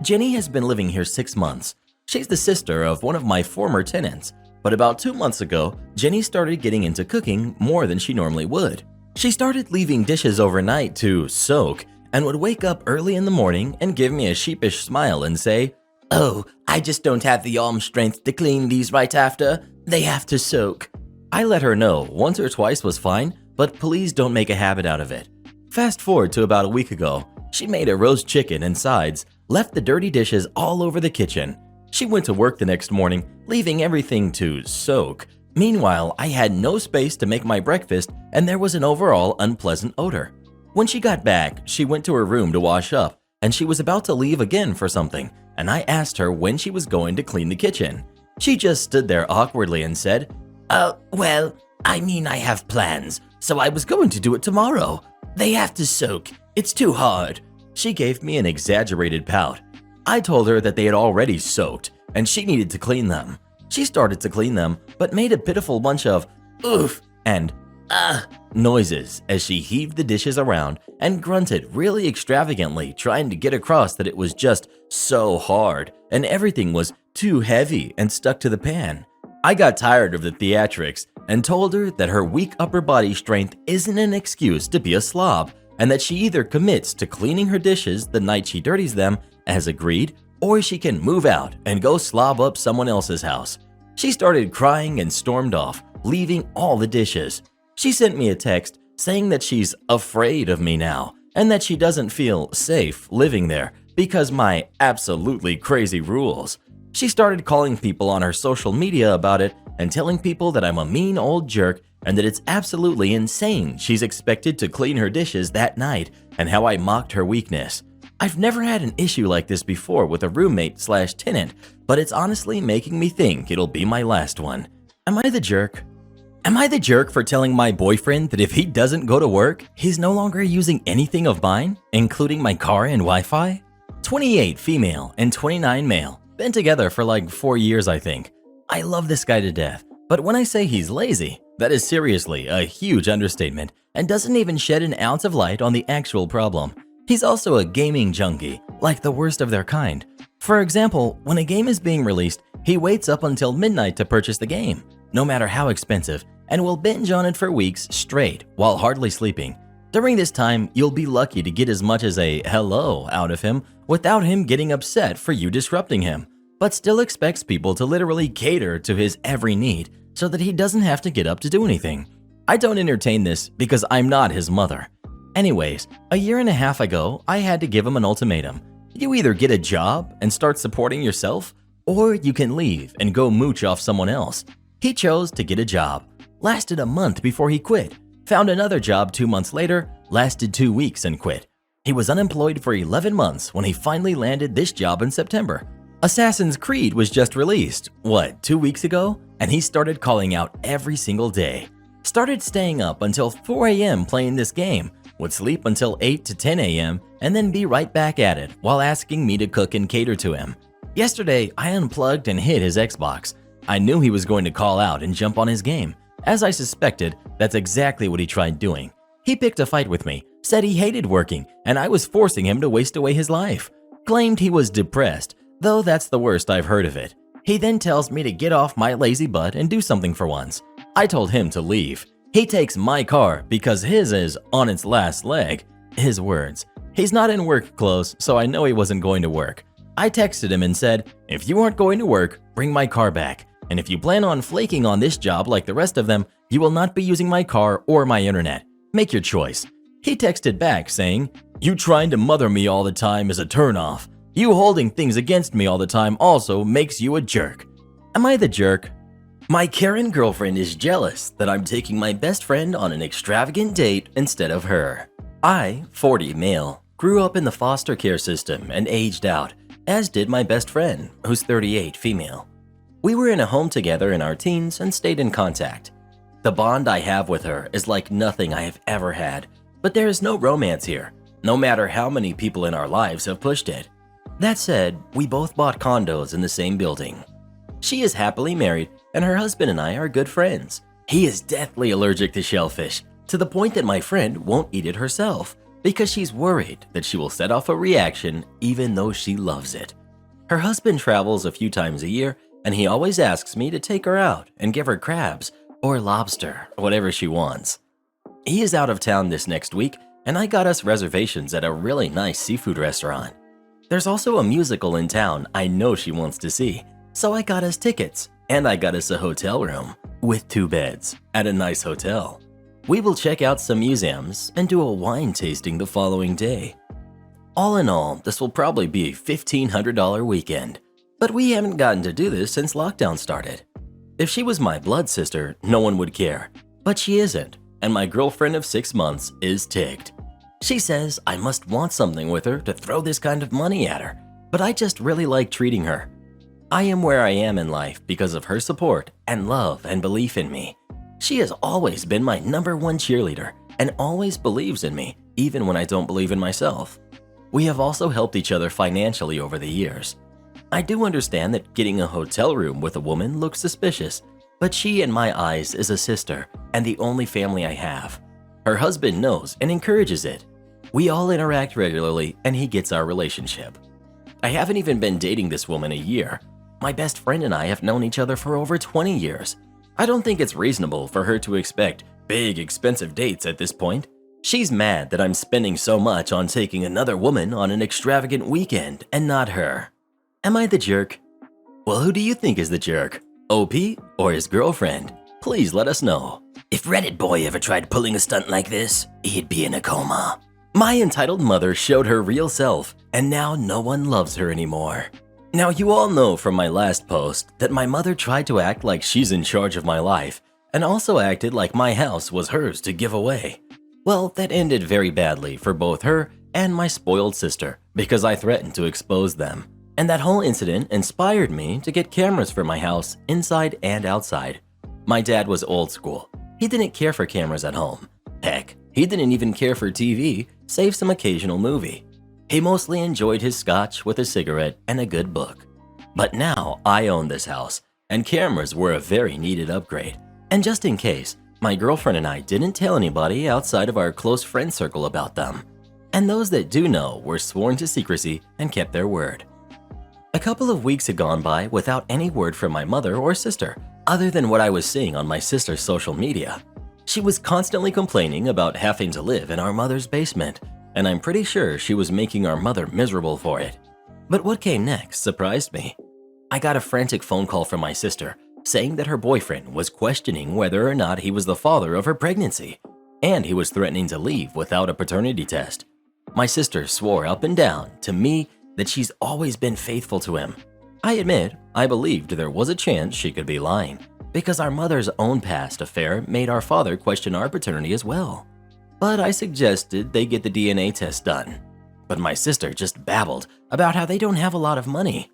S1: Jenny has been living here 6 months. She's the sister of one of my former tenants. But about 2 months ago, Jenny started getting into cooking more than she normally would. She started leaving dishes overnight to soak and would wake up early in the morning and give me a sheepish smile and say, "Oh, I just don't have the arm strength to clean these right after. They have to soak." I let her know once or twice was fine, but please don't make a habit out of it. Fast forward to about a week ago, she made a roast chicken and sides, left the dirty dishes all over the kitchen. She went to work the next morning, leaving everything to soak. Meanwhile, I had no space to make my breakfast and there was an overall unpleasant odor. When she got back, she went to her room to wash up and she was about to leave again for something, and I asked her when she was going to clean the kitchen. She just stood there awkwardly and said, well, I mean I have plans, so I was going to do it tomorrow. They have to soak. It's too hard." She gave me an exaggerated pout. I told her that they had already soaked and she needed to clean them. She started to clean them, but made a pitiful bunch of "oof" and noises as she heaved the dishes around and grunted really extravagantly, trying to get across that it was just so hard and everything was too heavy and stuck to the pan. I got tired of the theatrics and told her that her weak upper body strength isn't an excuse to be a slob and that she either commits to cleaning her dishes the night she dirties them, as agreed, or she can move out and go slob up someone else's house. She started crying and stormed off, leaving all the dishes. She sent me a text saying that she's afraid of me now and that she doesn't feel safe living there because my absolutely crazy rules. She started calling people on her social media about it and telling people that I'm a mean old jerk and that it's absolutely insane she's expected to clean her dishes that night and how I mocked her weakness. I've never had an issue like this before with a roommate/tenant, but it's honestly making me think it'll be my last one. Am I the jerk? Am I the jerk for telling my boyfriend that if he doesn't go to work, he's no longer using anything of mine, including my car and Wi-Fi? 28 female and 29 male. Been together for like 4 years, I think. I love this guy to death, but when I say he's lazy, that is seriously a huge understatement and doesn't even shed an ounce of light on the actual problem. He's also a gaming junkie, like the worst of their kind. For example, when a game is being released, he waits up until midnight to purchase the game, no matter how expensive, and will binge on it for weeks straight while hardly sleeping. During this time, you'll be lucky to get as much as a hello out of him without him getting upset for you disrupting him, but still expects people to literally cater to his every need so that he doesn't have to get up to do anything. I don't entertain this because I'm not his mother. Anyways, a year and a half ago, I had to give him an ultimatum. You either get a job and start supporting yourself, or you can leave and go mooch off someone else. He chose to get a job. Lasted a month before he quit. Found another job 2 months later, lasted 2 weeks and quit. He was unemployed for 11 months when he finally landed this job in September. Assassin's Creed was just released, 2 weeks ago? And he started calling out every single day. Started staying up until 4 a.m. playing this game, would sleep until 8 to 10 a.m. and then be right back at it while asking me to cook and cater to him. Yesterday, I unplugged and hid his Xbox. I knew he was going to call out and jump on his game. As I suspected, that's exactly what he tried doing. He picked a fight with me, said he hated working, and I was forcing him to waste away his life. Claimed he was depressed, though that's the worst I've heard of it. He then tells me to get off my lazy butt and do something for once. I told him to leave. He takes my car because his is on its last leg. His words. He's not in work clothes, so I know he wasn't going to work. I texted him and said, if you aren't going to work, bring my car back. And if you plan on flaking on this job like the rest of them, you will not be using my car or my internet. Make your choice. He texted back saying, you trying to mother me all the time is a turnoff. You holding things against me all the time also makes you a jerk. Am I the jerk? My Karen girlfriend is jealous that I'm taking my best friend on an extravagant date instead of her. I, 40 male, grew up in the foster care system and aged out, as did my best friend, who's 38 female. We were in a home together in our teens and stayed in contact. The bond I have with her is like nothing I have ever had, but there is no romance here, no matter how many people in our lives have pushed it. That said, we both bought condos in the same building. She is happily married, and her husband and I are good friends. He is deathly allergic to shellfish, to the point that my friend won't eat it herself because she's worried that she will set off a reaction even though she loves it. Her husband travels a few times a year, and he always asks me to take her out and give her crabs or lobster, whatever she wants. He is out of town this next week, and I got us reservations at a really nice seafood restaurant. There's also a musical in town I know she wants to see, so I got us tickets, and I got us a hotel room with 2 beds at a nice hotel. We will check out some museums and do a wine tasting the following day. All in all, this will probably be a $1,500 weekend, but we haven't gotten to do this since lockdown started. If she was my blood sister, no one would care, but she isn't, and my girlfriend of 6 months is ticked. She says I must want something with her to throw this kind of money at her, but I just really like treating her. I am where I am in life because of her support and love and belief in me. She has always been my #1 cheerleader and always believes in me, even when I don't believe in myself. We have also helped each other financially over the years. I do understand that getting a hotel room with a woman looks suspicious, but she in my eyes is a sister and the only family I have. Her husband knows and encourages it. We all interact regularly and he gets our relationship. I haven't even been dating this woman a year. My best friend and I have known each other for over 20 years. I don't think it's reasonable for her to expect big, expensive dates at this point. She's mad that I'm spending so much on taking another woman on an extravagant weekend and not her. Am I the jerk? Well, who do you think is the jerk? OP or his girlfriend? Please let us know. If Reddit boy ever tried pulling a stunt like this, he'd be in a coma. My entitled mother showed her real self, and now no one loves her anymore. Now, you all know from my last post that my mother tried to act like she's in charge of my life and also acted like my house was hers to give away. Well, that ended very badly for both her and my spoiled sister because I threatened to expose them. And that whole incident inspired me to get cameras for my house inside and outside. My dad was old school. He didn't care for cameras at home. Heck, he didn't even care for TV, save some occasional movie. He mostly enjoyed his scotch with a cigarette and a good book. But now I own this house, and cameras were a very needed upgrade. And just in case, my girlfriend and I didn't tell anybody outside of our close friend circle about them. And those that do know were sworn to secrecy and kept their word. A couple of weeks had gone by without any word from my mother or sister, other than what I was seeing on my sister's social media. She was constantly complaining about having to live in our mother's basement, and I'm pretty sure she was making our mother miserable for it. But what came next surprised me. I got a frantic phone call from my sister saying that her boyfriend was questioning whether or not he was the father of her pregnancy, and he was threatening to leave without a paternity test. My sister swore up and down to me that she's always been faithful to him. I admit, I believed there was a chance she could be lying, because our mother's own past affair made our father question our paternity as well. But I suggested they get the DNA test done. But my sister just babbled about how they don't have a lot of money.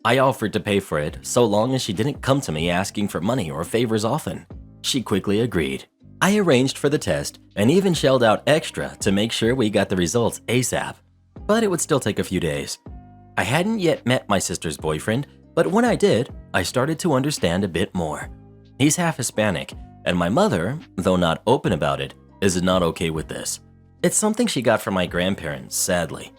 S1: I offered to pay for it so long as she didn't come to me asking for money or favors often. She quickly agreed. I arranged for the test and even shelled out extra to make sure we got the results ASAP. But it would still take a few days. I hadn't yet met my sister's boyfriend, but when I did, I started to understand a bit more. He's half Hispanic, and my mother, though not open about it, is not okay with this. It's something she got from my grandparents, sadly.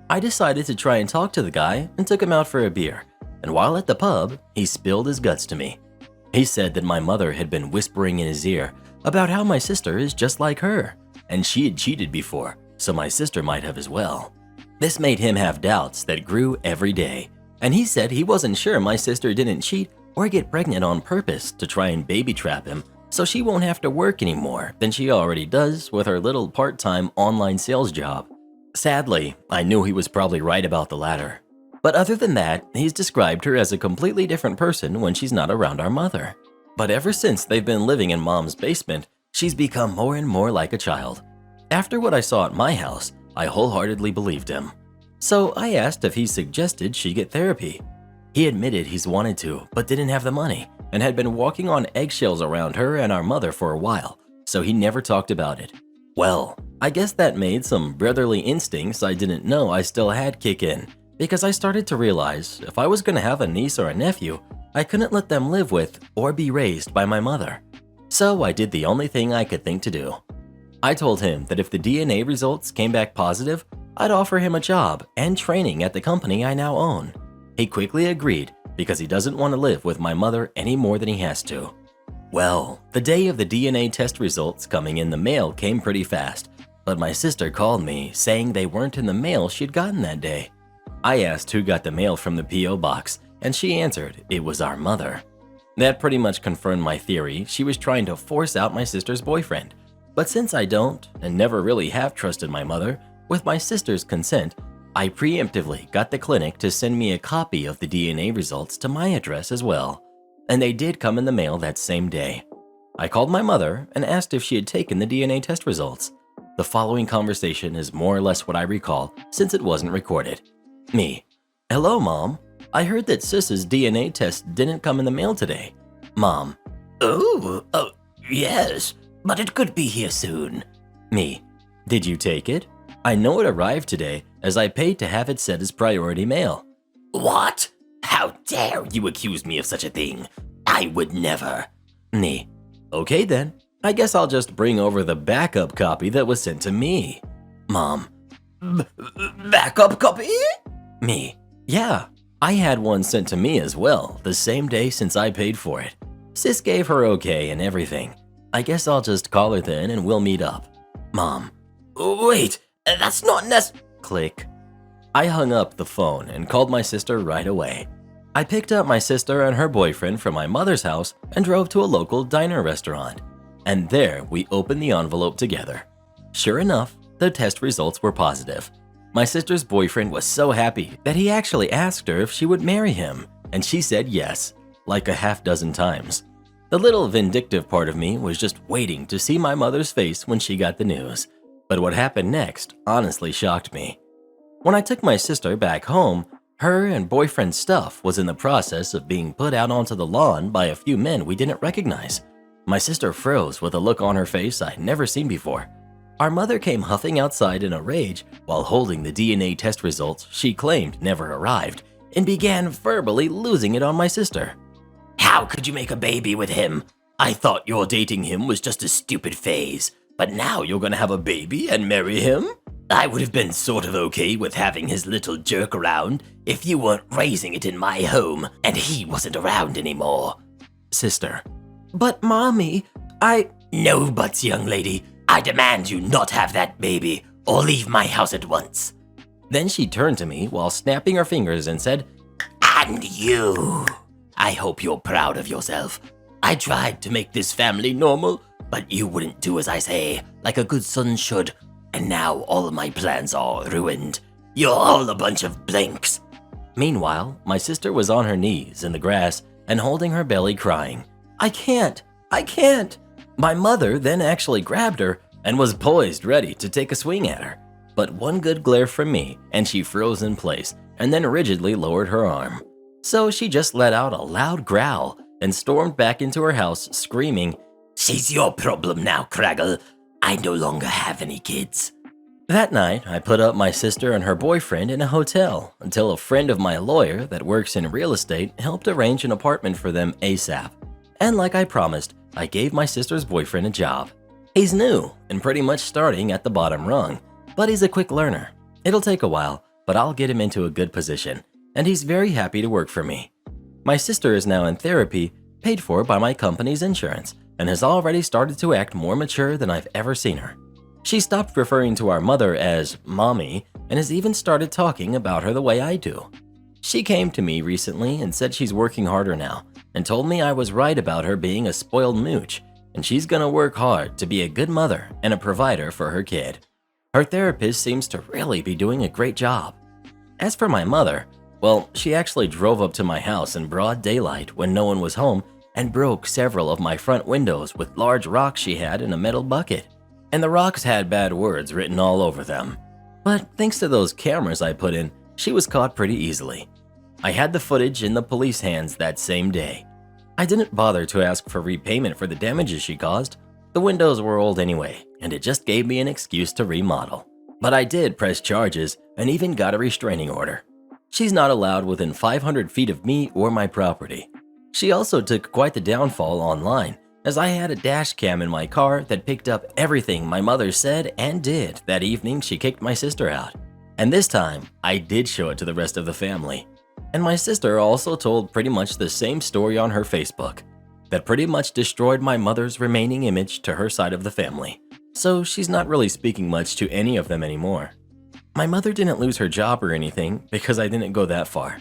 S1: I decided to try and talk to the guy and took him out for a beer, and while at the pub, he spilled his guts to me. He said that my mother had been whispering in his ear about how my sister is just like her, and she had cheated before, so my sister might have as well. This made him have doubts that grew every day, and he said he wasn't sure my sister didn't cheat or get pregnant on purpose to try and baby trap him so she won't have to work anymore than she already does with her little part-time online sales job. Sadly, I knew he was probably right about the latter. But other than that, he's described her as a completely different person when she's not around our mother. But ever since they've been living in Mom's basement, she's become more and more like a child. After what I saw at my house, I wholeheartedly believed him. So I asked if he suggested she get therapy. He admitted he's wanted to, but didn't have the money, and had been walking on eggshells around her and our mother for a while, so he never talked about it. Well, I guess that made some brotherly instincts I didn't know I still had kick in, because I started to realize if I was going to have a niece or a nephew, I couldn't let them live with or be raised by my mother. So I did the only thing I could think to do. I told him that if the DNA results came back positive, I'd offer him a job and training at the company I now own. He quickly agreed because he doesn't want to live with my mother any more than he has to. Well, the day of the DNA test results coming in the mail came pretty fast, but my sister called me saying they weren't in the mail she'd gotten that day. I asked who got the mail from the P.O. box, and she answered it was our mother. That pretty much confirmed my theory she was trying to force out my sister's boyfriend. But since I don't, and never really have trusted my mother, with my sister's consent, I preemptively got the clinic to send me a copy of the DNA results to my address as well. And they did come in the mail that same day. I called my mother and asked if she had taken the DNA test results. The following conversation is more or less what I recall since it wasn't recorded. Me: hello, Mom. I heard that Sis's DNA test didn't come in the mail today. Mom:
S3: Oh, yes, but it could be here soon.
S1: Me: did you take it? I know it arrived today as I paid to have it set as priority mail.
S3: What? How dare you accuse me of such a thing? I would never.
S1: Me: okay then, I guess I'll just bring over the backup copy that was sent to me. Mom:
S3: Backup copy?
S1: Me: yeah, I had one sent to me as well, the same day since I paid for it. Sis gave her okay and everything. I guess I'll just call her then and we'll meet up. Mom:
S3: Wait, that's not
S1: Click. I hung up the phone and called my sister right away. I picked up my sister and her boyfriend from my mother's house and drove to a local diner restaurant. And there we opened the envelope together. Sure enough, the test results were positive. My sister's boyfriend was so happy that he actually asked her if she would marry him, and she said yes, like a half dozen times. The little vindictive part of me was just waiting to see my mother's face when she got the news. But what happened next honestly shocked me. When I took my sister back home, her and boyfriend's stuff was in the process of being put out onto the lawn by a few men we didn't recognize. My sister froze with a look on her face I'd never seen before. Our mother came huffing outside in a rage while holding the DNA test results she claimed never arrived and began verbally losing it on my sister.
S3: How could you make a baby with him? I thought your dating him was just a stupid phase, but now you're gonna have a baby and marry him? I would have been sort of okay with having his little jerk around if you weren't raising it in my home and he wasn't around anymore.
S1: Sister:
S3: But Mommy, No buts, young lady. I demand you not have that baby or leave my house at once.
S1: Then she turned to me while snapping her fingers and said,
S3: And you. I hope you're proud of yourself. I tried to make this family normal, but you wouldn't do as I say, like a good son should. And now all of my plans are ruined. You're all a bunch of blanks.
S1: Meanwhile, my sister was on her knees in the grass and holding her belly crying. I can't. My mother then actually grabbed her and was poised ready to take a swing at her. But one good glare from me and she froze in place and then rigidly lowered her arm. So she just let out a loud growl and stormed back into her house screaming,
S3: She's your problem now, Craggle. I no longer have any kids.
S1: That night, I put up my sister and her boyfriend in a hotel until a friend of my lawyer that works in real estate helped arrange an apartment for them ASAP. And like I promised, I gave my sister's boyfriend a job. He's new and pretty much starting at the bottom rung, but he's a quick learner. It'll take a while, but I'll get him into a good position, and he's very happy to work for me. My sister is now in therapy, paid for by my company's insurance, and has already started to act more mature than I've ever seen her. She stopped referring to our mother as Mommy and has even started talking about her the way I do. She came to me recently and said she's working harder now and told me I was right about her being a spoiled mooch, and she's gonna work hard to be a good mother and a provider for her kid. Her therapist seems to really be doing a great job. As for my mother, well, she actually drove up to my house in broad daylight when no one was home and broke several of my front windows with large rocks she had in a metal bucket. And the rocks had bad words written all over them. But thanks to those cameras I put in, she was caught pretty easily. I had the footage in the police hands that same day. I didn't bother to ask for repayment for the damages she caused. The windows were old anyway, and it just gave me an excuse to remodel. But I did press charges and even got a restraining order. She's not allowed within 500 feet of me or my property. She also took quite the downfall online, as I had a dash cam in my car that picked up everything my mother said and did that evening she kicked my sister out. And this time, I did show it to the rest of the family. And my sister also told pretty much the same story on her Facebook that pretty much destroyed my mother's remaining image to her side of the family. So she's not really speaking much to any of them anymore. My mother didn't lose her job or anything because I didn't go that far.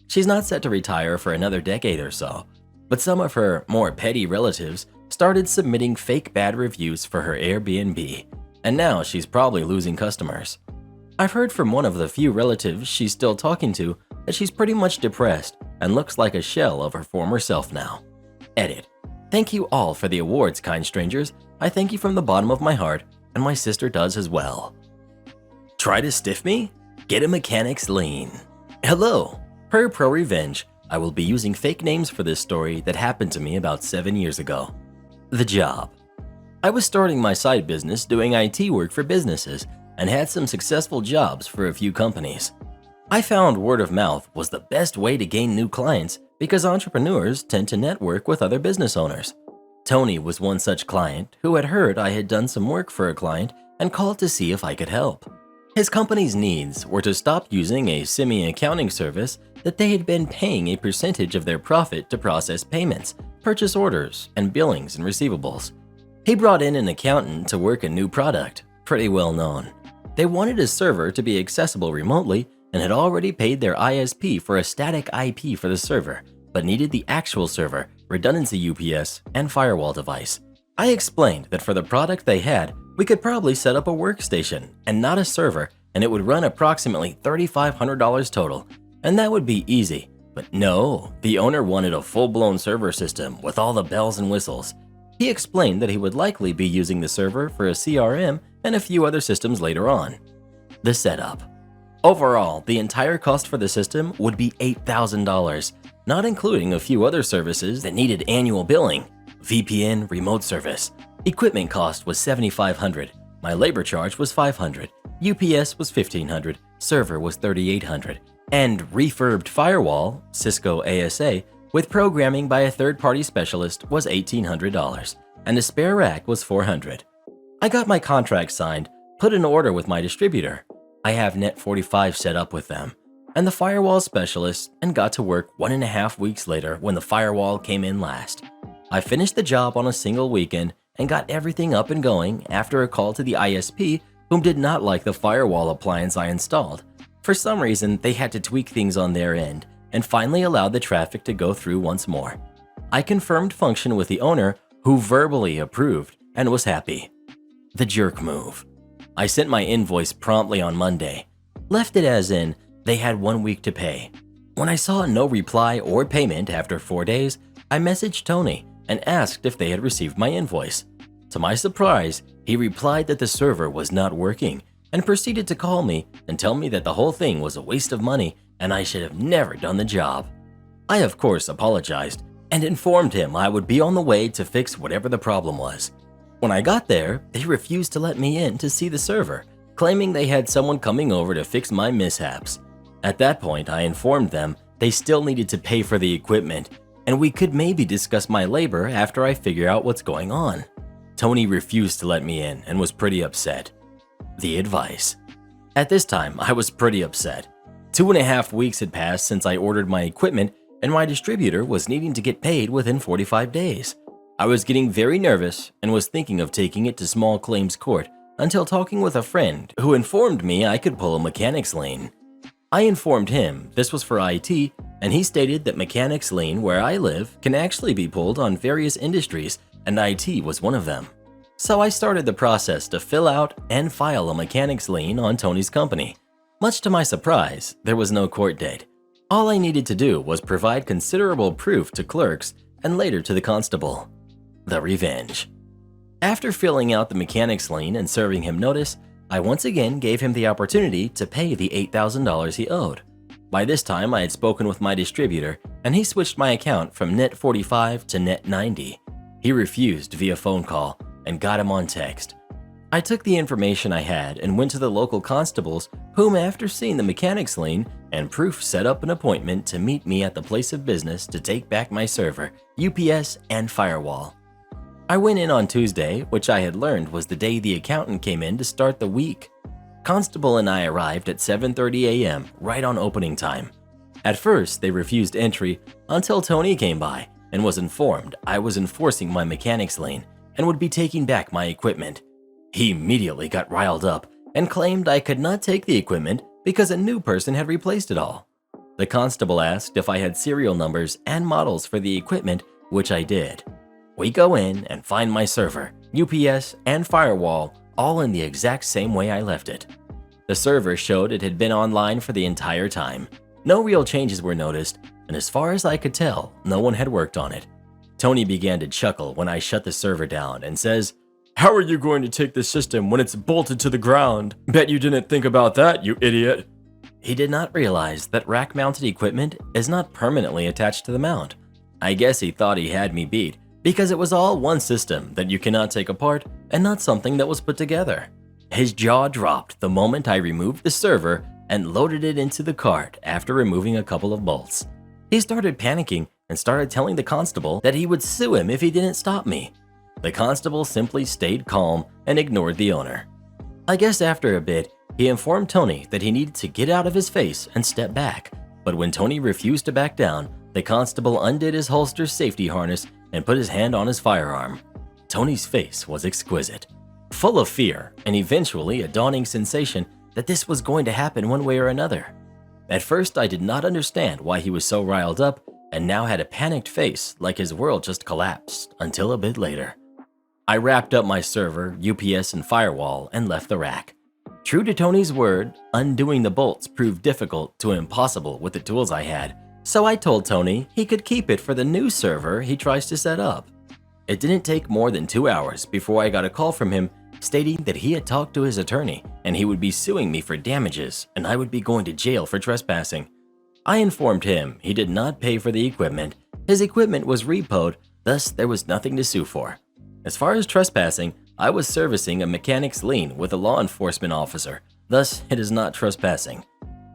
S1: She's not set to retire for another decade or so, but some of her more petty relatives started submitting fake bad reviews for her Airbnb, and now she's probably losing customers. I've heard from one of the few relatives she's still talking to that she's pretty much depressed and looks like a shell of her former self now. Edit. Thank you all for the awards, kind strangers. I thank you from the bottom of my heart, and my sister does as well. Try to stiff me? Get a mechanic's lien. Hello. Per Pro Revenge, I will be using fake names for this story that happened to me about 7 years ago. The job. I was starting my side business doing IT work for businesses and had some successful jobs for a few companies. I found word of mouth was the best way to gain new clients because entrepreneurs tend to network with other business owners. Tony was one such client who had heard I had done some work for a client and called to see if I could help. His company's needs were to stop using a semi-accounting service that they had been paying a percentage of their profit to process payments, purchase orders, and billings and receivables. He brought in an accountant to work a new product, pretty well known. They wanted a server to be accessible remotely and had already paid their ISP for a static IP for the server, but needed the actual server, redundancy UPS, and firewall device. I explained that for the product they had, we could probably set up a workstation and not a server, and it would run approximately $3,500 total, and that would be easy. But no, the owner wanted a full-blown server system with all the bells and whistles. He explained that he would likely be using the server for a CRM and a few other systems later on. The setup. Overall, the entire cost for the system would be $8,000, not including a few other services that needed annual billing. VPN, remote service. Equipment cost was $7,500. My labor charge was $500. UPS was $1,500. Server was $3,800. And refurbed firewall, Cisco ASA, with programming by a third-party specialist was $1,800. And a spare rack was $400. I got my contract signed, put an order with my distributor. I have Net45 set up with them, and the firewall specialist, and got to work 1.5 weeks later when the firewall came in last. I finished the job on a single weekend and got everything up and going after a call to the ISP, whom did not like the firewall appliance I installed. For some reason, they had to tweak things on their end and finally allowed the traffic to go through once more. I confirmed function with the owner, who verbally approved and was happy. The jerk move. I sent my invoice promptly on Monday. Left it as in, they had 1 week to pay. When I saw no reply or payment after 4 days, I messaged Tony and asked if they had received my invoice. To my surprise, he replied that the server was not working and proceeded to call me and tell me that the whole thing was a waste of money and I should have never done the job. I of course apologized and informed him I would be on the way to fix whatever the problem was. When I got there, they refused to let me in to see the server, claiming they had someone coming over to fix my mishaps. At that point, I informed them they still needed to pay for the equipment, and we could maybe discuss my labor after I figure out what's going on. Tony refused to let me in and was pretty upset. The advice. At this time, I was pretty upset. 2.5 weeks had passed since I ordered my equipment, and my distributor was needing to get paid within 45 days. I was getting very nervous and was thinking of taking it to small claims court until talking with a friend who informed me I could pull a mechanic's lien. I informed him this was for IT, and he stated that mechanic's lien where I live can actually be pulled on various industries, and IT was one of them. So I started the process to fill out and file a mechanic's lien on Tony's company. Much to my surprise, there was no court date. All I needed to do was provide considerable proof to clerks and later to the constable. The revenge. After filling out the mechanic's lien and serving him notice, I once again gave him the opportunity to pay the $8,000 he owed. By this time, I had spoken with my distributor, and he switched my account from net 45 to net 90. He refused via phone call and got him on text. I took the information I had and went to the local constables, whom, after seeing the mechanic's lien and proof, set up an appointment to meet me at the place of business to take back my server, UPS, and firewall. I went in on Tuesday, which I had learned was the day the accountant came in to start the week. Constable and I arrived at 7:30 a.m., right on opening time. At first, they refused entry until Tony came by and was informed I was enforcing my mechanic's lien and would be taking back my equipment. He immediately got riled up and claimed I could not take the equipment because a new person had replaced it all. The constable asked if I had serial numbers and models for the equipment, which I did. We go in and find my server, UPS, and firewall all in the exact same way I left it. The server showed it had been online for the entire time. No real changes were noticed, and as far as I could tell, no one had worked on it. Tony began to chuckle when I shut the server down and says, "How are you going to take the system when it's bolted to the ground? Bet you didn't think about that, you idiot." He did not realize that rack-mounted equipment is not permanently attached to the mount. I guess he thought he had me beat because it was all one system that you cannot take apart and not something that was put together. His jaw dropped the moment I removed the server and loaded it into the cart after removing a couple of bolts. He started panicking and started telling the constable that he would sue him if he didn't stop me. The constable simply stayed calm and ignored the owner. I guess after a bit, he informed Tony that he needed to get out of his face and step back, but when Tony refused to back down, the constable undid his holster's safety harness and put his hand on his firearm. Tony's face was exquisite, full of fear and eventually a dawning sensation that this was going to happen one way or another. At first, I did not understand why he was so riled up and now had a panicked face like his world just collapsed until a bit later. I wrapped up my server, UPS, and firewall and left the rack. True to Tony's word, undoing the bolts proved difficult to impossible with the tools I had, so I told Tony he could keep it for the new server he tries to set up. It didn't take more than 2 hours before I got a call from him stating that he had talked to his attorney and he would be suing me for damages and I would be going to jail for trespassing. I informed him he did not pay for the equipment, his equipment was repoed, thus there was nothing to sue for. As far as trespassing, I was servicing a mechanic's lien with a law enforcement officer, thus it is not trespassing.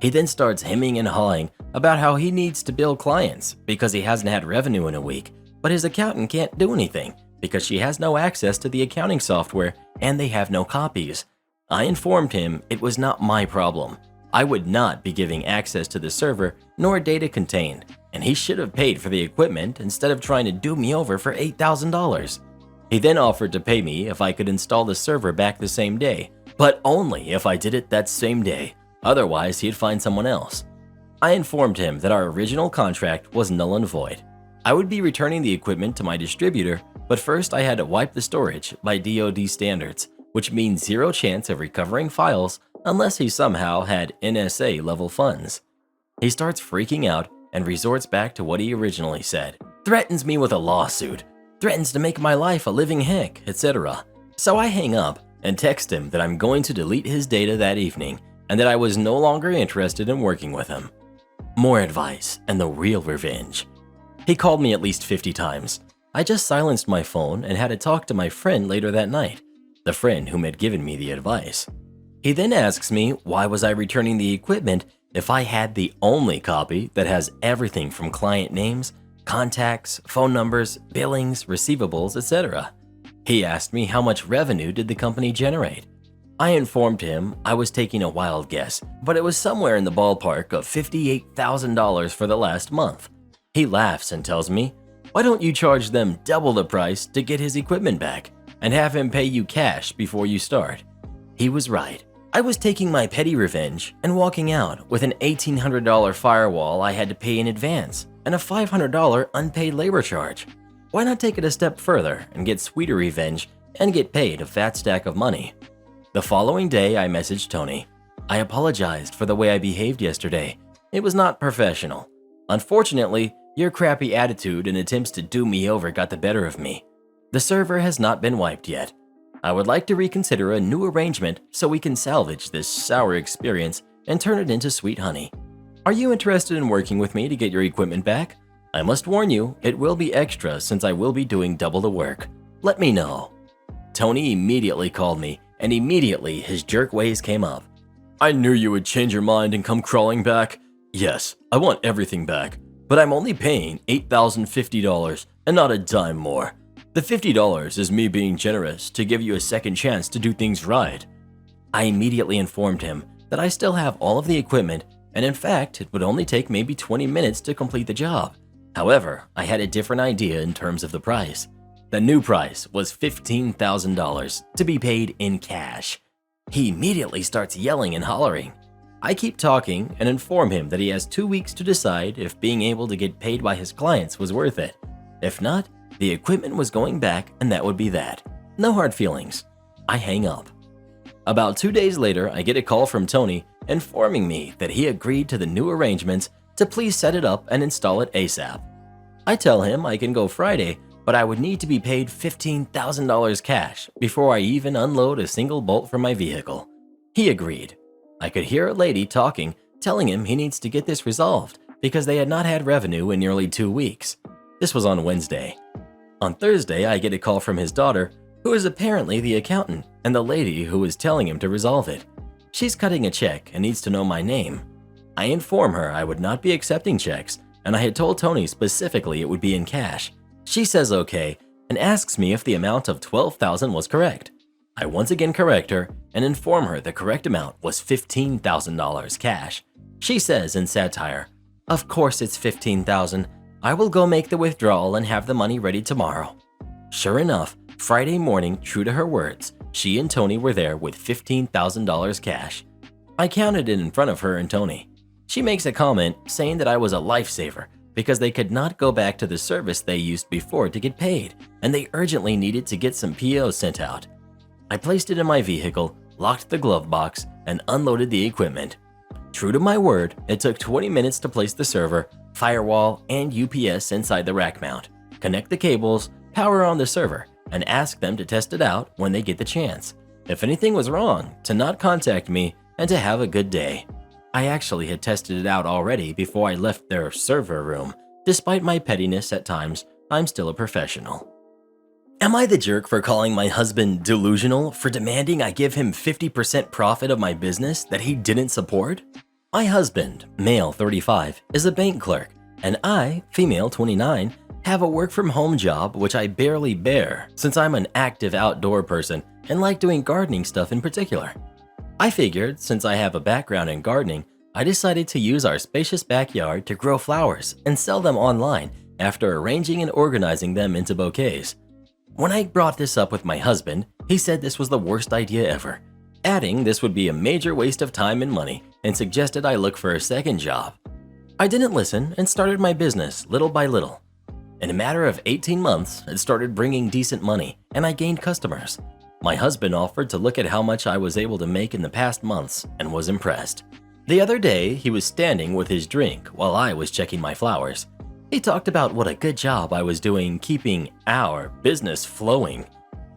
S1: He then starts hemming and hawing about how he needs to bill clients because he hasn't had revenue in a week, but his accountant can't do anything because she has no access to the accounting software and they have no copies. I informed him it was not my problem. I would not be giving access to the server nor data contained, and he should have paid for the equipment instead of trying to do me over for $8,000. He then offered to pay me if I could install the server back the same day, but only if I did it that same day. Otherwise, he'd find someone else. I informed him that our original contract was null and void. I would be returning the equipment to my distributor, but first I had to wipe the storage by DoD standards, which means zero chance of recovering files unless he somehow had NSA level funds. He starts freaking out and resorts back to what he originally said. Threatens me with a lawsuit. Threatens to make my life a living heck, etc. So I hang up and text him that I'm going to delete his data that evening and that I was no longer interested in working with him. More advice and the real revenge. He called me at least 50 times. I just silenced my phone and had to talk to my friend later that night, the friend whom had given me the advice. He then asks me why was I returning the equipment if I had the only copy that has everything from client names, contacts, phone numbers, billings, receivables, etc. He asked me how much revenue did the company generate. I informed him I was taking a wild guess, but it was somewhere in the ballpark of $58,000 for the last month. He laughs and tells me, why don't you charge them double the price to get his equipment back and have him pay you cash before you start? He was right. I was taking my petty revenge and walking out with an $1,800 firewall I had to pay in advance and a $500 unpaid labor charge. Why not take it a step further and get sweeter revenge and get paid a fat stack of money? The following day, I messaged Tony. I apologized for the way I behaved yesterday. It was not professional. Unfortunately, your crappy attitude and attempts to do me over got the better of me. The server has not been wiped yet. I would like to reconsider a new arrangement so we can salvage this sour experience and turn it into sweet honey. Are you interested in working with me to get your equipment back? I must warn you, it will be extra since I will be doing double the work. Let me know. Tony immediately called me, and immediately his jerk ways came up. I knew you would change your mind and come crawling back. Yes, I want everything back, but I'm only paying $8,050 and not a dime more. The $50 is me being generous to give you a second chance to do things right. I immediately informed him that I still have all of the equipment, and in fact, it would only take maybe 20 minutes to complete the job. However, I had a different idea in terms of the price. The new price was $15,000 to be paid in cash. He immediately starts yelling and hollering. I keep talking and inform him that he has 2 weeks to decide if being able to get paid by his clients was worth it. If not, the equipment was going back and that would be that. No hard feelings. I hang up. About 2 days later, I get a call from Tony informing me that he agreed to the new arrangements to please set it up and install it ASAP. I tell him I can go Friday, but I would need to be paid $15,000 cash before I even unload a single bolt from my vehicle. He agreed. I could hear a lady talking, telling him he needs to get this resolved because they had not had revenue in nearly 2 weeks. This was on Wednesday. On Thursday, I get a call from his daughter, who is apparently the accountant and the lady who is telling him to resolve it. She's cutting a check and needs to know my name. I inform her I would not be accepting checks, and I had told Tony specifically it would be in cash. She says okay and asks me if the amount of $12,000 was correct. I once again correct her and inform her the correct amount was $15,000 cash. She says in satire, "Of course it's $15,000. I will go make the withdrawal and have the money ready tomorrow." Sure enough, Friday morning, true to her words, she and Tony were there with $15,000 cash. I counted it in front of her and Tony. She makes a comment saying that I was a lifesaver because they could not go back to the service they used before to get paid, and they urgently needed to get some POs sent out. I placed it in my vehicle, locked the glove box, and unloaded the equipment. True to my word, it took 20 minutes to place the server, firewall, and UPS inside the rack mount, connect the cables, power on the server, and ask them to test it out when they get the chance. If anything was wrong, to not contact me and to have a good day. I actually had tested it out already before I left their server room. Despite my pettiness at times, I'm still a professional. Am I the jerk for calling my husband delusional for demanding I give him 50% profit of my business that he didn't support? My husband, male 35, is a bank clerk, and I, female 29, have a work-from-home job which I barely bear since I'm an active outdoor person and like doing gardening stuff in particular. I figured since I have a background in gardening, I decided to use our spacious backyard to grow flowers and sell them online after arranging and organizing them into bouquets. When I brought this up with my husband, he said this was the worst idea ever, adding this would be a major waste of time and money and suggested I look for a second job. I didn't listen and started my business little by little. In a matter of 18 months, it started bringing decent money and I gained customers. My husband offered to look at how much I was able to make in the past months and was impressed. The other day, he was standing with his drink while I was checking my flowers. He talked about what a good job I was doing keeping our business flowing.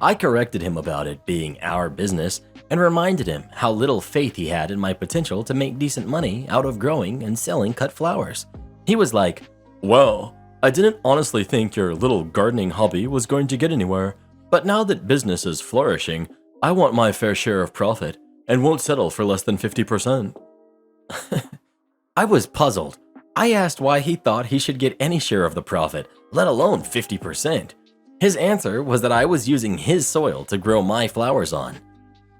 S1: I corrected him about it being our business and reminded him how little faith he had in my potential to make decent money out of growing and selling cut flowers. He was like, "Well, I didn't honestly think your little gardening hobby was going to get anywhere. But now that business is flourishing, I want my fair share of profit and won't settle for less than 50%. I was puzzled. I asked why he thought he should get any share of the profit, let alone 50%. His answer was that I was using his soil to grow my flowers on.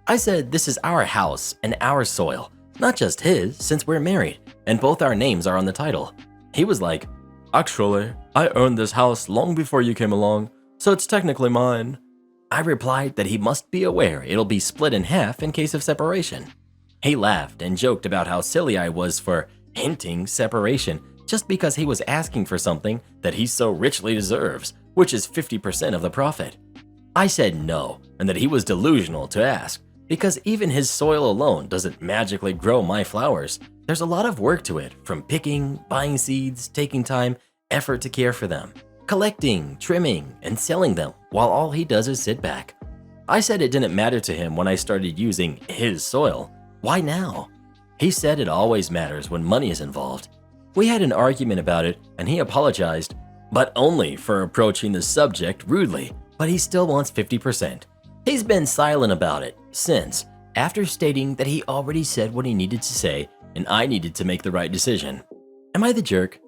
S1: I said this is our house and our soil, not just his since we're married and both our names are on the title. He was like, "Actually, I owned this house long before you came along. So it's technically mine." I replied that he must be aware it'll be split in half in case of separation. He laughed and joked about how silly I was for hinting separation just because he was asking for something that he so richly deserves, which is 50% of the profit. I said no, and that he was delusional to ask, because even his soil alone doesn't magically grow my flowers. There's a lot of work to it, from picking, buying seeds, taking time, effort to care for them, collecting, trimming, and selling them while all he does is sit back. I said it didn't matter to him when I started using his soil. Why now? He said it always matters when money is involved. We had an argument about it and he apologized, but only for approaching the subject rudely, but he still wants 50%. He's been silent about it since, after stating that he already said what he needed to say and I needed to make the right decision. Am I the jerk?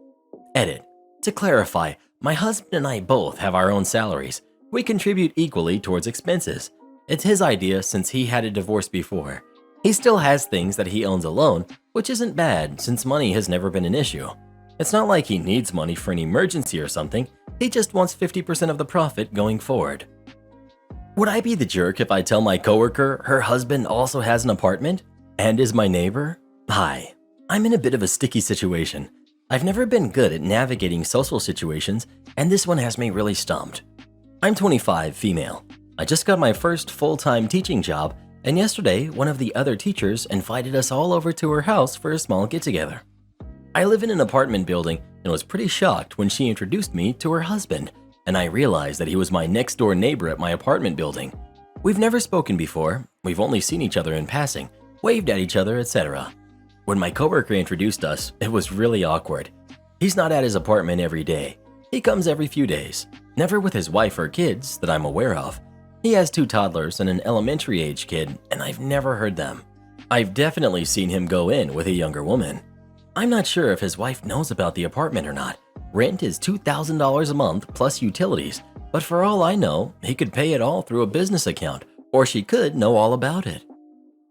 S1: Edit. To clarify, my husband and I both have our own salaries. We contribute equally towards expenses. It's his idea since he had a divorce before. He still has things that he owns alone, which isn't bad since money has never been an issue. It's not like he needs money for an emergency or something, he just wants 50% of the profit going forward. Would I be the jerk if I tell my coworker her husband also has an apartment and is my neighbor? Hi, I'm in a bit of a sticky situation. I've never been good at navigating social situations, and this one has me really stumped. I'm 25, female. I just got my first full-time teaching job, and yesterday one of the other teachers invited us all over to her house for a small get-together. I live in an apartment building and was pretty shocked when she introduced me to her husband, and I realized that he was my next-door neighbor at my apartment building. We've never spoken before, we've only seen each other in passing, waved at each other, etc. When my coworker introduced us, it was really awkward. He's not at his apartment every day. He comes every few days, never with his wife or kids that I'm aware of. He has 2 toddlers and an elementary-age kid, and I've never heard them. I've definitely seen him go in with a younger woman. I'm not sure if his wife knows about the apartment or not. Rent is $2,000 a month plus utilities, but for all I know, he could pay it all through a business account, or she could know all about it.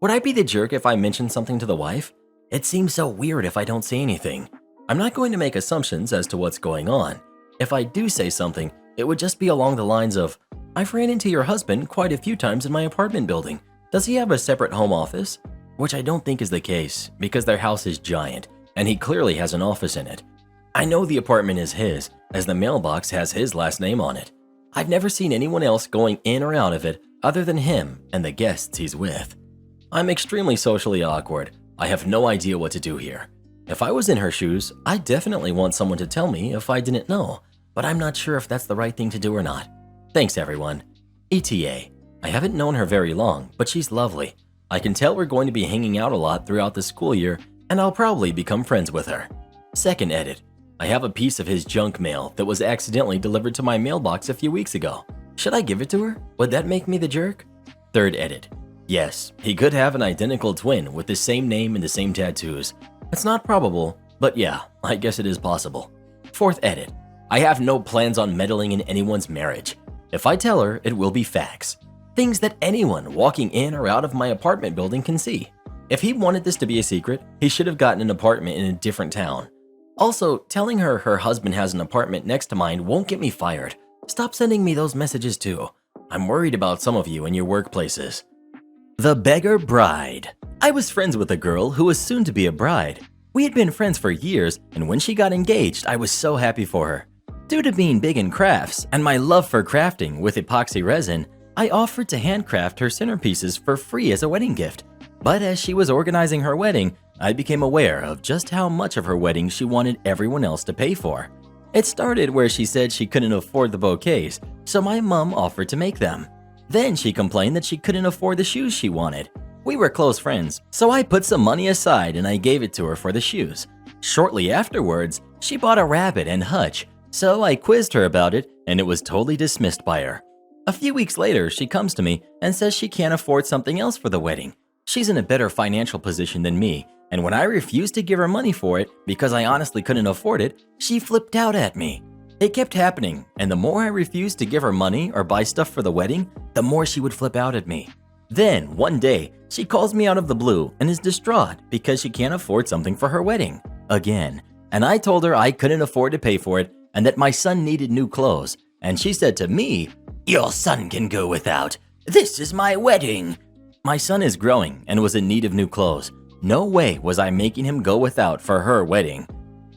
S1: Would I be the jerk if I mentioned something to the wife? It seems so weird if I don't say anything. I'm not going to make assumptions as to what's going on. If I do say something, it would just be along the lines of, I've ran into your husband quite a few times in my apartment building. Does he have a separate home office? Which I don't think is the case, because their house is giant, and he clearly has an office in it. I know the apartment is his, as the mailbox has his last name on it. I've never seen anyone else going in or out of it other than him and the guests he's with. I'm extremely socially awkward. I have no idea what to do here. If I was in her shoes, I'd definitely want someone to tell me if I didn't know, but I'm not sure if that's the right thing to do or not. Thanks everyone. ETA. I haven't known her very long, but she's lovely. I can tell we're going to be hanging out a lot throughout the school year, and I'll probably become friends with her. Second edit. I have a piece of his junk mail that was accidentally delivered to my mailbox a few weeks ago. Should I give it to her? Would that make me the jerk? Third edit. Yes, he could have an identical twin with the same name and the same tattoos. It's not probable, but yeah, I guess it is possible. Fourth edit. I have no plans on meddling in anyone's marriage. If I tell her, it will be facts. Things that anyone walking in or out of my apartment building can see. If he wanted this to be a secret, he should have gotten an apartment in a different town. Also, telling her her husband has an apartment next to mine won't get me fired. Stop sending me those messages too. I'm worried about some of you in your workplaces. The Beggar Bride. I was friends with a girl who was soon to be a bride. We had been friends for years, and when she got engaged, I was so happy for her. Due to being big in crafts and my love for crafting with epoxy resin, I offered to handcraft her centerpieces for free as a wedding gift. But as she was organizing her wedding, I became aware of just how much of her wedding she wanted everyone else to pay for. It started where she said she couldn't afford the bouquets, so my mom offered to make them. Then she complained that she couldn't afford the shoes she wanted. We were close friends, so I put some money aside and I gave it to her for the shoes. Shortly afterwards, she bought a rabbit and hutch, so I quizzed her about it and it was totally dismissed by her. A few weeks later, she comes to me and says she can't afford something else for the wedding. She's in a better financial position than me, and when I refused to give her money for it because I honestly couldn't afford it, she flipped out at me. It kept happening, and the more I refused to give her money or buy stuff for the wedding, the more she would flip out at me. Then, one day, she calls me out of the blue and is distraught because she can't afford something for her wedding. Again. And I told her I couldn't afford to pay for it and that my son needed new clothes. And she said to me, "Your son can go without. This is my wedding." My son is growing and was in need of new clothes. No way was I making him go without for her wedding.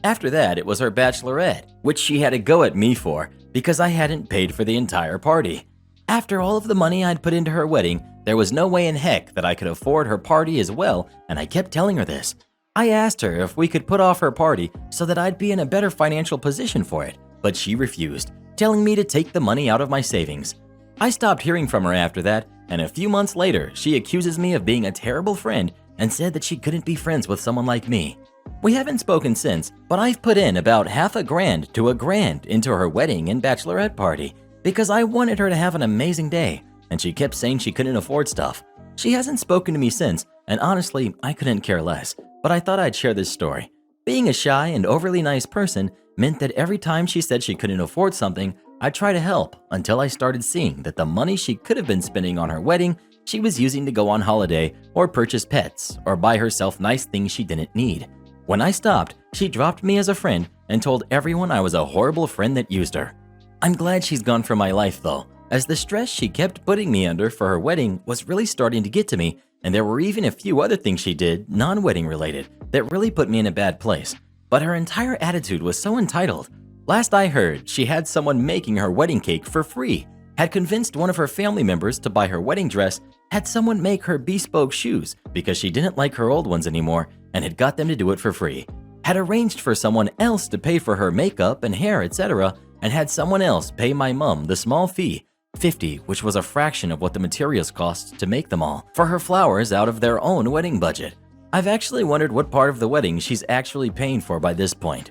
S1: After that, it was her bachelorette, which she had a go at me for because I hadn't paid for the entire party. After all of the money I'd put into her wedding, there was no way in heck that I could afford her party as well, and I kept telling her this. I asked her if we could put off her party so that I'd be in a better financial position for it, but she refused, telling me to take the money out of my savings. I stopped hearing from her after that, and a few months later, she accuses me of being a terrible friend and said that she couldn't be friends with someone like me. We haven't spoken since, but I've put in about $50,000 to $1,000 into her wedding and bachelorette party because I wanted her to have an amazing day, and she kept saying she couldn't afford stuff. She hasn't spoken to me since, and honestly, I couldn't care less, but I thought I'd share this story. Being a shy and overly nice person meant that every time she said she couldn't afford something, I'd try to help until I started seeing that the money she could have been spending on her wedding, she was using to go on holiday or purchase pets or buy herself nice things she didn't need. When I stopped, she dropped me as a friend and told everyone I was a horrible friend that used her. I'm glad she's gone from my life though, as the stress she kept putting me under for her wedding was really starting to get to me, and there were even a few other things she did, non-wedding related, that really put me in a bad place. But her entire attitude was so entitled. Last I heard, she had someone making her wedding cake for free, had convinced one of her family members to buy her wedding dress, had someone make her bespoke shoes because she didn't like her old ones anymore and had got them to do it for free, had arranged for someone else to pay for her makeup and hair, etc., and had someone else pay my mom the small fee, $50, which was a fraction of what the materials cost to make them all, for her flowers out of their own wedding budget. I've actually wondered what part of the wedding she's actually paying for by this point.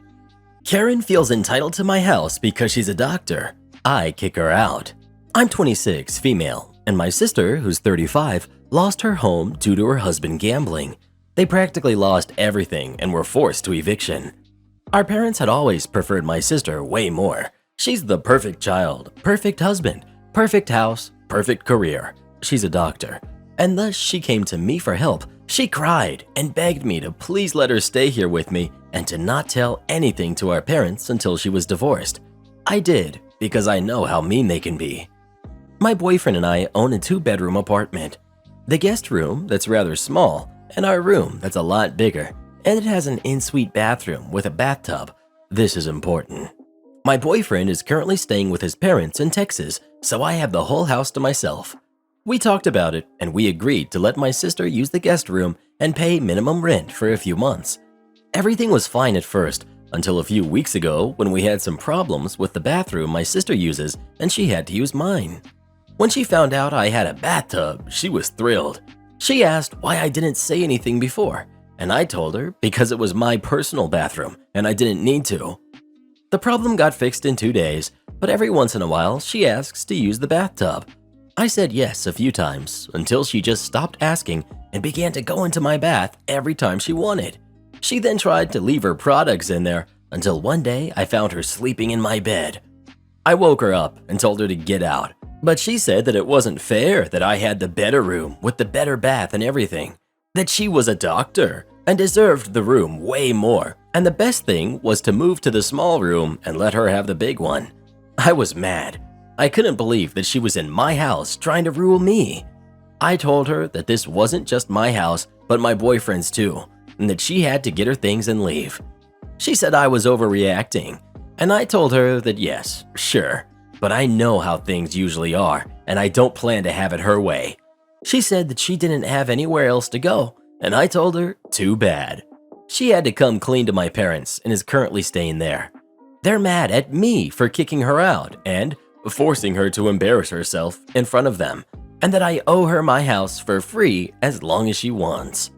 S1: Karen feels entitled to my house because she's a doctor. I kick her out. I'm 26, female, and my sister, who's 35, lost her home due to her husband gambling. They practically lost everything and were forced to eviction. Our parents had always preferred my sister way more. She's the perfect child, perfect husband, perfect house, perfect career. She's a doctor, and thus she came to me for help. She cried and begged me to please let her stay here with me and to not tell anything to our parents until she was divorced. I did, because I know how mean they can be. My boyfriend and I own a 2-bedroom apartment. The guest room that's rather small, and our room that's a lot bigger, and it has an en-suite bathroom with a bathtub. This is important. My boyfriend is currently staying with his parents in Texas, so I have the whole house to myself. We talked about it, and we agreed to let my sister use the guest room and pay minimum rent for a few months. Everything was fine at first, until a few weeks ago when we had some problems with the bathroom my sister uses and she had to use mine. When she found out I had a bathtub, she was thrilled. She asked why I didn't say anything before, and I told her because it was my personal bathroom and I didn't need to. The problem got fixed in 2 days, but every once in a while she asks to use the bathtub. I said yes a few times until she just stopped asking and began to go into my bath every time she wanted. She then tried to leave her products in there until one day I found her sleeping in my bed. I woke her up and told her to get out, but she said that it wasn't fair that I had the better room with the better bath and everything, that she was a doctor and deserved the room way more, and the best thing was to move to the small room and let her have the big one. I was mad. I couldn't believe that she was in my house trying to rule me. I told her that this wasn't just my house, but my boyfriend's too, and that she had to get her things and leave. She said I was overreacting, and I told her that yes, sure, but I know how things usually are, and I don't plan to have it her way. She said that she didn't have anywhere else to go, and I told her, too bad. She had to come clean to my parents and is currently staying there. They're mad at me for kicking her out and forcing her to embarrass herself in front of them, and that I owe her my house for free as long as she wants.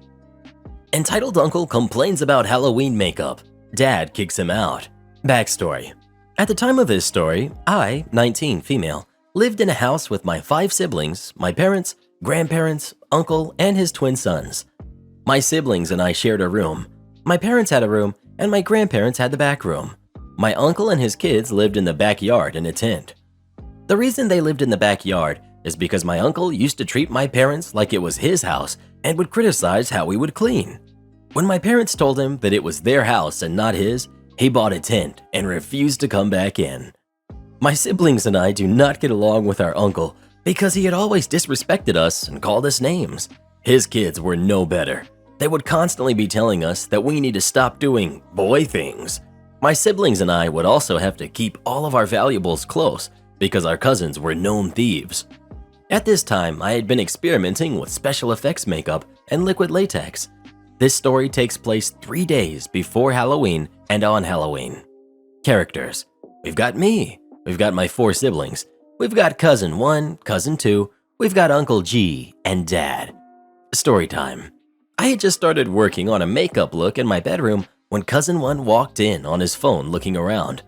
S1: Entitled uncle complains about Halloween makeup. Dad kicks him out. Backstory. At the time of this story, I, 19, female, lived in a house with my 5 siblings, my parents, grandparents, uncle, and his twin sons. My siblings and I shared a room. My parents had a room, and my grandparents had the back room. My uncle and his kids lived in the backyard in a tent. The reason they lived in the backyard is because my uncle used to treat my parents like it was his house and would criticize how we would clean. When my parents told him that it was their house and not his, he bought a tent and refused to come back in. My siblings and I do not get along with our uncle because he had always disrespected us and called us names. His kids were no better. They would constantly be telling us that we need to stop doing boy things. My siblings and I would also have to keep all of our valuables close because our cousins were known thieves. At this time, I had been experimenting with special effects makeup and liquid latex. This story takes place 3 days before Halloween and on Halloween. Characters. We've got me. We've got my 4 siblings. We've got cousin 1, cousin 2. We've got Uncle G and Dad. Story time. I had just started working on a makeup look in my bedroom when Cousin One walked in on his phone looking around.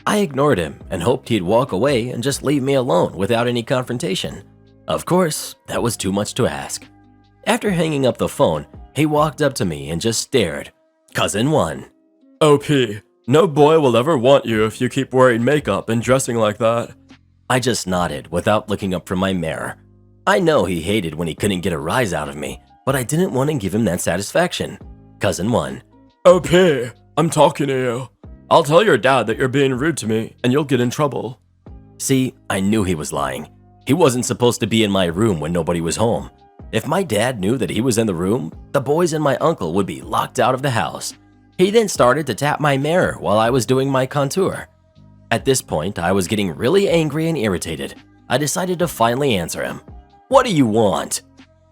S1: I ignored him and hoped he'd walk away and just leave me alone without any confrontation. Of course, that was too much to ask. After hanging up the phone, he walked up to me and just stared. Cousin One.
S4: OP, no boy will ever want you if you keep wearing makeup and dressing like that.
S1: I just nodded without looking up from my mirror. I know he hated when he couldn't get a rise out of me, but I didn't want to give him that satisfaction. Cousin One.
S4: OP, I'm talking to you. I'll tell your dad that you're being rude to me and you'll get in trouble.
S1: See, I knew he was lying. He wasn't supposed to be in my room when nobody was home. If my dad knew that he was in the room, the boys and my uncle would be locked out of the house. He then started to tap my mirror while I was doing my contour. At this point, I was getting really angry and irritated. I decided to finally answer him. What do you want?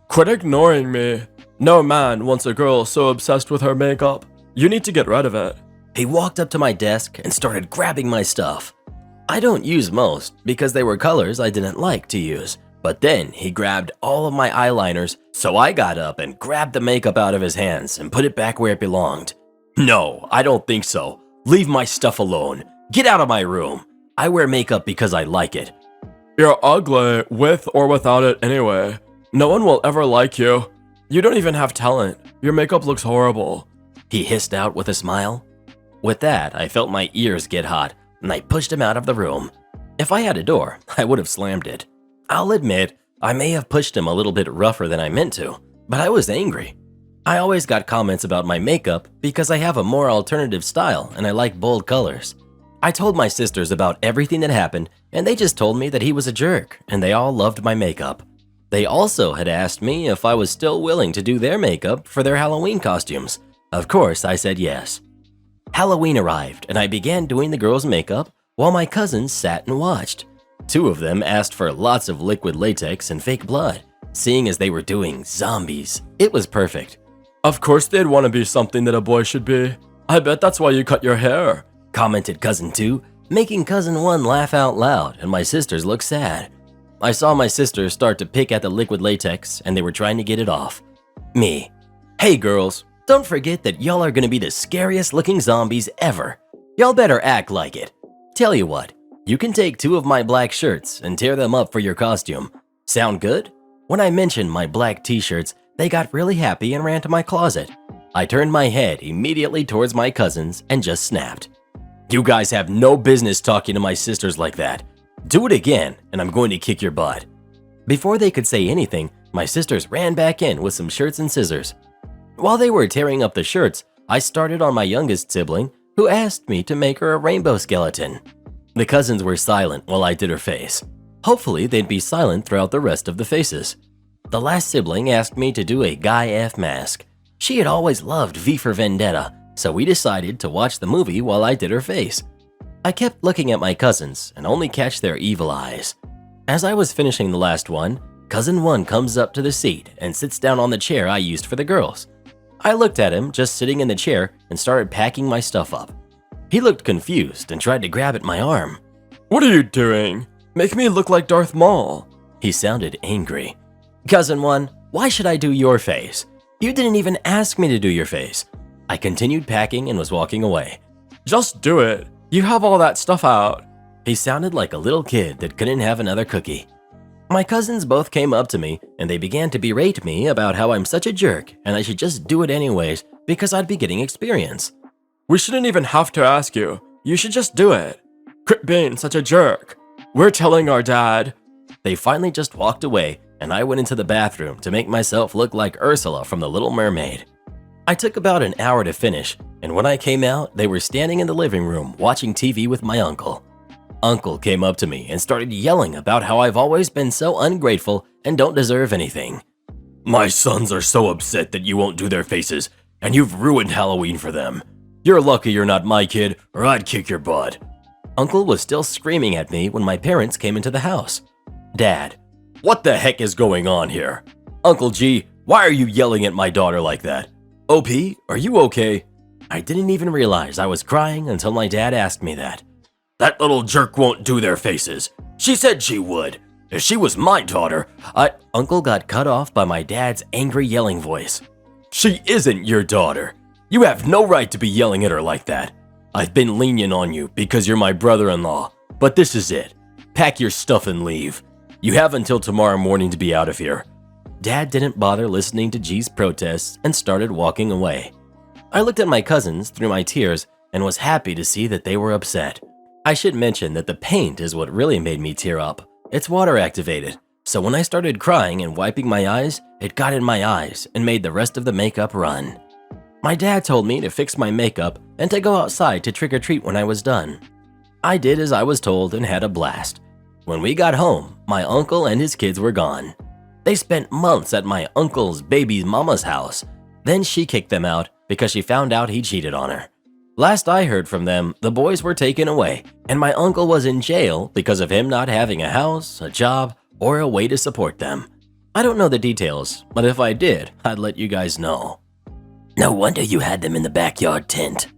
S4: Quit ignoring me. No man wants a girl so obsessed with her makeup. You need to get rid of it.
S1: He walked up to my desk and started grabbing my stuff. I don't use most because they were colors I didn't like to use. But then he grabbed all of my eyeliners, so I got up and grabbed the makeup out of his hands and put it back where it belonged. No, I don't think so. Leave my stuff alone. Get out of my room. I wear makeup because I like it.
S4: You're ugly with or without it anyway. No one will ever like you. You don't even have talent. Your makeup looks horrible.
S1: He hissed out with a smile. With that, I felt my ears get hot and I pushed him out of the room. If I had a door, I would have slammed it. I'll admit, I may have pushed him a little bit rougher than I meant to, but I was angry. I always got comments about my makeup because I have a more alternative style and I like bold colors. I told my sisters about everything that happened and they just told me that he was a jerk and they all loved my makeup. They also had asked me if I was still willing to do their makeup for their Halloween costumes. Of course, I said yes. Halloween arrived and I began doing the girls' makeup while my cousins sat and watched. Two of them asked for lots of liquid latex and fake blood. Seeing as they were doing zombies, it was perfect.
S4: Of course they'd want to be something that a boy should be. I bet that's why you cut your hair,
S1: commented Cousin 2, making Cousin 1 laugh out loud and my sisters look sad. I saw my sisters start to pick at the liquid latex and they were trying to get it off. Me. Hey girls, don't forget that y'all are gonna be the scariest looking zombies ever. Y'all better act like it. Tell you what, you can take 2 of my black shirts and tear them up for your costume. Sound good? When I mentioned my black t-shirts, they got really happy and ran to my closet. I turned my head immediately towards my cousins and just snapped. You guys have no business talking to my sisters like that. Do it again and I'm going to kick your butt. Before they could say anything, my sisters ran back in with some shirts and scissors. While they were tearing up the shirts, I started on my youngest sibling, who asked me to make her a rainbow skeleton. The cousins were silent while I did her face. Hopefully, they'd be silent throughout the rest of the faces. The last sibling asked me to do a Guy F mask. She had always loved V for Vendetta, so we decided to watch the movie while I did her face. I kept looking at my cousins and only catch their evil eyes. As I was finishing the last one, Cousin 1 comes up to the seat and sits down on the chair I used for the girls. I looked at him just sitting in the chair and started packing my stuff up. He looked confused and tried to grab at my arm.
S4: What are you doing? Make me look like Darth Maul.
S1: He sounded angry. Cousin 1, why should I do your face? You didn't even ask me to do your face. I continued packing and was walking away.
S4: Just do it. You have all that stuff out.
S1: He sounded like a little kid that couldn't have another cookie. My cousins both came up to me and they began to berate me about how I'm such a jerk and I should just do it anyways because I'd be getting experience.
S4: We shouldn't even have to ask you. You should just do it. Quit being such a jerk. We're telling our dad.
S1: They finally just walked away and I went into the bathroom to make myself look like Ursula from The Little Mermaid. I took about an hour to finish and when I came out, they were standing in the living room watching TV with my uncle. Uncle came up to me and started yelling about how I've always been so ungrateful and don't deserve anything. My sons are so upset that you won't do their faces, and you've ruined Halloween for them. You're lucky you're not my kid, or I'd kick your butt. Uncle was still screaming at me when my parents came into the house. Dad, what the heck is going on here? Uncle G, why are you yelling at my daughter like that? OP, are you okay? I didn't even realize I was crying until my dad asked me that. That little jerk won't do their faces. She said she would. If she was my daughter, Uncle got cut off by my dad's angry yelling voice.
S3: She isn't your daughter. You have no right to be yelling at her like that. I've been lenient on you because you're my brother-in-law, but this is it. Pack your stuff and leave. You have until tomorrow morning to be out of here. Dad didn't bother listening to G's protests and started walking away. I looked at my cousins through my tears and was happy to see that they were upset. I should mention that the paint is what really made me tear up. It's water activated, so when I started crying and wiping my eyes, it got in my eyes and made the rest of the makeup run. My dad told me to fix my makeup and to go outside to trick-or-treat when I was done. I did as I was told and had a blast. When we got home, my uncle and his kids were gone. They spent months at my uncle's baby's mama's house. Then she kicked them out because she found out he cheated on her. Last I heard from them, the boys were taken away, and my uncle was in jail because of him not having a house, a job, or a way to support them. I don't know the details, but if I did, I'd let you guys know. No wonder you had them in the backyard tent.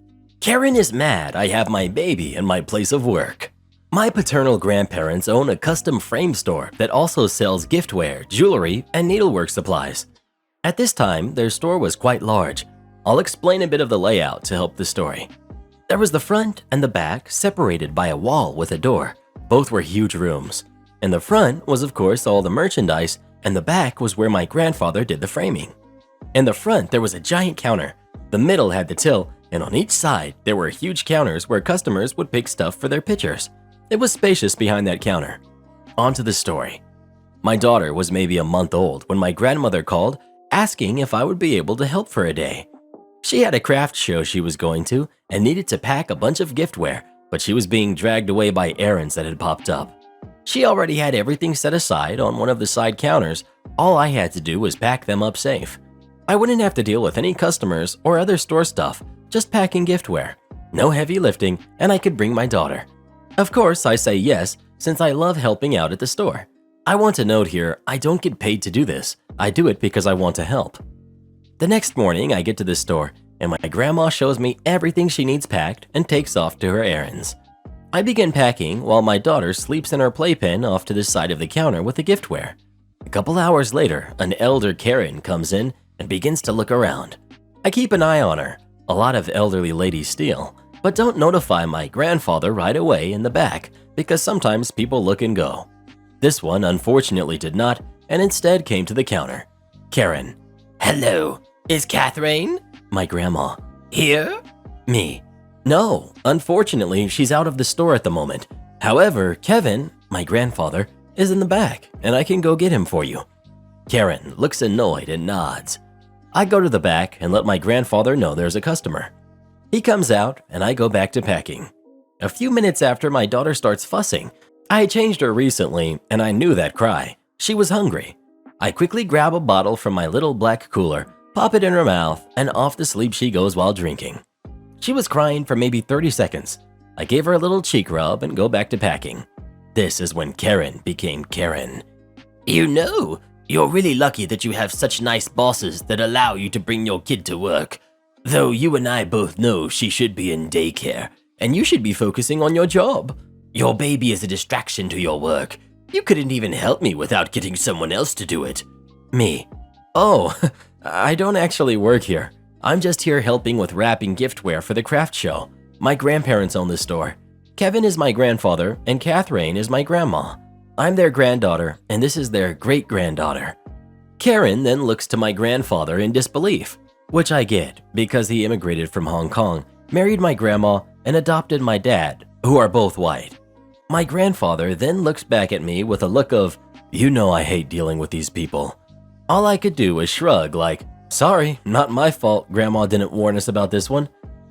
S3: Karen is mad I have my baby in my place of work. My paternal grandparents own a custom frame store that also sells giftware, jewelry, and needlework supplies. At this time, their store was quite large. I'll explain a bit of the layout to help the story. There was the front and the back separated by a wall with a door. Both were huge rooms. In the front was of course all the merchandise, and the back was where my grandfather did the framing. In the front there was a giant counter. The middle had the till, and on each side there were huge counters where customers would pick stuff for their pictures. It was spacious behind that counter. On to the story. My daughter was maybe a month old when my grandmother called asking if I would be able to help for a day. She had a craft show she was going to and needed to pack a bunch of giftware, but she was being dragged away by errands that had popped up. She already had everything set aside on one of the side counters. All I had to do was pack them up safe. I wouldn't have to deal with any customers or other store stuff, just packing giftware. No heavy lifting, and I could bring my daughter. Of course, I say yes, since I love helping out at the store. I want to note here, I don't get paid to do this. I do it because I want to help. The next morning, I get to the store, and my grandma shows me everything she needs packed and takes off to her errands. I begin packing while my daughter sleeps in her playpen off to the side of the counter with the giftware. A couple hours later, an elder Karen comes in and begins to look around. I keep an eye on her. A lot of elderly ladies steal, but don't notify my grandfather right away in the back because sometimes people look and go. This one unfortunately did not and instead came to the counter. Karen. Hello, is Catherine? My grandma. Here? Me. No, unfortunately she's out of the store at the moment. However, Kevin, my grandfather, is in the back and I can go get him for you. Karen looks annoyed and nods. I go to the back and let my grandfather know there's a customer. He comes out and I go back to packing. A few minutes after, my daughter starts fussing. I had changed her recently and I knew that cry. She was hungry. I quickly grab a bottle from my little black cooler, pop it in her mouth, and off to sleep she goes while drinking. She was crying for maybe 30 seconds. I gave her a little cheek rub and go back to packing. This is when Karen became Karen. You know, you're really lucky that you have such nice bosses that allow you to bring your kid to work. Though you and I both know she should be in daycare, and you should be focusing on your job. Your baby is a distraction to your work. You couldn't even help me without getting someone else to do it. Me. Oh, I don't actually work here. I'm just here helping with wrapping giftware for the craft show. My grandparents own the store. Kevin is my grandfather and Catherine is my grandma. I'm their granddaughter and this is their great-granddaughter. Karen then looks to my grandfather in disbelief, which I get because he immigrated from Hong Kong, married my grandma, and adopted my dad, who are both white. My grandfather then looks back at me with a look of, you know I hate dealing with these people. All I could do was shrug like, sorry, not my fault Grandma didn't warn us about this one.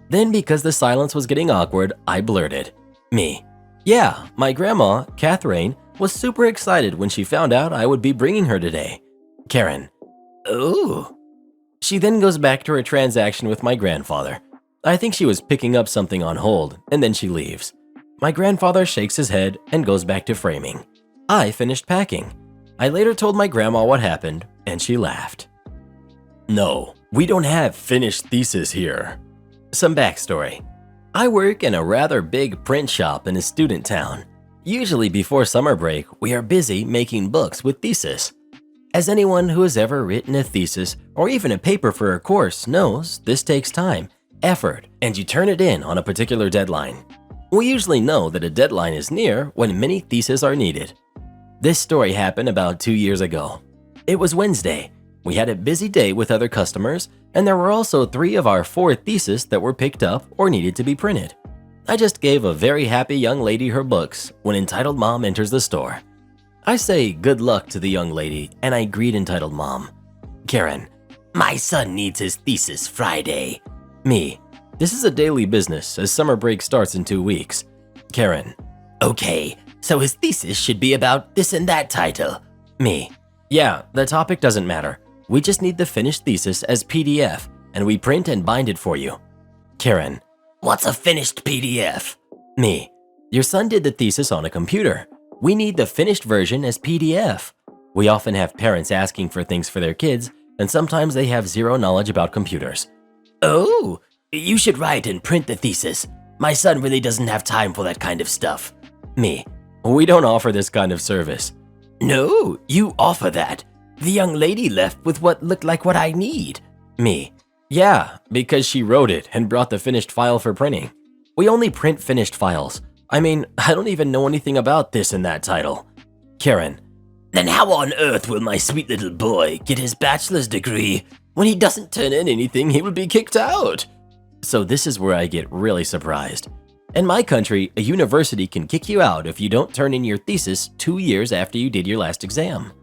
S3: Then because the silence was getting awkward, I blurted. Me. Yeah, my grandma, Catherine, was super excited when she found out I would be bringing her today. Karen. Ooh. She then goes back to her transaction with my grandfather. I think she was picking up something on hold, and then she leaves. My grandfather shakes his head and goes back to framing. I finished packing. I later told my grandma what happened, and she laughed. No, we don't have finished thesis here. Some backstory. I work in a rather big print shop in a student town. Usually before summer break, we are busy making books with thesis.
S1: As anyone who has ever written a thesis or even a paper for a course knows, this takes time, effort, and you turn it in on a particular deadline. We usually know that a deadline is near when many theses are needed. This story happened about 2 years ago. It was Wednesday. We had a busy day with other customers, and there were also 3 of our 4 theses that were picked up or needed to be printed. I just gave a very happy young lady her books when Entitled Mom enters the store. I say good luck to the young lady, and I greet Entitled Mom.
S3: Karen, my son needs his thesis Friday.
S1: Me, this is a daily business as summer break starts in 2 weeks.
S3: Karen, okay, so his thesis should be about this and that title.
S1: Me, yeah, the topic doesn't matter. We just need the finished thesis as PDF, and we print and bind it for you.
S3: Karen, what's a finished PDF?
S1: Me, your son did the thesis on a computer. We need the finished version as PDF. We often have parents asking for things for their kids, and sometimes they have zero knowledge about computers.
S3: Oh, you should write and print the thesis. My son really doesn't have time for that kind of stuff.
S1: Me, we don't offer this kind of service.
S3: No, you offer that. The young lady left with what looked like what I need.
S1: Me, yeah, because she wrote it and brought the finished file for printing. We only print finished files. I mean, I don't even know anything about this and that title.
S3: Karen, then how on earth will my sweet little boy get his bachelor's degree? When he doesn't turn in anything, he will be kicked out.
S1: So this is where I get really surprised. In my country, a university can kick you out if you don't turn in your thesis 2 years after you did your last exam.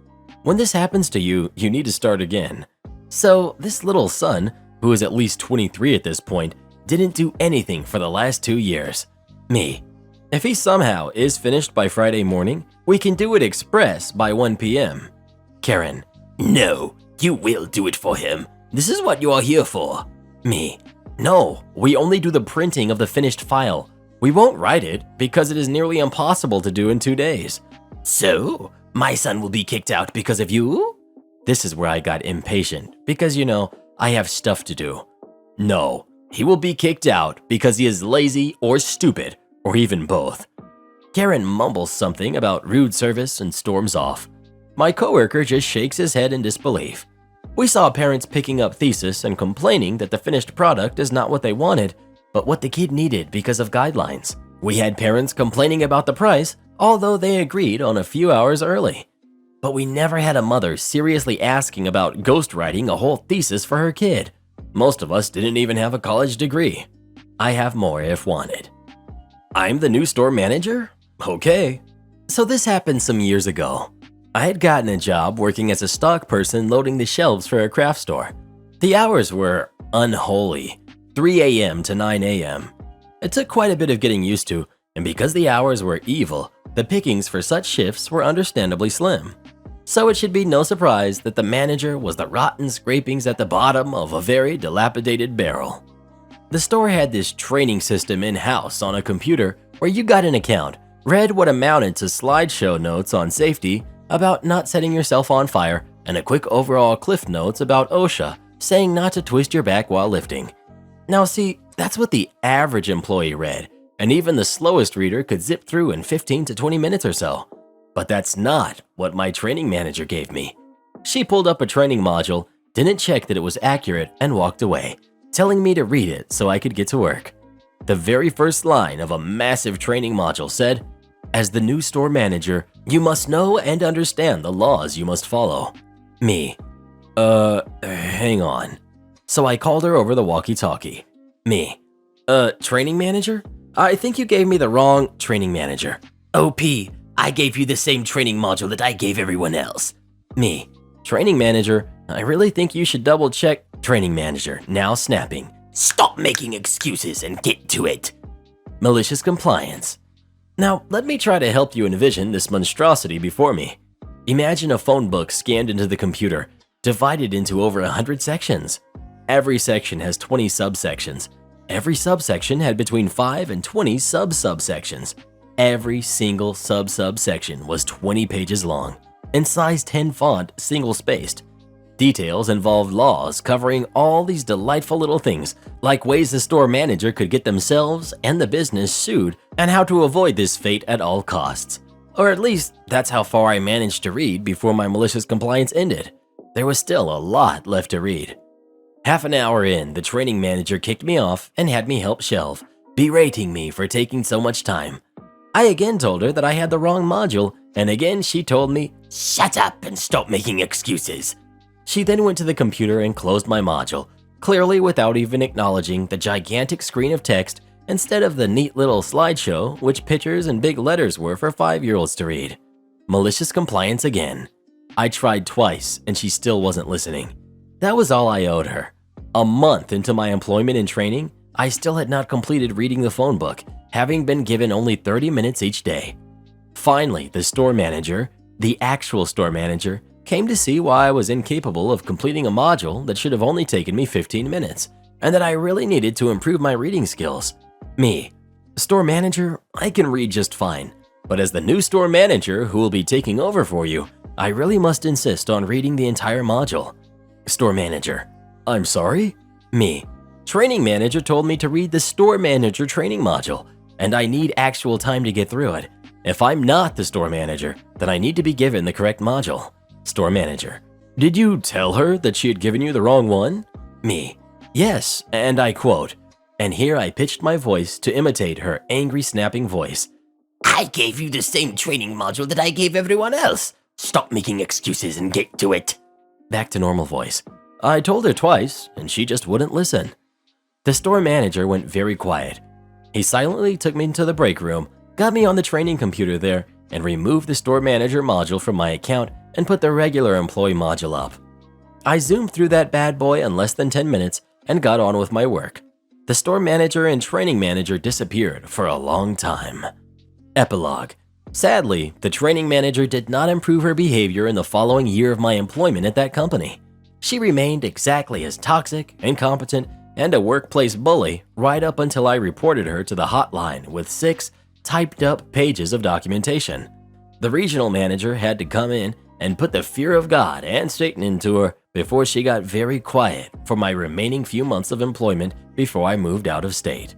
S1: When this happens to you, you need to start again. So this little son, who is at least 23 at this point, didn't do anything for the last 2 years. Me, if he somehow is finished by Friday morning, we can do it express by 1 p.m.
S3: Karen, no, you will do it for him. This is what you are here for.
S1: Me, no, we only do the printing of the finished file. We won't write it because it is nearly impossible to do in 2 days.
S3: So, my son will be kicked out because of you?
S1: This is where I got impatient because, you know, I have stuff to do. No, he will be kicked out because he is lazy or stupid, or even both. Karen mumbles something about rude service and storms off. My coworker just shakes his head in disbelief. We saw parents picking up thesis and complaining that the finished product is not what they wanted, but what the kid needed because of guidelines. We had parents complaining about the price, although they agreed on a few hours early. But we never had a mother seriously asking about ghostwriting a whole thesis for her kid. Most of us didn't even have a college degree. I have more if wanted. I'm the new store manager? Okay. So this happened some years ago. I had gotten a job working as a stock person loading the shelves for a craft store. The hours were unholy, 3 a.m. to 9 a.m. It took quite a bit of getting used to, and because the hours were evil, the pickings for such shifts were understandably slim. So it should be no surprise that the manager was the rotten scrapings at the bottom of a very dilapidated barrel. The store had this training system in-house on a computer where you got an account, read what amounted to slideshow notes on safety, about not setting yourself on fire, and a quick overall cliff notes about OSHA, saying not to twist your back while lifting. Now see, that's what the average employee read, and even the slowest reader could zip through in 15 to 20 minutes or so. But that's not what my training manager gave me. She pulled up a training module, didn't check that it was accurate, and walked away, telling me to read it so I could get to work. The very first line of a massive training module said, "As the new store manager, you must know and understand the laws you must follow." Me, hang on. So I called her over the walkie-talkie. Me, training manager? I think you gave me the wrong training manager.
S3: OP, I gave you the same training module that I gave everyone else.
S1: Me, training manager, I really think you should double check. Training manager, now snapping.
S3: Stop making excuses and get to it.
S1: Malicious compliance. Now, let me try to help you envision this monstrosity before me. Imagine a phone book scanned into the computer, divided into over 100 sections. Every section has 20 subsections. Every subsection had between 5 and 20 sub-subsections. Every single sub-subsection was 20 pages long, in size 10 font, single-spaced. Details involved laws covering all these delightful little things, like ways the store manager could get themselves and the business sued, and how to avoid this fate at all costs. Or at least, that's how far I managed to read before my malicious compliance ended. There was still a lot left to read. Half an hour in, the training manager kicked me off and had me help shelve, berating me for taking so much time. I again told her that I had the wrong module, and again she told me,
S3: Shut up and stop making excuses.
S1: She then went to the computer and closed my module, clearly without even acknowledging the gigantic screen of text instead of the neat little slideshow which pictures and big letters were for 5-year-olds to read. Malicious compliance again. I tried twice and she still wasn't listening. That was all I owed her. A month into my employment and training, I still had not completed reading the phone book, having been given only 30 minutes each day. Finally, the store manager, the actual store manager, came to see why I was incapable of completing a module that should have only taken me 15 minutes, and that I really needed to improve my reading skills. Me, store manager, I can read just fine, but as the new store manager who will be taking over for you, I really must insist on reading the entire module. Store manager, I'm sorry? Me, training manager told me to read the store manager training module, and I need actual time to get through it. If I'm not the store manager, then I need to be given the correct module. Store manager, did you tell her that she had given you the wrong one? Me, yes, and I quote, and here I pitched my voice to imitate her angry snapping voice.
S3: I gave you the same training module that I gave everyone else. Stop making excuses and get to it.
S1: Back to normal voice. I told her twice, and she just wouldn't listen. The store manager went very quiet. He silently took me into the break room, got me on the training computer there, and removed the store manager module from my account and put the regular employee module up. I zoomed through that bad boy in less than 10 minutes and got on with my work. The store manager and training manager disappeared for a long time. Epilogue. Sadly, the training manager did not improve her behavior in the following year of my employment at that company. She remained exactly as toxic, incompetent, and a workplace bully right up until I reported her to the hotline with 6 typed-up pages of documentation. The regional manager had to come in and put the fear of God and Satan into her before she got very quiet for my remaining few months of employment before I moved out of state.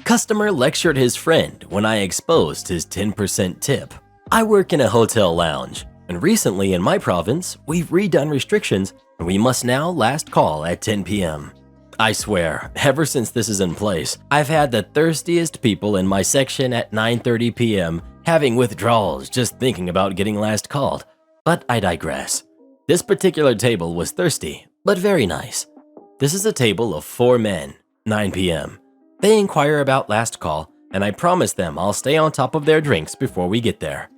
S1: Customer lectured his friend when I exposed his 10% tip. I work in a hotel lounge, and recently in my province, we've redone restrictions and we must now last call at 10 p.m. I swear, ever since this is in place, I've had the thirstiest people in my section at 9:30 p.m. having withdrawals just thinking about getting last called. But I digress. This particular table was thirsty, but very nice. This is a table of 4 men, 9 p.m. They inquire about last call, and I promise them I'll stay on top of their drinks before we get there.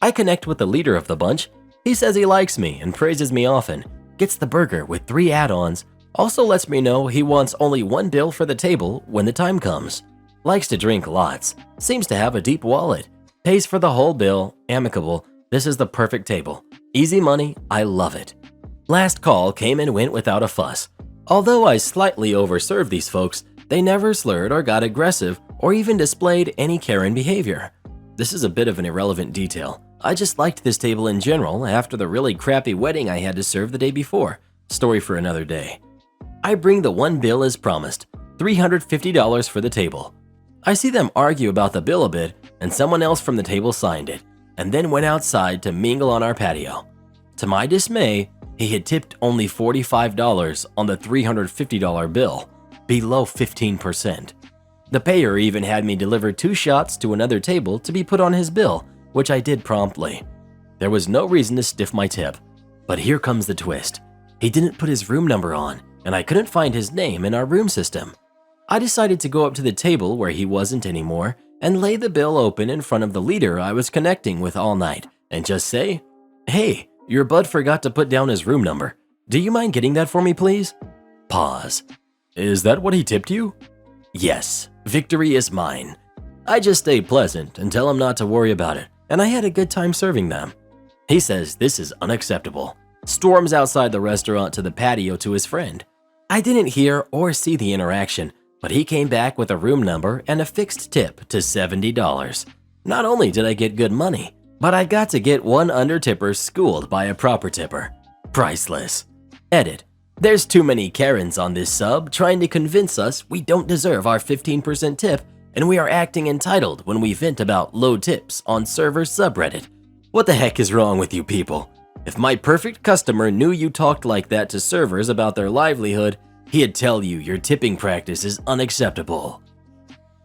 S1: I connect with the leader of the bunch. He says he likes me and praises me often, gets the burger with 3 add-ons, also lets me know he wants only 1 bill for the table when the time comes. Likes to drink lots, seems to have a deep wallet, pays for the whole bill, amicable. This is the perfect table. Easy money, I love it. Last call came and went without a fuss. Although I slightly overserved these folks, they never slurred or got aggressive or even displayed any Karen behavior. This is a bit of an irrelevant detail. I just liked this table in general after the really crappy wedding I had to serve the day before. Story for another day. I bring the 1 bill as promised, $350 for the table. I see them argue about the bill a bit, and someone else from the table signed it, and then went outside to mingle on our patio. To my dismay, he had tipped only $45 on the $350 bill, below 15%. The payer even had me deliver 2 shots to another table to be put on his bill, which I did promptly. There was no reason to stiff my tip, but here comes the twist. He didn't put his room number on, and I couldn't find his name in our room system. I decided to go up to the table where he wasn't anymore and lay the bill open in front of the leader I was connecting with all night and just say, "Hey, your bud forgot to put down his room number. Do you mind getting that for me, please?" Pause. "Is that what he tipped you?" "Yes, victory is mine." I just stay pleasant and tell him not to worry about it, and I had a good time serving them. He says this is unacceptable. Storms outside the restaurant to the patio to his friend. I didn't hear or see the interaction, but he came back with a room number and a fixed tip to $70. Not only did I get good money, but I got to get one under-tipper schooled by a proper tipper. Priceless. Edit. There's too many Karens on this sub trying to convince us we don't deserve our 15% tip and we are acting entitled when we vent about low tips on server subreddit. What the heck is wrong with you people? If my perfect customer knew you talked like that to servers about their livelihood, he'd tell you your tipping practice is unacceptable.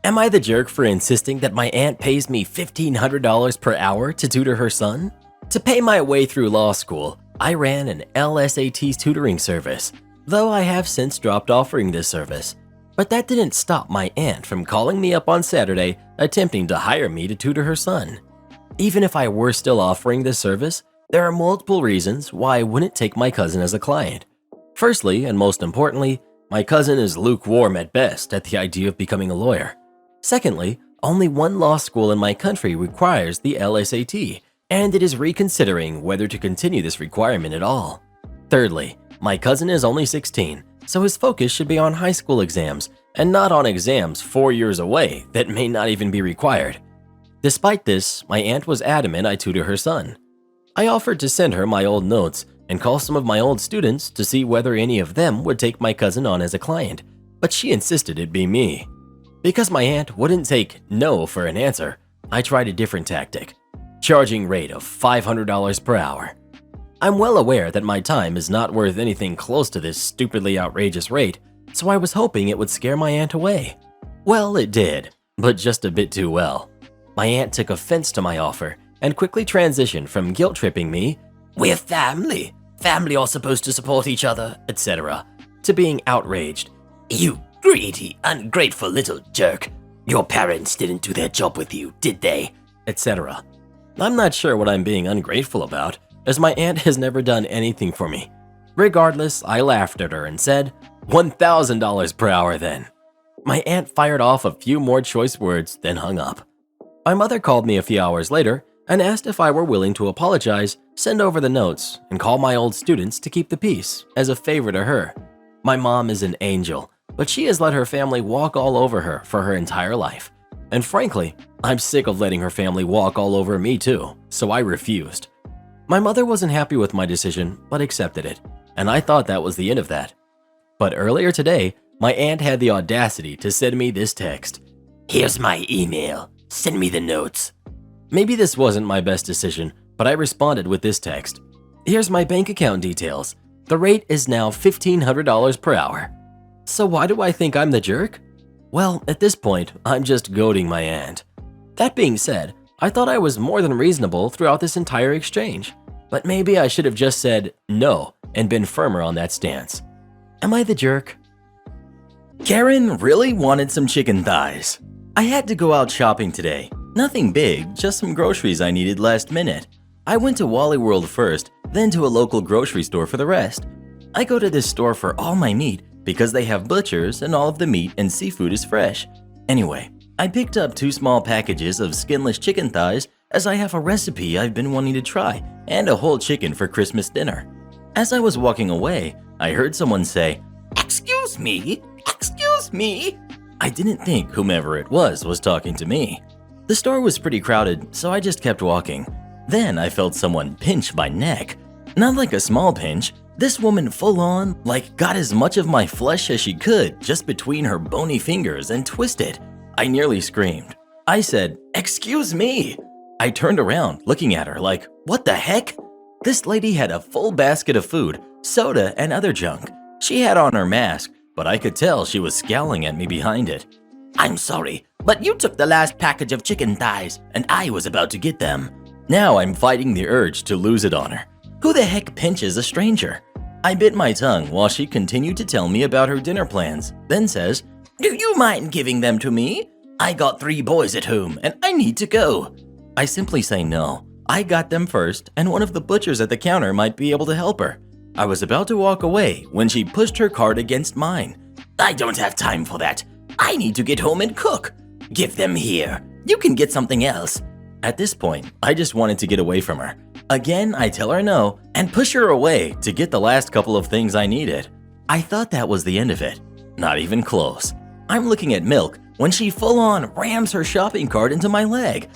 S1: Am I the jerk for insisting that my aunt pays me $1,500 per hour to tutor her son? To pay my way through law school, I ran an LSAT tutoring service, though I have since dropped offering this service. But that didn't stop my aunt from calling me up on Saturday attempting to hire me to tutor her son. Even if I were still offering this service, there are multiple reasons why I wouldn't take my cousin as a client. Firstly, and most importantly, my cousin is lukewarm at best at the idea of becoming a lawyer. Secondly, only one law school in my country requires the LSAT, and it is reconsidering whether to continue this requirement at all. Thirdly, my cousin is only 16, so his focus should be on high school exams and not on exams 4 years away that may not even be required. Despite this, my aunt was adamant I tutor her son. I offered to send her my old notes and call some of my old students to see whether any of them would take my cousin on as a client, but she insisted it be me. Because my aunt wouldn't take no for an answer, I tried a different tactic, charging rate of $500 per hour. I'm well aware that my time is not worth anything close to this stupidly outrageous rate, so I was hoping it would scare my aunt away. Well, it did, but just a bit too well. My aunt took offense to my offer and quickly transitioned from guilt-tripping me, "We're family are supposed to support each other, etc., to being outraged.
S3: You greedy, ungrateful little jerk. Your parents didn't do their job with you, did they?
S1: etc. I'm not sure what I'm being ungrateful about, as my aunt has never done anything for me. Regardless, I laughed at her and said, $1,000 per hour then. My aunt fired off a few more choice words, then hung up. My mother called me a few hours later and asked if I were willing to apologize, send over the notes, and call my old students to keep the peace, as a favor to her. My mom is an angel, but she has let her family walk all over her for her entire life. And frankly, I'm sick of letting her family walk all over me too, so I refused. My mother wasn't happy with my decision, but accepted it, and I thought that was the end of that. But earlier today, my aunt had the audacity to send me this text.
S3: Here's my email. Send me the notes.
S1: Maybe this wasn't my best decision, but I responded with this text. Here's my bank account details. The rate is now $1,500 per hour. So why do I think I'm the jerk? Well, at this point, I'm just goading my aunt. That being said, I thought I was more than reasonable throughout this entire exchange, but maybe I should have just said no and been firmer on that stance. Am I the jerk? Karen really wanted some chicken thighs. I had to go out shopping today. Nothing big, just some groceries I needed last minute. I went to Wally World first, then to a local grocery store for the rest. I go to this store for all my meat because they have butchers and all of the meat and seafood is fresh. Anyway, I picked up 2 small packages of skinless chicken thighs as I have a recipe I've been wanting to try and a whole chicken for Christmas dinner. As I was walking away, I heard someone say, "Excuse me, excuse me." I didn't think whomever it was talking to me. The store was pretty crowded, so I just kept walking. Then I felt someone pinch my neck. Not like a small pinch. This woman full on, got as much of my flesh as she could just between her bony fingers and twisted. I nearly screamed. I said, "Excuse me." I turned around, looking at her like, what the heck? This lady had a full basket of food, soda, and other junk. She had on her mask, but I could tell she was scowling at me behind it.
S3: I'm sorry, but you took the last package of chicken thighs, and I was about to get them.
S1: Now I'm fighting the urge to lose it on her. Who the heck pinches a stranger? I bit my tongue while she continued to tell me about her dinner plans, then says, "Do you mind giving them to me? I got 3 boys at home and I need to go." I simply say no. I got them first and one of the butchers at the counter might be able to help her. I was about to walk away when she pushed her cart against mine.
S3: I don't have time for that. I need to get home and cook. Give them here. You can get something else.
S1: At this point, I just wanted to get away from her. Again, I tell her no and push her away to get the last couple of things I needed. I thought that was the end of it. Not even close. I'm looking at milk when she full-on rams her shopping cart into my leg.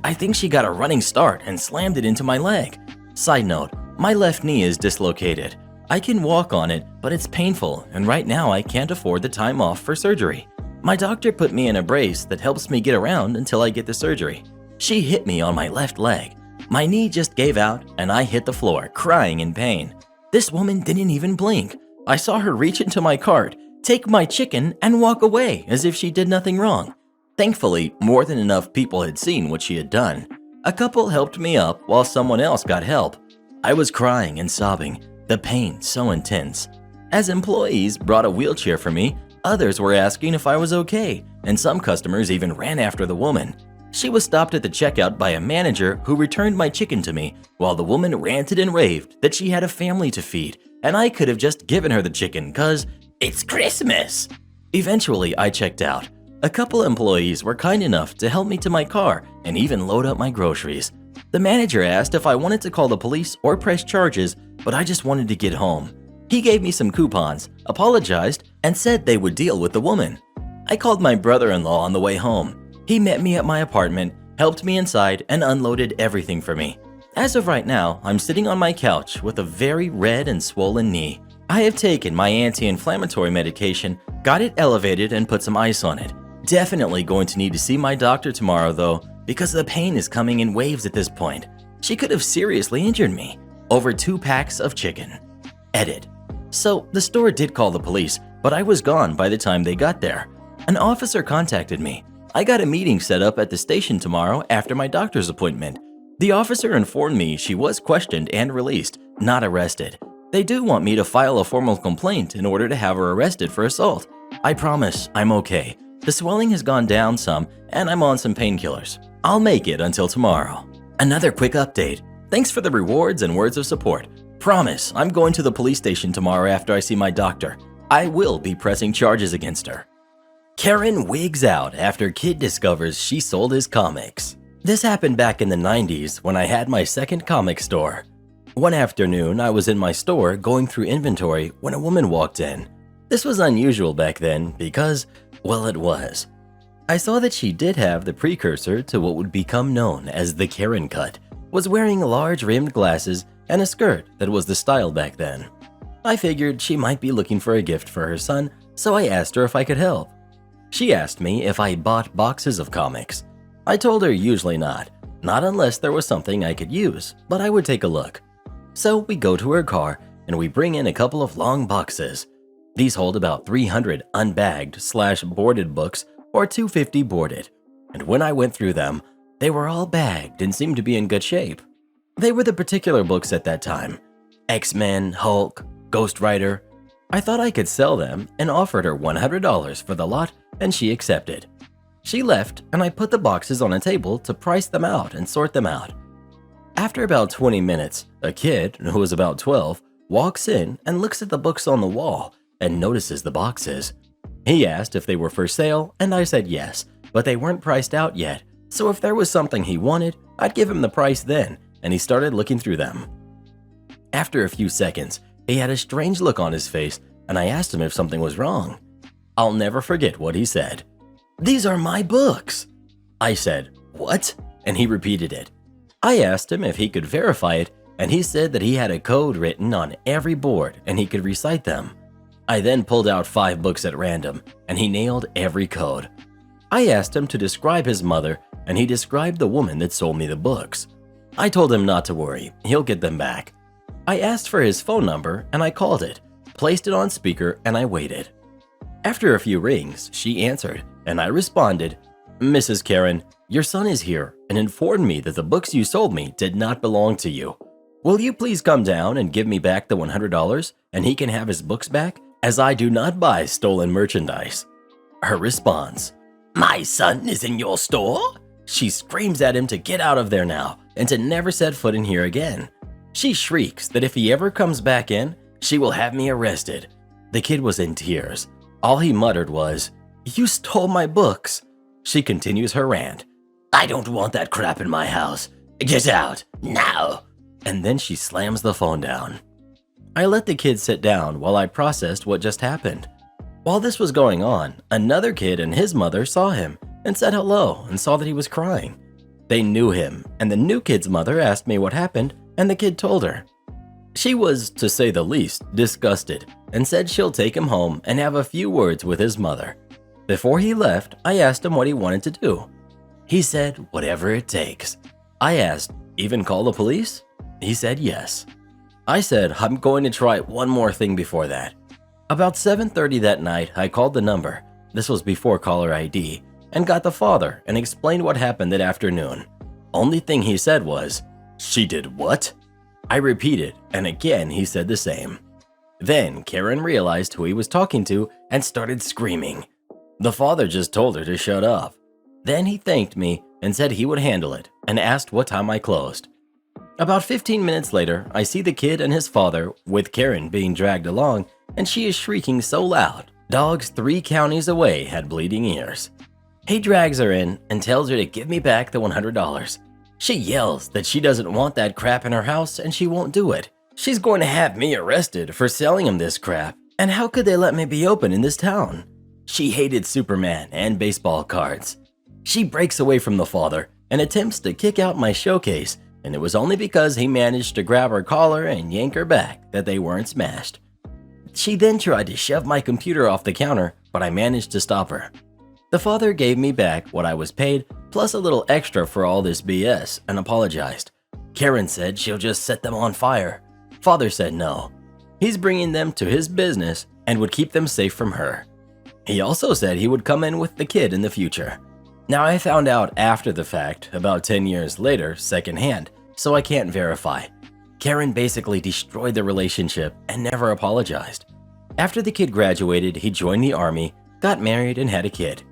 S1: I think she got a running start and slammed it into my leg. Side note, my left knee is dislocated. I can walk on it, but it's painful, and right now I can't afford the time off for surgery. My doctor put me in a brace that helps me get around until I get the surgery. She hit me on my left leg. My knee just gave out and I hit the floor, crying in pain. This woman didn't even blink. I saw her reach into my cart, take my chicken, and walk away as if she did nothing wrong. Thankfully, more than enough people had seen what she had done. A couple helped me up while someone else got help. I was crying and sobbing, the pain so intense. As employees brought a wheelchair for me, others were asking if I was okay, and some customers even ran after the woman. She was stopped at the checkout by a manager who returned my chicken to me, while the woman ranted and raved that she had a family to feed, and I could have just given her the chicken 'cause it's Christmas. Eventually, I checked out. A couple employees were kind enough to help me to my car and even load up my groceries. The manager asked if I wanted to call the police or press charges, but I just wanted to get home. He gave me some coupons, apologized, and said they would deal with the woman. I called my brother-in-law on the way home. He met me at my apartment, helped me inside, and unloaded everything for me. As of right now, I'm sitting on my couch with a very red and swollen knee. I have taken my anti-inflammatory medication, got it elevated, and put some ice on it. Definitely going to need to see my doctor tomorrow though, because the pain is coming in waves at this point. She could have seriously injured me. Over 2 packs of chicken. Edit. So the store did call the police, but I was gone by the time they got there. An officer contacted me. I got a meeting set up at the station tomorrow after my doctor's appointment. The officer informed me she was questioned and released, not arrested. They do want me to file a formal complaint in order to have her arrested for assault. I promise I'm okay. The swelling has gone down some, and I'm on some painkillers. I'll make it until tomorrow. Another quick update. Thanks for the rewards and words of support. Promise, I'm going to the police station tomorrow after I see my doctor. I will be pressing charges against her. Karen wigs out after kid discovers she sold his comics. This happened back in the 90s when I had my second comic store. One afternoon, I was in my store going through inventory when a woman walked in. This was unusual back then because, well, it was. I saw that she did have the precursor to what would become known as the Karen cut, was wearing large rimmed glasses and a skirt that was the style back then. I figured she might be looking for a gift for her son, so I asked her if I could help. She asked me if I bought boxes of comics. I told her usually not unless there was something I could use, but I would take a look. So we go to her car and we bring in a couple of long boxes. These hold about 300 unbagged/boarded books or 250 boarded. And when I went through them, they were all bagged and seemed to be in good shape. They were the particular books at that time. X-Men, Hulk, Ghost Rider. I thought I could sell them and offered her $100 for the lot, and she accepted. She left and I put the boxes on a table to price them out and sort them out. After about 20 minutes, a kid, who was about 12, walks in and looks at the books on the wall and notices the boxes. He asked if they were for sale, and I said yes, but they weren't priced out yet, so if there was something he wanted, I'd give him the price then, and he started looking through them. After a few seconds, he had a strange look on his face, and I asked him if something was wrong. I'll never forget what he said. "These are my books." I said, "What?" and he repeated it. I asked him if he could verify it, and he said that he had a code written on every board and he could recite them. I then pulled out 5 books at random, and he nailed every code. I asked him to describe his mother, and he described the woman that sold me the books. I told him not to worry, he'll get them back. I asked for his phone number, and I called it, placed it on speaker, and I waited. After a few rings, she answered, and I responded, "Mrs. Karen, your son is here and informed me that the books you sold me did not belong to you. Will you please come down and give me back the $100, and he can have his books back, as I do not buy stolen merchandise?" Her response, "My son is in your store?" She screams at him to get out of there now and to never set foot in here again. She shrieks that if he ever comes back in, she will have me arrested. The kid was in tears. All he muttered was, "You stole my books." She continues her rant. "I don't want that crap in my house. Get out, now." And then she slams the phone down. I let the kid sit down while I processed what just happened. While this was going on, another kid and his mother saw him and said hello and saw that he was crying. They knew him, and the new kid's mother asked me what happened, and the kid told her. She was, to say the least, disgusted and said she'll take him home and have a few words with his mother. Before he left, I asked him what he wanted to do. He said, whatever it takes. I asked, even call the police? He said yes. I said, I'm going to try one more thing before that. About 7:30 that night, I called the number. This was before caller ID, and got the father and explained what happened that afternoon. Only thing he said was, "She did what?" I repeated, and again he said the same. Then Karen realized who he was talking to and started screaming. The father just told her to shut up. Then he thanked me and said he would handle it and asked what time I closed. About 15 minutes later, I see the kid and his father with Karen being dragged along, and she is shrieking so loud, dogs 3 counties away had bleeding ears. He drags her in and tells her to give me back the $100. She yells that she doesn't want that crap in her house and she won't do it. She's going to have me arrested for selling him this crap, and how could they let me be open in this town? She hated Superman and baseball cards. She breaks away from the father and attempts to kick out my showcase, and it was only because he managed to grab her collar and yank her back that they weren't smashed. She then tried to shove my computer off the counter, but I managed to stop her. The father gave me back what I was paid, plus a little extra for all this BS, and apologized. Karen said she'll just set them on fire. Father said no. He's bringing them to his business and would keep them safe from her. He also said he would come in with the kid in the future. Now I found out after the fact, about 10 years later, secondhand, so I can't verify. Karen basically destroyed the relationship and never apologized. After the kid graduated, he joined the army, got married, and had a kid.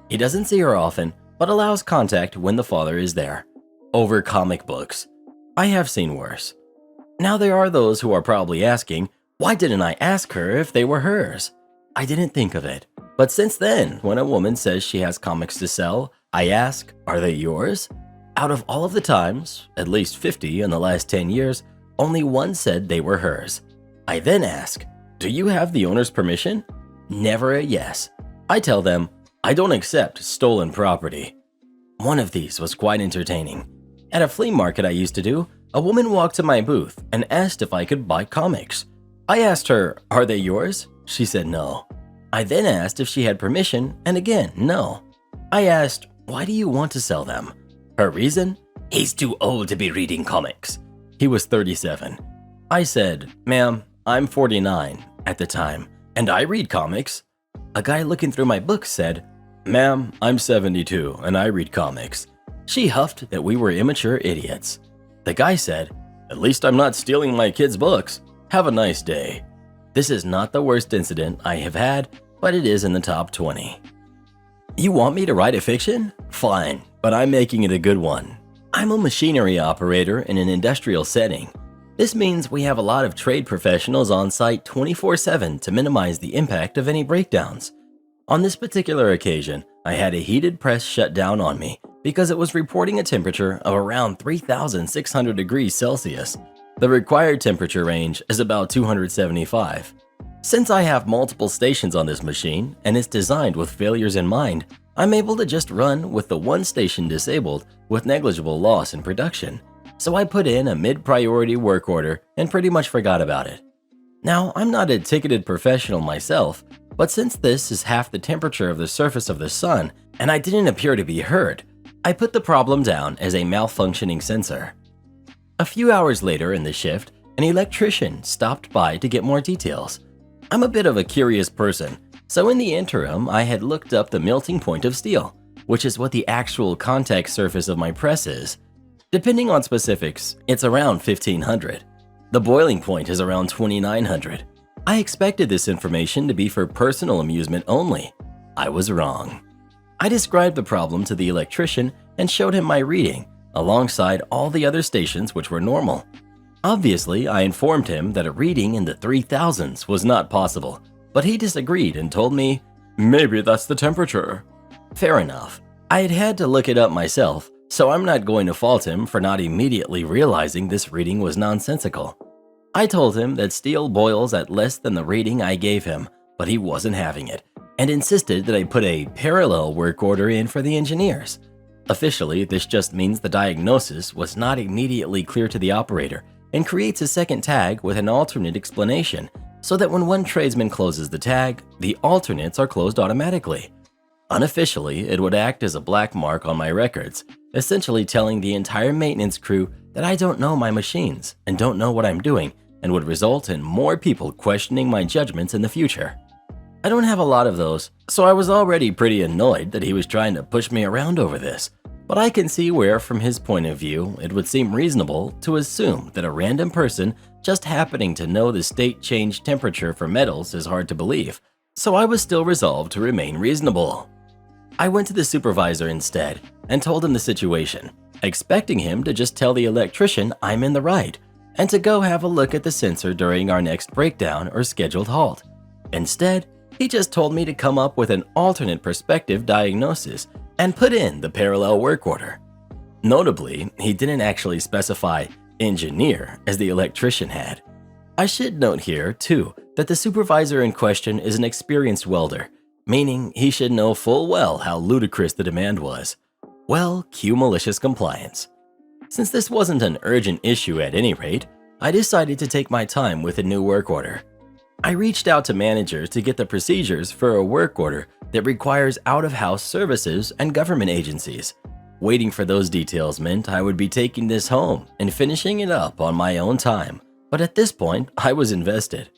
S1: He doesn't see her often, but allows contact when the father is there. Over comic books. I have seen worse. Now there are those who are probably asking, why didn't I ask her if they were hers? I didn't think of it. But since then, when a woman says she has comics to sell, I ask, are they yours? Out of all of the times, at least 50 in the last 10 years, only one said they were hers. I then ask, do you have the owner's permission? Never a yes. I tell them, I don't accept stolen property. One of these was quite entertaining. At a flea market I used to do, a woman walked to my booth and asked if I could buy comics. I asked her, are they yours? She said no. I then asked if she had permission, and again, no. I asked, why do you want to sell them? Her reason? He's too old to be reading comics. He was 37. I said, ma'am, I'm 49 at the time, and I read comics. A guy looking through my books said, ma'am, I'm 72 and I read comics. She huffed that we were immature idiots. The guy said, at least I'm not stealing my kids' books. Have a nice day. This is not the worst incident I have had, but it is in the top 20. You want me to write a fiction? Fine, but I'm making it a good one. I'm a machinery operator in an industrial setting. This means we have a lot of trade professionals on site 24/7 to minimize the impact of any breakdowns. On this particular occasion, I had a heated press shut down on me because it was reporting a temperature of around 3,600 degrees Celsius. The required temperature range is about 275. Since I have multiple stations on this machine and it's designed with failures in mind, I'm able to just run with the one station disabled with negligible loss in production. So I put in a mid-priority work order and pretty much forgot about it. Now, I'm not a ticketed professional myself, but since this is half the temperature of the surface of the sun and I didn't appear to be hurt, I put the problem down as a malfunctioning sensor. A few hours later in the shift, an electrician stopped by to get more details. I'm a bit of a curious person, so in the interim I had looked up the melting point of steel, which is what the actual contact surface of my press is. Depending on specifics, it's around 1500. The boiling point is around 2900. I expected this information to be for personal amusement only. I was wrong. I described the problem to the electrician and showed him my reading, alongside all the other stations which were normal. Obviously, I informed him that a reading in the 3000s was not possible, but he disagreed and told me, maybe that's the temperature. Fair enough. I had had to look it up myself, so I'm not going to fault him for not immediately realizing this reading was nonsensical. I told him that steel boils at less than the reading I gave him, but he wasn't having it, and insisted that I put a parallel work order in for the engineers. Officially, this just means the diagnosis was not immediately clear to the operator and creates a second tag with an alternate explanation, so that when one tradesman closes the tag, the alternates are closed automatically. Unofficially, it would act as a black mark on my records, essentially telling the entire maintenance crew that I don't know my machines and don't know what I'm doing, and would result in more people questioning my judgments in the future. I don't have a lot of those, so I was already pretty annoyed that he was trying to push me around over this. But I can see where, from his point of view, it would seem reasonable to assume that a random person just happening to know the state change temperature for metals is hard to believe, so I was still resolved to remain reasonable. I went to the supervisor instead and told him the situation, expecting him to just tell the electrician I'm in the right and to go have a look at the sensor during our next breakdown or scheduled halt. Instead, he just told me to come up with an alternate perspective diagnosis and put in the parallel work order. Notably, he didn't actually specify engineer as the electrician had. I should note here, too, that the supervisor in question is an experienced welder, meaning he should know full well how ludicrous the demand was. Well, cue malicious compliance. Since this wasn't an urgent issue at any rate, I decided to take my time with a new work order. I reached out to managers to get the procedures for a work order that requires out-of-house services and government agencies. Waiting for those details meant I would be taking this home and finishing it up on my own time, but at this point, I was invested.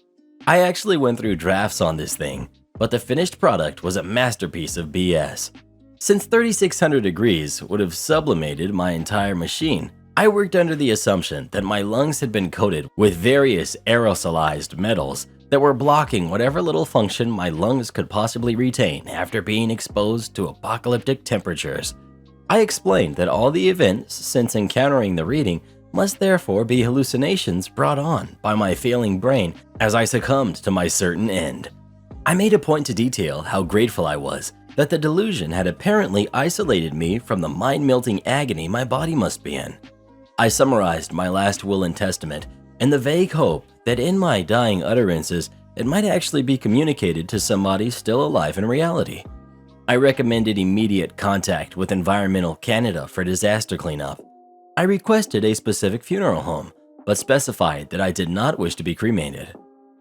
S1: I actually went through drafts on this thing, but the finished product was a masterpiece of BS. Since 3600 degrees would have sublimated my entire machine, I worked under the assumption that my lungs had been coated with various aerosolized metals that were blocking whatever little function my lungs could possibly retain after being exposed to apocalyptic temperatures. I explained that all the events since encountering the reading must therefore be hallucinations brought on by my failing brain as I succumbed to my certain end. I made a point to detail how grateful I was that the delusion had apparently isolated me from the mind-melting agony my body must be in. I summarized my last will and testament in the vague hope that in my dying utterances it might actually be communicated to somebody still alive in reality. I recommended immediate contact with Environmental Canada for disaster cleanup. I requested a specific funeral home, but specified that I did not wish to be cremated.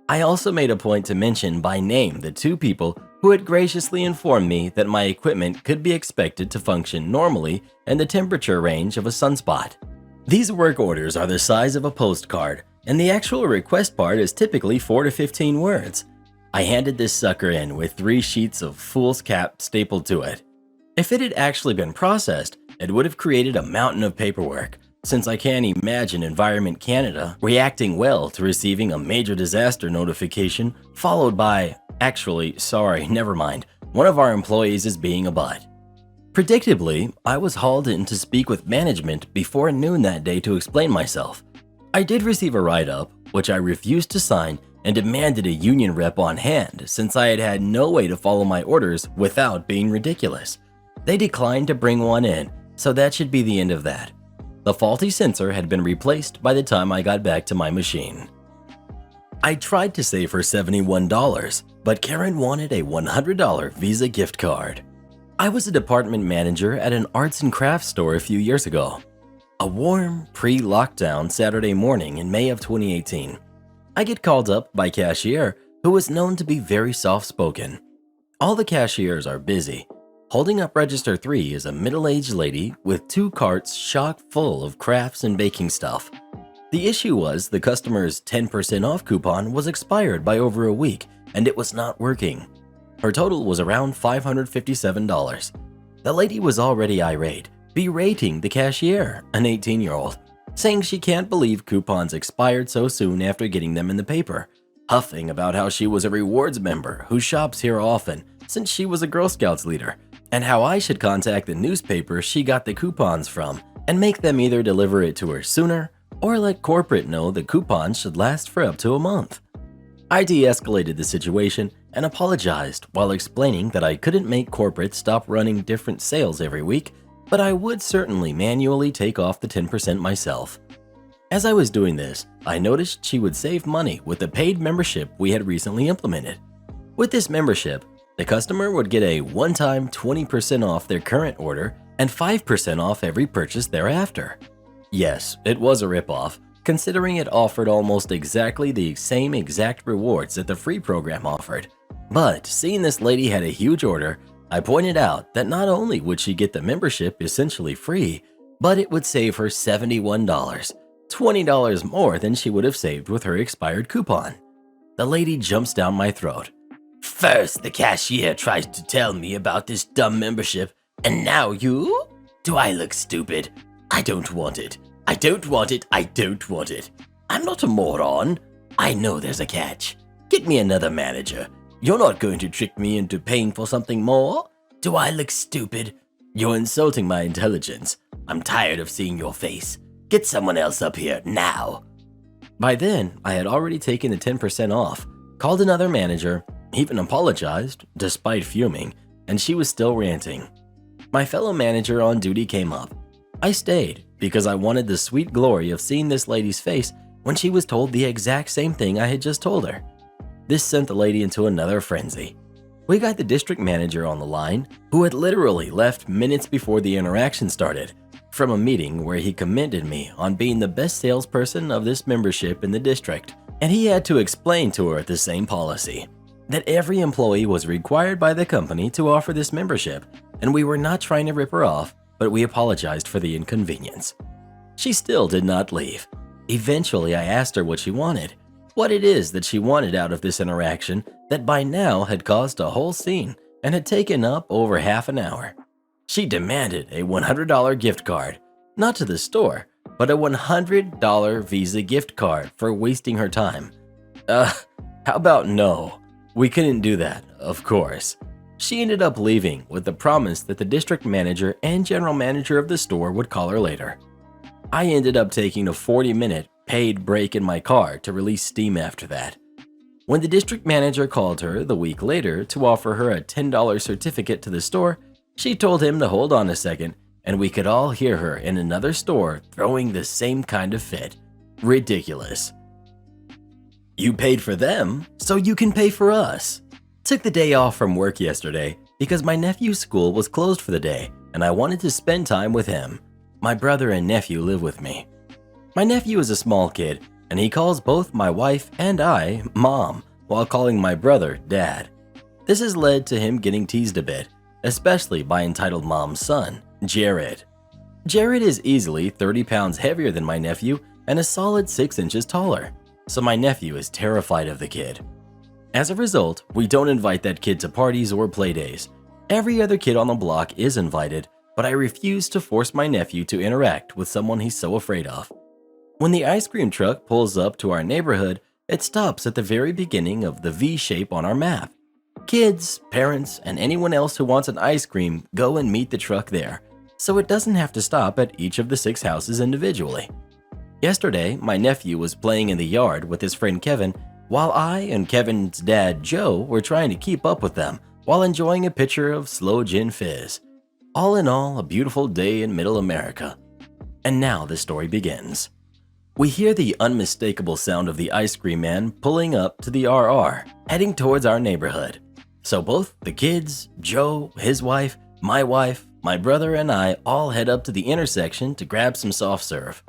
S1: I also made a point to mention by name the two people who had graciously informed me that my equipment could be expected to function normally in the temperature range of a sunspot. These work orders are the size of a postcard, and the actual request part is typically 4 to 15 words. I handed this sucker in with 3 sheets of foolscap stapled to it. If it had actually been processed, it would have created a mountain of paperwork, since I can't imagine Environment Canada reacting well to receiving a major disaster notification followed by, actually, sorry, never mind, one of our employees is being a butt. Predictably, I was hauled in to speak with management before noon that day to explain myself. I did receive a write-up, which I refused to sign and demanded a union rep on hand since I had had no way to follow my orders without being ridiculous. They declined to bring one in, so that should be the end of that. The faulty sensor had been replaced by the time I got back to my machine. I tried to save her $71, but Karen wanted a $100 Visa gift card. I was a department manager at an arts and crafts store a few years ago. A warm, pre-lockdown Saturday morning in May of 2018. I get called up by cashier who is known to be very soft-spoken. All the cashiers are busy. Holding up register 3 is a middle-aged lady with 2 carts chock full of crafts and baking stuff. The issue was the customer's 10% off coupon was expired by over a week and it was not working. Her total was around $557. The lady was already irate, berating the cashier, an 18-year-old, saying she can't believe coupons expired so soon after getting them in the paper, huffing about how she was a rewards member who shops here often since she was a Girl Scouts leader, and how I should contact the newspaper she got the coupons from and make them either deliver it to her sooner or let corporate know the coupons should last for up to a month. I de-escalated the situation and apologized while explaining that I couldn't make corporate stop running different sales every week, but I would certainly manually take off the 10% myself. As I was doing this, I noticed she would save money with the paid membership we had recently implemented. With this membership, the customer would get a one-time 20% off their current order and 5% off every purchase thereafter. Yes, it was a ripoff, considering it offered almost exactly the same exact rewards that the free program offered. But seeing this lady had a huge order, I pointed out that not only would she get the membership essentially free, but it would save her $71, $20 more than she would have saved with her expired coupon. The lady jumps down my throat.
S3: First, the cashier tries to tell me about this dumb membership, and now you? Do I look stupid? I don't want it. I don't want it. I don't want it. I'm not a moron. I know there's a catch. Get me another manager. You're not going to trick me into paying for something more? Do I look stupid?
S1: You're insulting my intelligence.
S3: I'm tired of seeing your face. Get someone else up here now.
S1: By then, I had already taken the 10% off, called another manager, even apologized, despite fuming, and she was still ranting. My fellow manager on duty came up. I stayed because I wanted the sweet glory of seeing this lady's face when she was told the exact same thing I had just told her. This sent the lady into another frenzy. We got the district manager on the line, who had literally left minutes before the interaction started, from a meeting where he commended me on being the best salesperson of this membership in the district, and he had to explain to her the same policy, that every employee was required by the company to offer this membership, and we were not trying to rip her off, but we apologized for the inconvenience. She still did not leave. Eventually, I asked her what she wanted, what it is that she wanted out of this interaction that by now had caused a whole scene and had taken up over half an hour. She demanded a $100 gift card, not to the store, but a $100 Visa gift card for wasting her time. How about no? We couldn't do that, of course. She ended up leaving with the promise that the district manager and general manager of the store would call her later. I ended up taking a 40-minute paid break in my car to release steam after that. When the district manager called her the week later to offer her a $10 certificate to the store, she told him to hold on a second, and we could all hear her in another store throwing the same kind of fit. Ridiculous. You paid for them, so you can pay for us. Took the day off from work yesterday because my nephew's school was closed for the day, and I wanted to spend time with him. My brother and nephew live with me. My nephew is a small kid, and he calls both my wife and I Mom, while calling my brother Dad. This has led to him getting teased a bit, especially by entitled Mom's son, Jared. Jared is easily 30 pounds heavier than my nephew and a solid 6 inches taller, so my nephew is terrified of the kid. As a result, we don't invite that kid to parties or playdays. Every other kid on the block is invited, but I refuse to force my nephew to interact with someone he's so afraid of. When the ice cream truck pulls up to our neighborhood, it stops at the very beginning of the V shape on our map. Kids, parents, and anyone else who wants an ice cream go and meet the truck there, so it doesn't have to stop at each of the 6 houses individually. Yesterday, my nephew was playing in the yard with his friend Kevin, while I and Kevin's dad Joe were trying to keep up with them while enjoying a pitcher of slow gin fizz. All in all, a beautiful day in Middle America. And now the story begins. We hear the unmistakable sound of the ice cream man pulling up to the RR, heading towards our neighborhood. So both the kids, Joe, his wife, my brother, and I all head up to the intersection to grab some soft serve.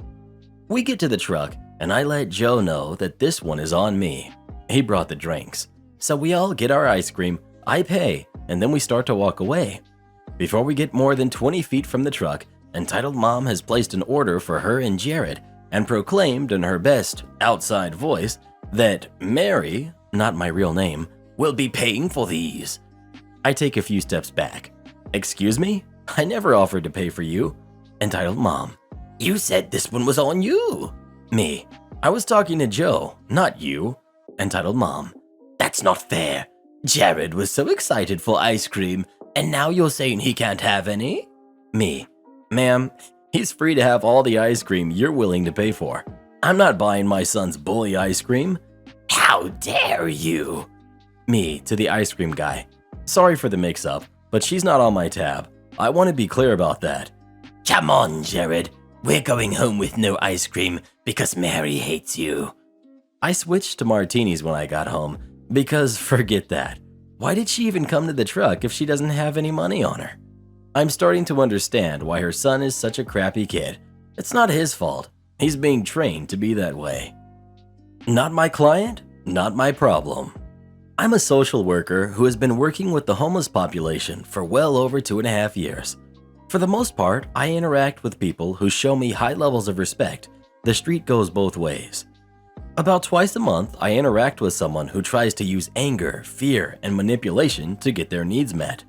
S1: We get to the truck, and I let Joe know that this one is on me. He brought the drinks. So we all get our ice cream, I pay, and then we start to walk away. Before we get more than 20 feet from the truck, entitled Mom has placed an order for her and Jared and proclaimed in her best outside voice that Mary, not my real name, will be paying for these. I take a few steps back. Excuse me? I never offered to pay for you. Entitled Mom. You said this one was on you. Me. I was talking to Joe, not you. Entitled Mom. That's not fair. Jared was so excited for ice cream, and now you're saying he can't have any? Me. Ma'am, he's free to have all the ice cream you're willing to pay for. I'm not buying my son's bully ice cream. How dare you? Me to the ice cream guy. Sorry for the mix-up, but she's not on my tab. I want to be clear about that. Come on, Jared. We're going home with no ice cream because Mary hates you. I switched to martinis when I got home because forget that. Why did she even come to the truck if she doesn't have any money on her? I'm starting to understand why her son is such a crappy kid. It's not his fault. He's being trained to be that way. Not my client, not my problem. I'm a social worker who has been working with the homeless population for well over 2.5 years. For the most part, I interact with people who show me high levels of respect. The street goes both ways. About twice a month, I interact with someone who tries to use anger, fear, and manipulation to get their needs met.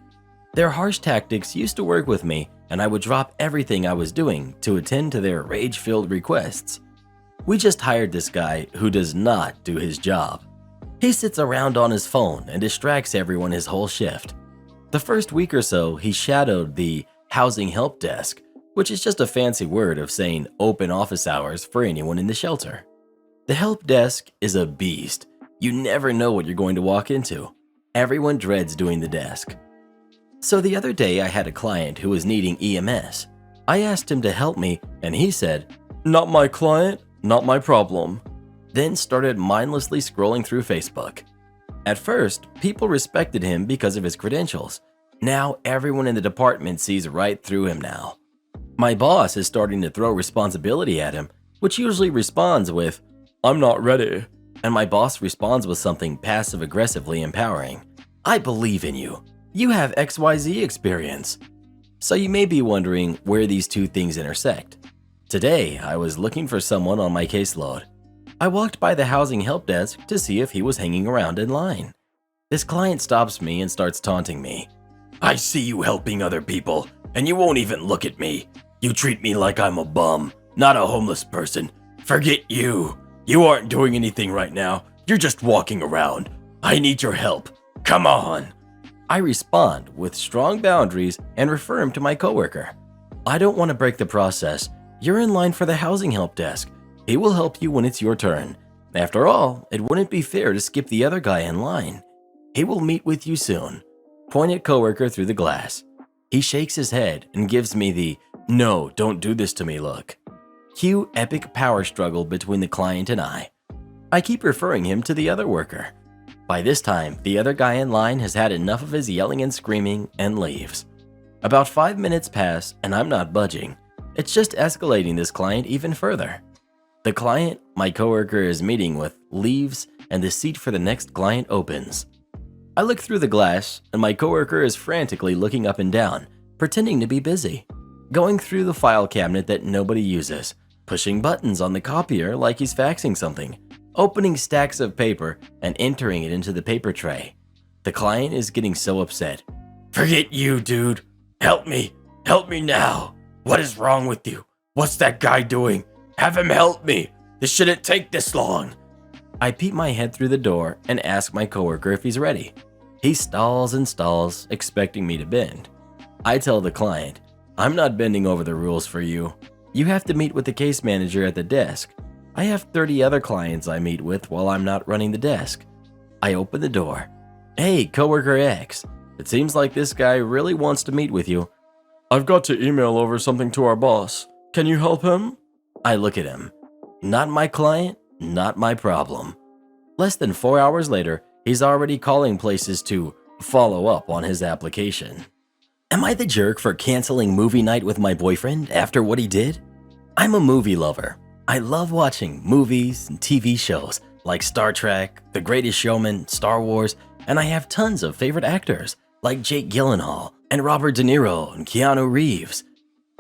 S1: Their harsh tactics used to work with me, and I would drop everything I was doing to attend to their rage-filled requests. We just hired this guy who does not do his job. He sits around on his phone and distracts everyone his whole shift. The first week or so, he shadowed the housing help desk, which is just a fancy word of saying open office hours for anyone in the shelter. The help desk is a beast. You never know what you're going to walk into. Everyone dreads doing the desk. So the other day I had a client who was needing EMS. I asked him to help me and he said, "Not my client, not my problem." Then started mindlessly scrolling through Facebook. At first, people respected him because of his credentials. Now everyone in the department sees right through him now. My boss is starting to throw responsibility at him, which usually responds with, "I'm not ready." And my boss responds with something passive-aggressively empowering. "I believe in you. You have XYZ experience." So you may be wondering where these two things intersect. Today, I was looking for someone on my caseload. I walked by the housing help desk to see if he was hanging around in line. This client stops me and starts taunting me.
S3: I see you helping other people, and you won't even look at me. You treat me like I'm a bum, not a homeless person. Forget you. You aren't doing anything right now. You're just walking around. I need your help. Come on.
S1: I respond with strong boundaries and refer him to my coworker. I don't want to break the process. You're in line for the housing help desk. He will help you when it's your turn. After all, it wouldn't be fair to skip the other guy in line. He will meet with you soon. Point at coworker through the glass. He shakes his head and gives me the "no, don't do this to me" look. Cue epic power struggle between the client and I. I keep referring him to the other worker. By this time, the other guy in line has had enough of his yelling and screaming and leaves. About 5 minutes pass and I'm not budging. It's just escalating this client even further. The client my coworker is meeting with leaves and the seat for the next client opens. I look through the glass and my coworker is frantically looking up and down, pretending to be busy, going through the file cabinet that nobody uses, pushing buttons on the copier like he's faxing something, opening stacks of paper and entering it into the paper tray. The client is getting so upset.
S3: Forget you, dude. Help me. Help me now. What is wrong with you? What's that guy doing? Have him help me. This shouldn't take this long.
S1: I peep my head through the door and ask my coworker if he's ready. He stalls and stalls, expecting me to bend. I tell the client, "I'm not bending over the rules for you. You have to meet with the case manager at the desk. I have 30 other clients I meet with while I'm not running the desk." I open the door. "Hey, coworker X, it seems like this guy really wants to meet with you."
S4: I've got to email over something to our boss. Can you help him?
S1: I look at him. Not my client, not my problem. Less than 4 hours later, he's already calling places to follow up on his application. Am I the jerk for canceling movie night with my boyfriend after what he did? I'm a movie lover. I love watching movies and TV shows like Star Trek, The Greatest Showman, Star Wars, and I have tons of favorite actors like Jake Gyllenhaal and Robert De Niro and Keanu Reeves.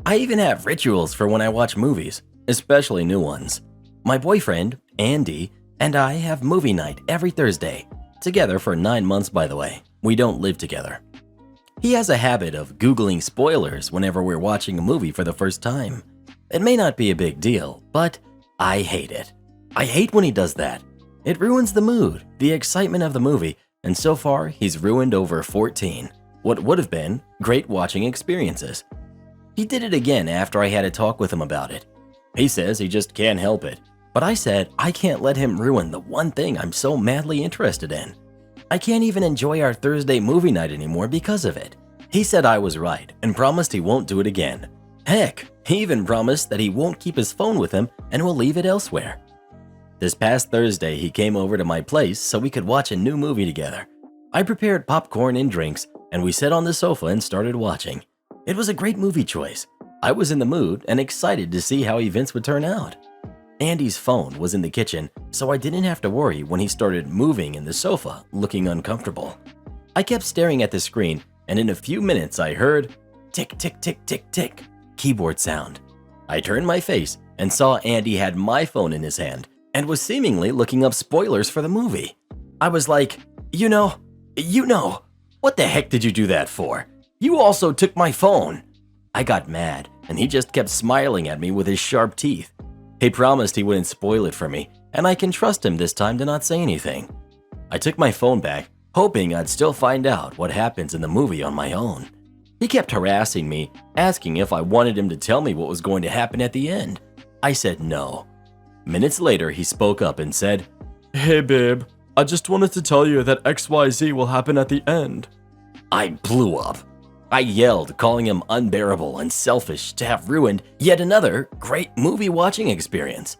S1: I even have rituals for when I watch movies, especially new ones. My boyfriend, Andy, and I have movie night every Thursday. Together for 9 months, by the way. We don't live together. He has a habit of Googling spoilers whenever we're watching a movie for the first time. It may not be a big deal, but I hate it. I hate when he does that. It ruins the mood, the excitement of the movie, and so far he's ruined over 14, what would have been great watching experiences. He did it again after I had a talk with him about it. He says he just can't help it, but I said I can't let him ruin the one thing I'm so madly interested in. I can't even enjoy our Thursday movie night anymore because of it. He said I was right and promised he won't do it again. Heck, he even promised that he won't keep his phone with him and will leave it elsewhere. This past Thursday, he came over to my place so we could watch a new movie together. I prepared popcorn and drinks, and we sat on the sofa and started watching. It was a great movie choice. I was in the mood and excited to see how events would turn out. Andy's phone was in the kitchen, so I didn't have to worry when he started moving in the sofa, looking uncomfortable. I kept staring at the screen, and in a few minutes I heard tick, tick, tick, tick, tick, keyboard sound. I turned my face and saw Andy had my phone in his hand and was seemingly looking up spoilers for the movie. I was like, you know, what the heck did you do that for? You also took my phone. I got mad, and he just kept smiling at me with his sharp teeth. He promised he wouldn't spoil it for me, and I can trust him this time to not say anything. I took my phone back, hoping I'd still find out what happens in the movie on my own. He kept harassing me, asking if I wanted him to tell me what was going to happen at the end. I said no. Minutes later, he spoke up and said,
S4: Hey babe, I just wanted to tell you that XYZ will happen at the end.
S1: I blew up. I yelled, calling him unbearable and selfish to have ruined yet another great movie watching experience.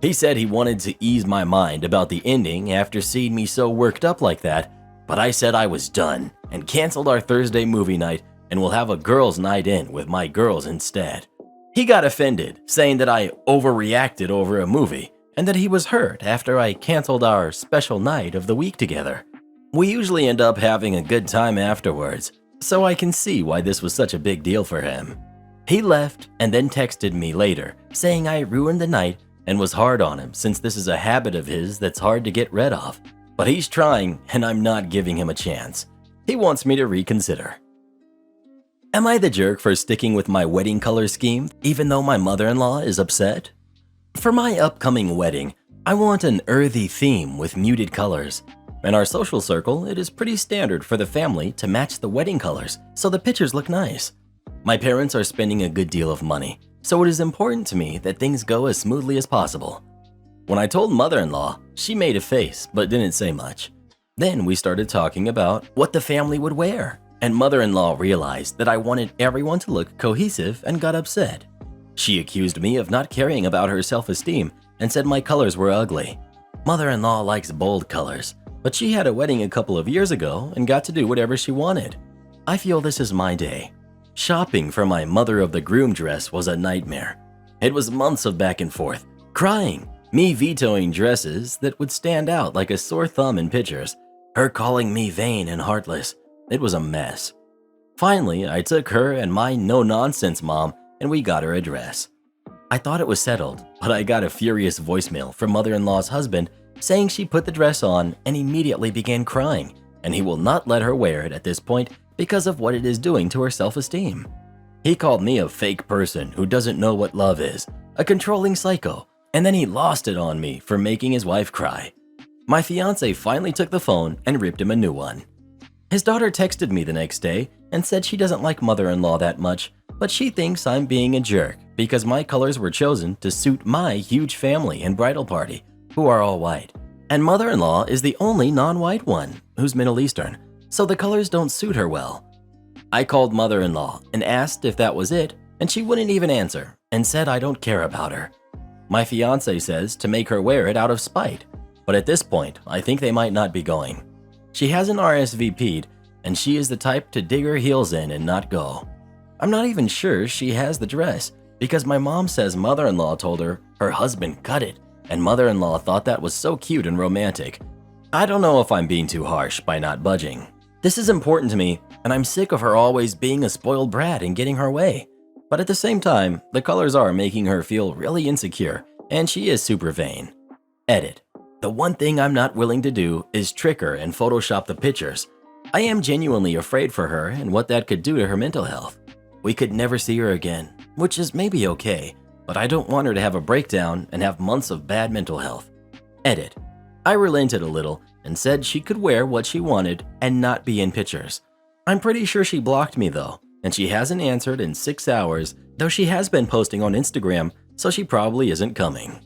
S1: He said he wanted to ease my mind about the ending after seeing me so worked up like that, but I said I was done and canceled our Thursday movie night and will have a girls' night in with my girls instead. He got offended, saying that I overreacted over a movie and that he was hurt after I canceled our special night of the week together. We usually end up having a good time afterwards, so I can see why this was such a big deal for him. He left and then texted me later, saying I ruined the night and was hard on him since this is a habit of his that's hard to get rid of. But he's trying and I'm not giving him a chance. He wants me to reconsider. Am I the jerk for sticking with my wedding color scheme even though my mother-in-law is upset? For my upcoming wedding, I want an earthy theme with muted colors. In our social circle, it is pretty standard for the family to match the wedding colors so the pictures look nice. My parents are spending a good deal of money, so it is important to me that things go as smoothly as possible. When I told mother-in-law, she made a face but didn't say much. Then we started talking about what the family would wear, and mother-in-law realized that I wanted everyone to look cohesive and got upset. She accused me of not caring about her self-esteem and said my colors were ugly. Mother-in-law likes bold colors, but she had a wedding a couple of years ago and got to do whatever she wanted. I feel this is my day. Shopping for my mother of the groom dress was a nightmare. It was months of back and forth, crying, me vetoing dresses that would stand out like a sore thumb in pictures, her calling me vain and heartless. It was a mess. Finally, I took her and my no-nonsense mom and we got her a dress. I thought it was settled, but I got a furious voicemail from mother-in-law's husband saying she put the dress on and immediately began crying, and he will not let her wear it at this point because of what it is doing to her self-esteem. He called me a fake person who doesn't know what love is, a controlling psycho, and then he lost it on me for making his wife cry. My fiance finally took the phone and ripped him a new one. His daughter texted me the next day and said she doesn't like mother-in-law that much, but she thinks I'm being a jerk because my colors were chosen to suit my huge family and bridal party, who are all white, and mother-in-law is the only non-white one, who's Middle Eastern, so the colors don't suit her well. I called mother-in-law and asked if that was it, and she wouldn't even answer and said I don't care about her. My fiance says to make her wear it out of spite, but at this point, I think they might not be going. She hasn't RSVP'd, and she is the type to dig her heels in and not go. I'm not even sure she has the dress because my mom says mother-in-law told her her husband cut it, and mother-in-law thought that was so cute and romantic. I don't know if I'm being too harsh by not budging. This is important to me, and I'm sick of her always being a spoiled brat and getting her way. But at the same time, the colors are making her feel really insecure, and she is super vain. Edit. The one thing I'm not willing to do is trick her and Photoshop the pictures. I am genuinely afraid for her and what that could do to her mental health. We could never see her again, which is maybe okay, but I don't want her to have a breakdown and have months of bad mental health. Edit. I relented a little and said she could wear what she wanted and not be in pictures. I'm pretty sure she blocked me though, and she hasn't answered in 6 hours, though she has been posting on Instagram, so she probably isn't coming.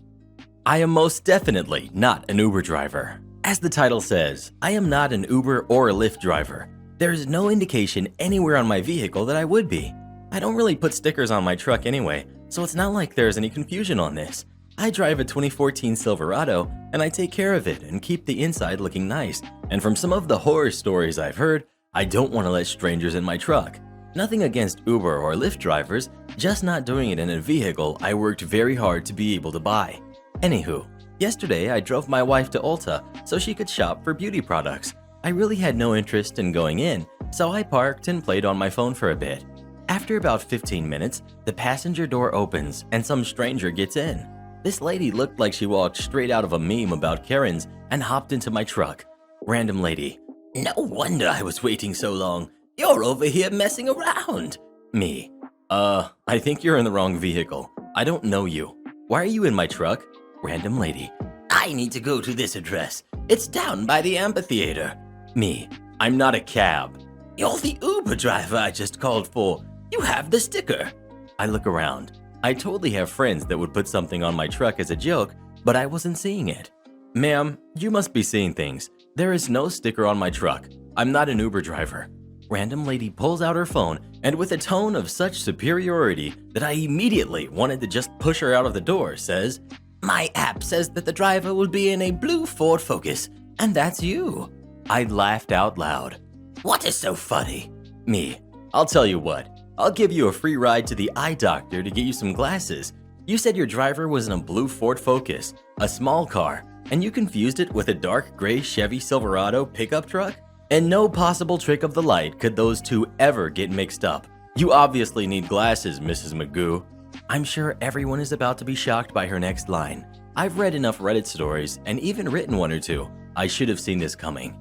S1: I am most definitely not an Uber driver. As the title says, I am not an Uber or a Lyft driver. There is no indication anywhere on my vehicle that I would be. I don't really put stickers on my truck anyway, so it's not like there's any confusion on this. I drive a 2014 Silverado, and I take care of it and keep the inside looking nice. And from some of the horror stories I've heard, I don't want to let strangers in my truck. Nothing against Uber or Lyft drivers, just not doing it in a vehicle I worked very hard to be able to buy. Anywho, yesterday I drove my wife to Ulta so she could shop for beauty products. I really had no interest in going in, so I parked and played on my phone for a bit. After about 15 minutes, the passenger door opens and some stranger gets in. This lady looked like she walked straight out of a meme about Karens and hopped into my truck. Random lady.
S3: No wonder I was waiting so long. You're over here messing around.
S1: Me. I think you're in the wrong vehicle. I don't know you. Why are you in my truck? Random lady.
S3: I need to go to this address. It's down by the amphitheater.
S1: Me. I'm not a cab.
S3: You're the Uber driver I just called for. You have the sticker.
S1: I look around. I totally have friends that would put something on my truck as a joke, but I wasn't seeing it. Ma'am, you must be seeing things. There is no sticker on my truck. I'm not an Uber driver. Random lady pulls out her phone and with a tone of such superiority that I immediately wanted to just push her out of the door says,
S3: My app says that the driver will be in a blue Ford Focus, and that's you.
S1: I laughed out loud.
S3: What is so funny?
S1: Me. I'll tell you what. I'll give you a free ride to the eye doctor to get you some glasses. You said your driver was in a blue Ford Focus, a small car, and you confused it with a dark gray Chevy Silverado pickup truck? And no possible trick of the light could those two ever get mixed up. You obviously need glasses, Mrs. Magoo. I'm sure everyone is about to be shocked by her next line. I've read enough Reddit stories and even written one or two. I should have seen this coming.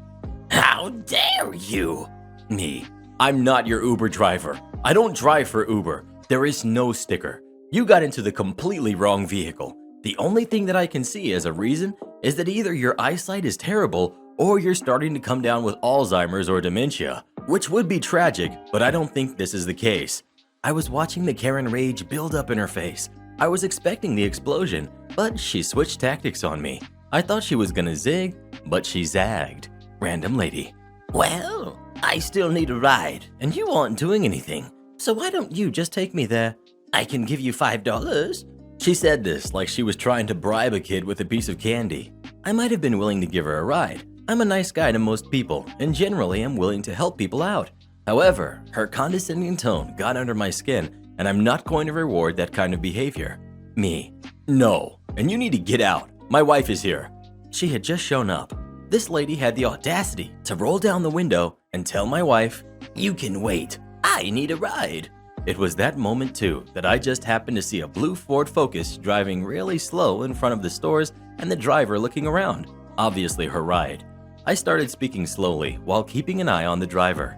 S3: How dare you?
S1: Me. I'm not your Uber driver. I don't drive for Uber. There is no sticker. You got into the completely wrong vehicle. The only thing that I can see as a reason is that either your eyesight is terrible or you're starting to come down with Alzheimer's or dementia, which would be tragic, but I don't think this is the case. I was watching the Karen rage build up in her face. I was expecting the explosion, but she switched tactics on me. I thought she was gonna zig, but she zagged. Random lady.
S3: Well, I still need a ride, and you aren't doing anything. So why don't you just take me there? I can give you $5.
S1: She said this like she was trying to bribe a kid with a piece of candy. I might have been willing to give her a ride. I'm a nice guy to most people, and generally am willing to help people out. However, her condescending tone got under my skin, and I'm not going to reward that kind of behavior. Me. No, and you need to get out. My wife is here. She had just shown up. This lady had the audacity to roll down the window and tell my wife,
S3: You can wait. I need a ride.
S1: It was that moment too that I just happened to see a blue Ford Focus driving really slow in front of the stores and the driver looking around, obviously her ride. I started speaking slowly while keeping an eye on the driver.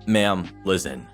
S1: Ma'am, listen.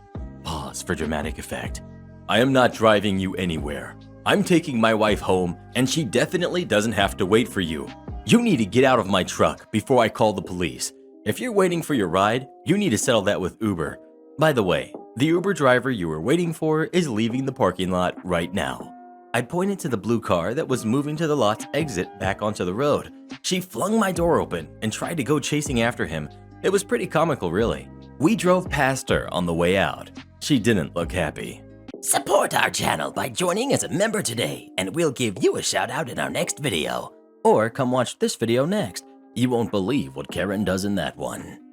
S1: Pause for dramatic effect. I am not driving you anywhere. I'm taking my wife home and she definitely doesn't have to wait for you. You need to get out of my truck before I call the police. If you're waiting for your ride, you need to settle that with Uber. By the way, the Uber driver you were waiting for is leaving the parking lot right now. I pointed to the blue car that was moving to the lot's exit back onto the road. She flung my door open and tried to go chasing after him. It was pretty comical, really. We drove past her on the way out. She didn't look happy.
S3: Support our channel by joining as a member today, and we'll give you a shout out in our next video.
S1: Or come watch this video next. You won't believe what Karen does in that one.